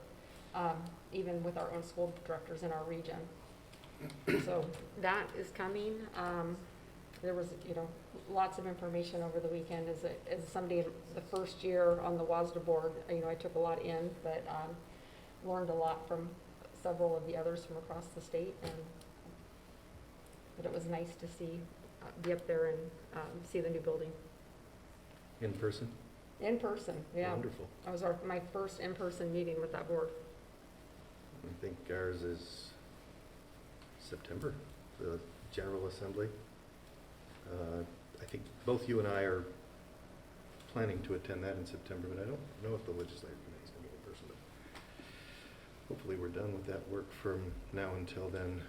even with our own school directors in our region. So that is coming. There was, lots of information over the weekend. As somebody the first year on the WASDA board, I took a lot in, but learned a lot from several of the others from across the state, but it was nice to be up there and see the new building. In person? In person, yeah. Wonderful. That was my first in-person meeting with that board. I think ours is September, the General Assembly. I think both you and I are planning to attend that in September, but I don't know if the legislative committee is going to be in person. But hopefully we're done with that work from now until then.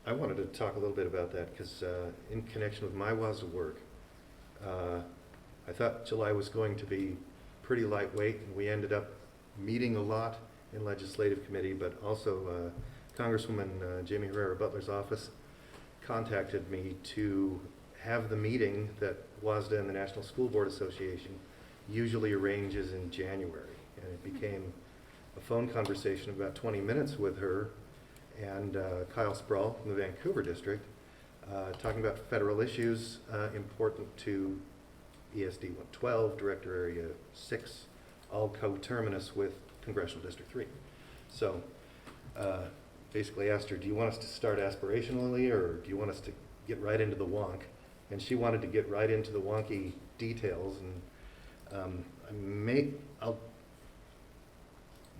I wanted to talk a little bit about that because in connection with my WASDA work, I thought July was going to be pretty lightweight, and we ended up meeting a lot in legislative committee, but also Congresswoman Jamie Herrera Butler's office contacted me to have the meeting that WASDA and the National School Board Association usually arranges in January. And it became a phone conversation of about 20 minutes with her and Kyle Sproul from the Vancouver district, talking about federal issues important to ESD 112, Director Area 6, all coterminous with Congressional District 3. So basically asked her, do you want us to start aspirationally, or do you want us to get right into the wonk? And she wanted to get right into the wonky details, and I'll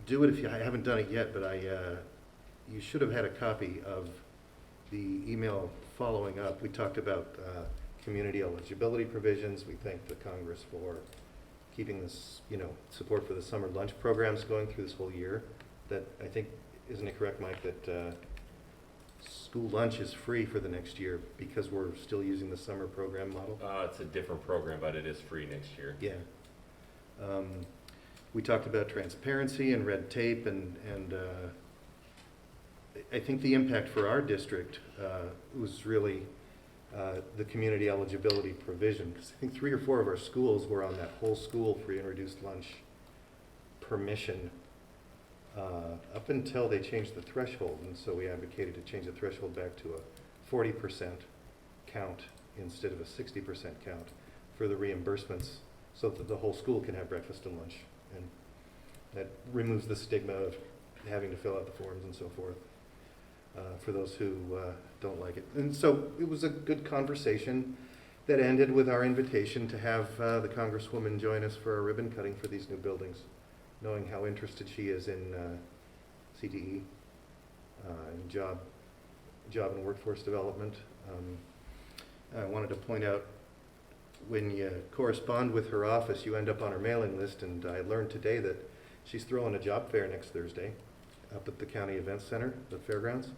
do it if you haven't done it yet, but you should have had a copy of the email following up. We talked about community eligibility provisions. We thanked the Congress for keeping this, support for the summer lunch programs going through this whole year. That, I think, isn't it correct, Mike, that school lunch is free for the next year because we're still using the summer program model? It's a different program, but it is free next year. Yeah. We talked about transparency and red tape, and I think the impact for our district was really the community eligibility provision, because I think 3 or 4 of our schools were on that whole school free and reduced lunch permission up until they changed the threshold, and so we advocated to change the threshold back to a 40% count instead of a 60% count for the reimbursements, so that the whole school can have breakfast and lunch, and that removes the stigma of having to fill out the forms and so forth for those who don't like it. And so it was a good conversation that ended with our invitation to have the Congresswoman join us for a ribbon cutting for these new buildings, knowing how interested she is in CTE, and job and workforce development. I wanted to point out, when you correspond with her office, you end up on her mailing list, and I learned today that she's throwing a job fair next Thursday up at the County Events Center, the fairgrounds.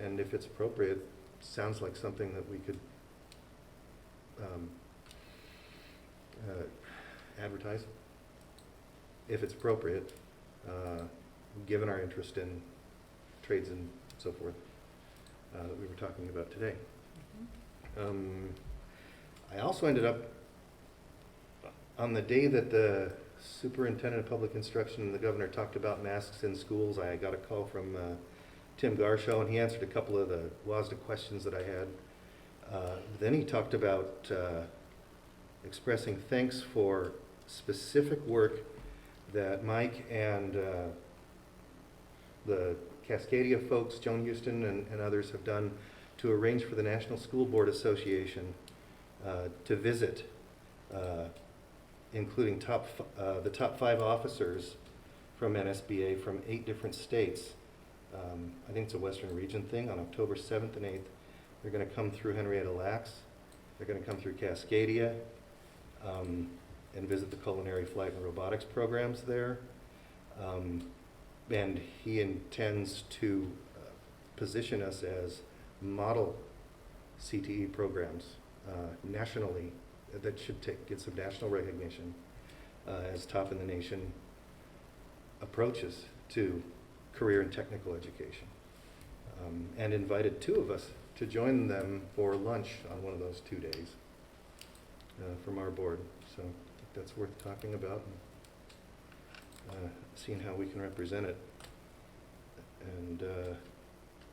And if it's appropriate, sounds like something that we could advertise, if it's appropriate, given our interest in trades and so forth that we were talking about today. I also ended up, on the day that the Superintendent of Public Instruction and the governor talked about masks in schools. I got a call from Tim Garshow, and he answered a couple of the WASDA questions that I had. Then he talked about expressing thanks for specific work that Mike and the Cascadia folks, Joan Houston and others have done to arrange for the National School Board Association to visit, including the top 5 officers from NSBA from 8 different states. I think it's a Western region thing. On October 7th and 8th, they're going to come through Henrietta Lacks. They're going to come through Cascadia and visit the culinary flight and robotics programs there. And he intends to position us as model CTE programs nationally that should get some national recognition as top in the nation approaches to career and technical education. And invited 2 of us to join them for lunch on one of those 2 days from our board. So I think that's worth talking about and seeing how we can represent it. And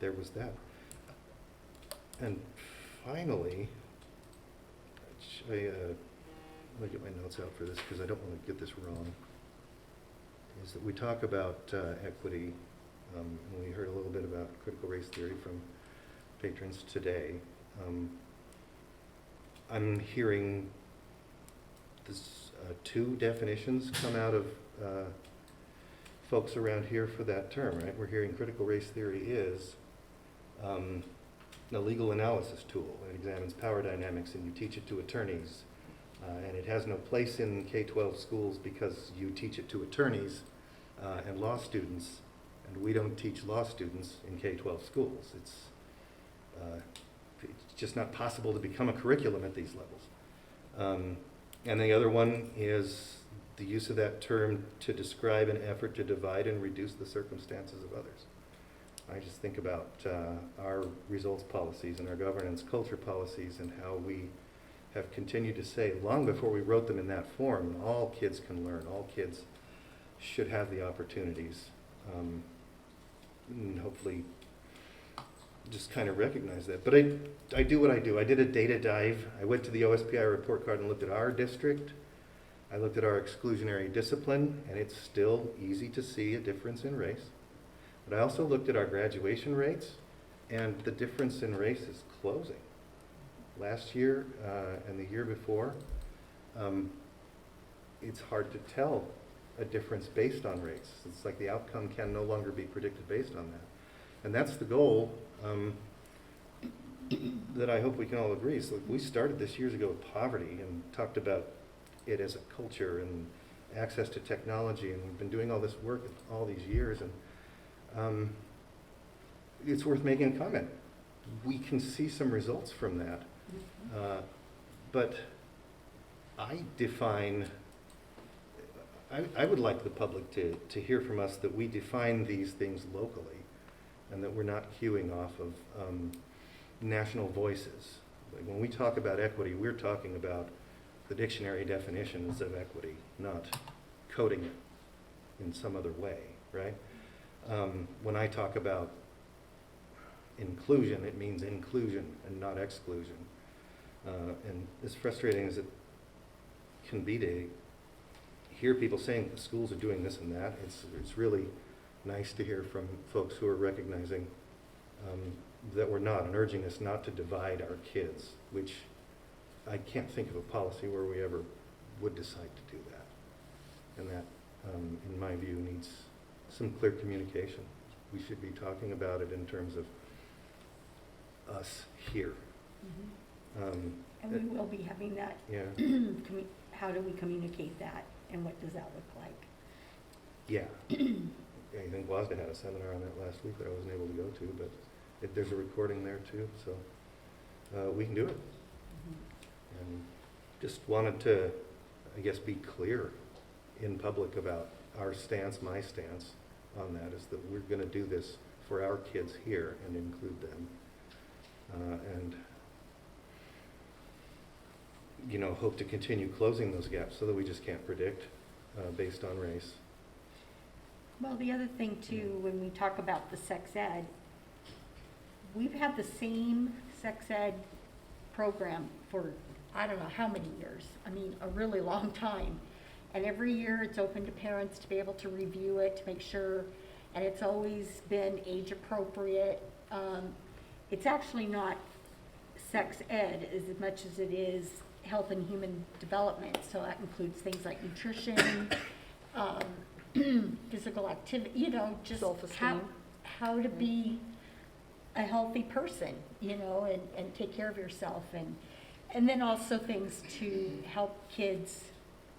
there was that. And finally, let me get my notes out for this because I don't want to get this wrong, is that we talk about equity, and we heard a little bit about critical race theory from patrons today. I'm hearing this 2 definitions come out of folks around here for that term, right? We're hearing critical race theory is a legal analysis tool. It examines power dynamics and you teach it to attorneys. And it has no place in K-12 schools because you teach it to attorneys and law students, and we don't teach law students in K-12 schools. It's just not possible to become a curriculum at these levels. And the other one is the use of that term to describe an effort to divide and reduce the circumstances of others. I just think about our results policies and our governance culture policies and how we have continued to say, long before we wrote them in that form, all kids can learn, all kids should have the opportunities. And hopefully just kind of recognize that. But I do what I do. I did a data dive. I went to the OSPI report card and looked at our district. I looked at our exclusionary discipline, and it's still easy to see a difference in race. But I also looked at our graduation rates, and the difference in race is closing. Last year and the year before, it's hard to tell a difference based on race. It's like the outcome can no longer be predicted based on that. And that's the goal that I hope we can all agree. So we started this years ago with poverty and talked about it as a culture and access to technology, and we've been doing all this work all these years, and it's worth making a comment. We can see some results from that, but I would like the public to hear from us that we define these things locally and that we're not queuing off of national voices. Like when we talk about equity, we're talking about the dictionary definitions of equity, not coding it in some other way, right? When I talk about inclusion, it means inclusion and not exclusion. And as frustrating as it can be to hear people saying the schools are doing this and that, it's really nice to hear from folks who are recognizing that we're not, and urging us not to divide our kids, which I can't think of a policy where we ever would decide to do that. And that, in my view, needs some clear communication. We should be talking about it in terms of us here. Mm-hmm. And we will be having that. Yeah. How do we communicate that, and what does that look like? Yeah. I think WASDA had a seminar on that last week that I wasn't able to go to, but there's a recording there too, so we can do it. And just wanted to, I guess, be clear in public about our stance, my stance on that, is that we're going to do this for our kids here and include them. And, you know, hope to continue closing those gaps so that we just can't predict based on race. Well, the other thing too, when we talk about the sex ed, we've had the same sex ed program for, I don't know how many years. I mean, a really long time. And every year it's open to parents to be able to review it, to make sure, and it's always been age appropriate. It's actually not sex ed as much as it is health and human development. So that includes things like nutrition, physical activity, you know, just how to be a healthy person, you know, and take care of yourself, and then also things to help kids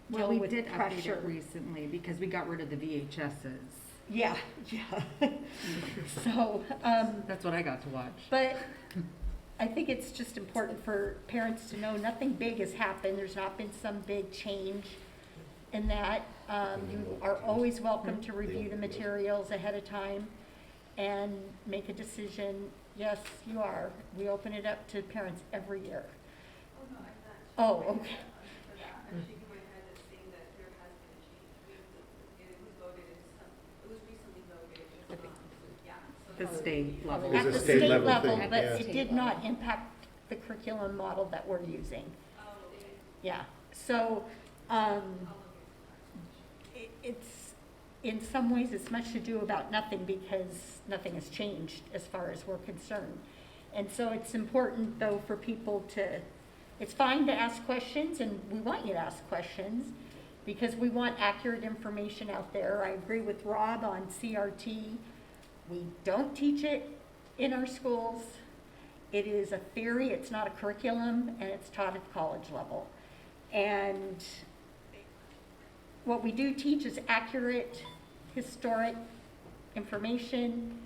Well, deal we with did update pressure. it recently because we got rid of the VHSs. Yeah. So, That's what I got to watch. but I think it's just important for parents to know nothing big has happened. There's not been some big change in that. You are always welcome to review the materials ahead of time and make a decision. Yes, you are. We open it up to parents every year. Oh, okay. The state level. At It was the a state state level level, thing, but yeah. it did not impact the curriculum model that we're using. Yeah, so, it's, in some ways, it's much to do about nothing because nothing has changed as far as we're concerned. And so it's important, though, for people to, it's fine to ask questions, and we want you to ask questions, because we want accurate information out there. I agree with Rob on CRT. We don't teach it in our schools. It is a theory, it's not a curriculum, and it's taught at the college level. And what we do teach is accurate, historic information,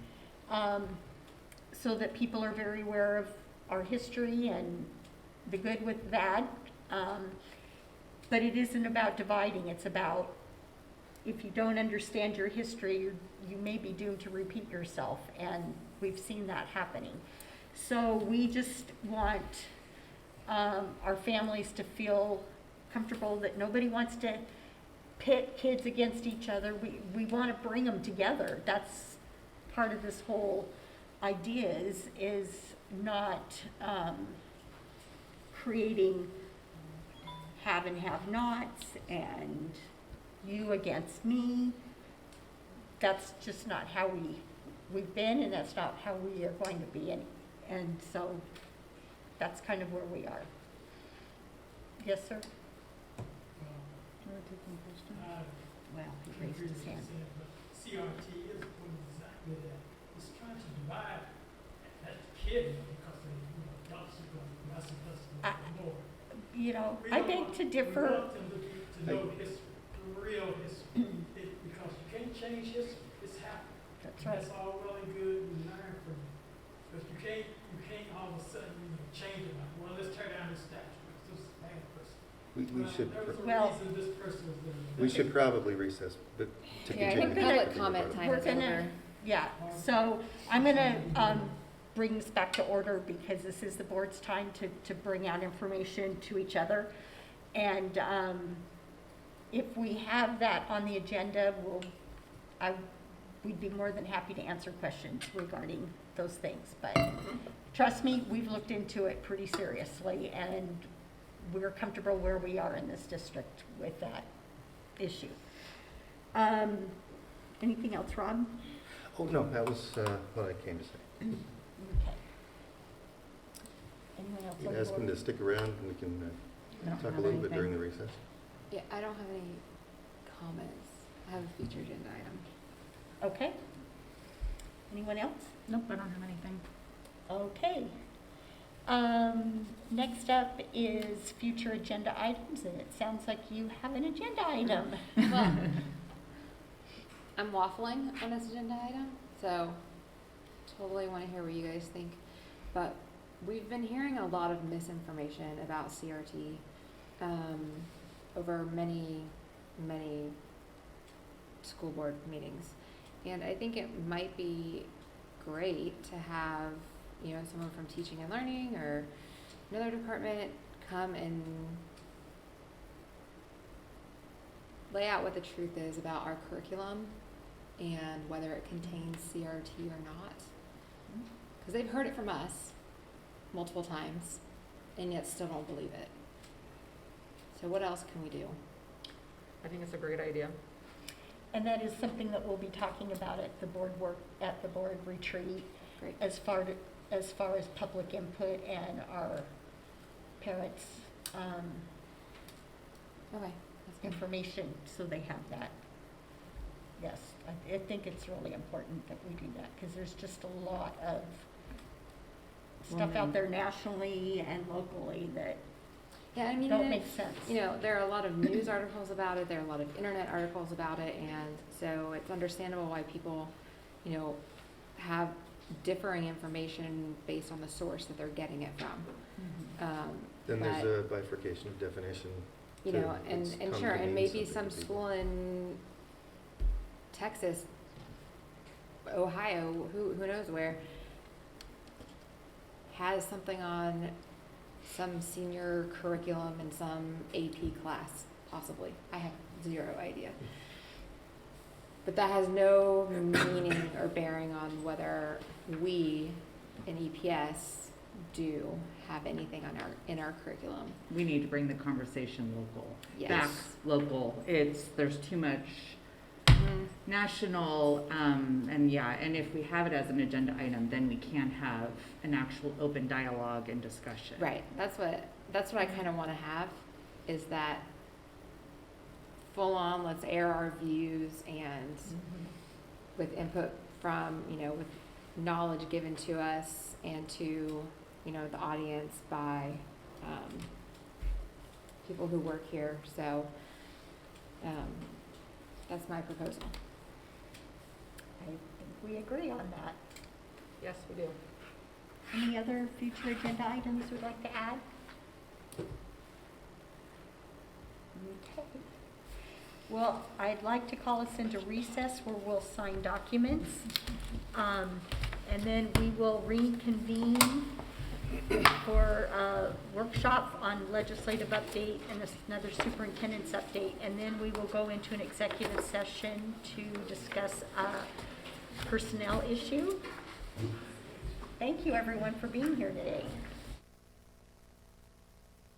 so that people are very aware of our history and the good with the bad. But it isn't about dividing, it's about, if you don't understand your history, you may be doomed to repeat yourself, and we've seen that happening. So we just want our families to feel comfortable that nobody wants to pit kids against each other. We want to bring them together. That's part of this whole idea is not creating have and have-nots and you against me. That's just not how we've been, and that's not how we are going to be. And so that's kind of where we are. Yes, sir? Well, he raised his hand. CRT is doing exactly that. It's trying to divide that kid because they, adults are going to mess with us more. You know, I beg to differ. We want them to know history, the real history, because you can't change history. It's happened. That's right. That's all well and good. We learn from it, but you can't all of a sudden change it. Like, well, let's tear down this statue because this is a bad person. We should. There was a Well, reason this person was there. We should probably recess, but to Yeah, I continue. think public comment time We're is gonna, over. yeah, so I'm gonna bring this back to order because this is the board's time to bring out information to each other. And if we have that on the agenda, we'd be more than happy to answer questions regarding those things. But trust me, we've looked into it pretty seriously, and we're comfortable where we are in this district with that issue. Anything else, Rob? Oh, no, that was what I came to say. Okay. Anyone else on You the ask them board? to stick around and we can I don't talk a have little bit anything. during the recess. Yeah, I don't have any comments. I have a future agenda item. Okay. Anyone else? Nope, I don't have anything. Okay. Next up is future agenda items, and it sounds like you have an agenda item. Well, I'm waffling on this agenda item, so totally want to hear what you guys think. But we've been hearing a lot of misinformation about CRT over many school board meetings. And I think it might be great to have, someone from teaching and learning or another department come and lay out what the truth is about our curriculum and whether it contains CRT or not. Because they've heard it from us multiple times and yet still don't believe it. So what else can we do? I think it's a great idea. And that is something that we'll be talking about at the board retreat. Great. As far as public input and our parents' Okay. information, so they have that. Yes, I think it's really important that we do that, because there's just a lot of stuff out there nationally and locally that Yeah, I mean, don't make sense. You know, there are a lot of news articles about it, there are a lot of internet articles about it, and so it's understandable why people, you know, have differing information based on the source that they're getting it from. Then but, there's a bifurcation of definition. you too. know, and It's sure, come to and mean maybe something some to people. school in Texas, Ohio, who knows where, has something on some senior curriculum in some AP class, possibly. I have zero idea. But that has no meaning or bearing on whether we in EPS do have anything on in our curriculum. We need to bring the conversation local. Yes. Back local. There's too much national, and if we have it as an agenda item, then we can have an actual open dialogue and discussion. Right. That's what I kind of want to have, is that full on, let's air our views and with input from, you know, with knowledge given to us and to, you know, the audience by people who work here. So that's my proposal. I think we agree on that. Yes, we do. Any other future agenda items we'd like to add? Okay. Well, I'd like to call us into recess where we'll sign documents. And then we will reconvene for a workshop on legislative update and another superintendent's update. And then we will go into an executive session to discuss a personnel issue. Thank you, everyone, for being here today.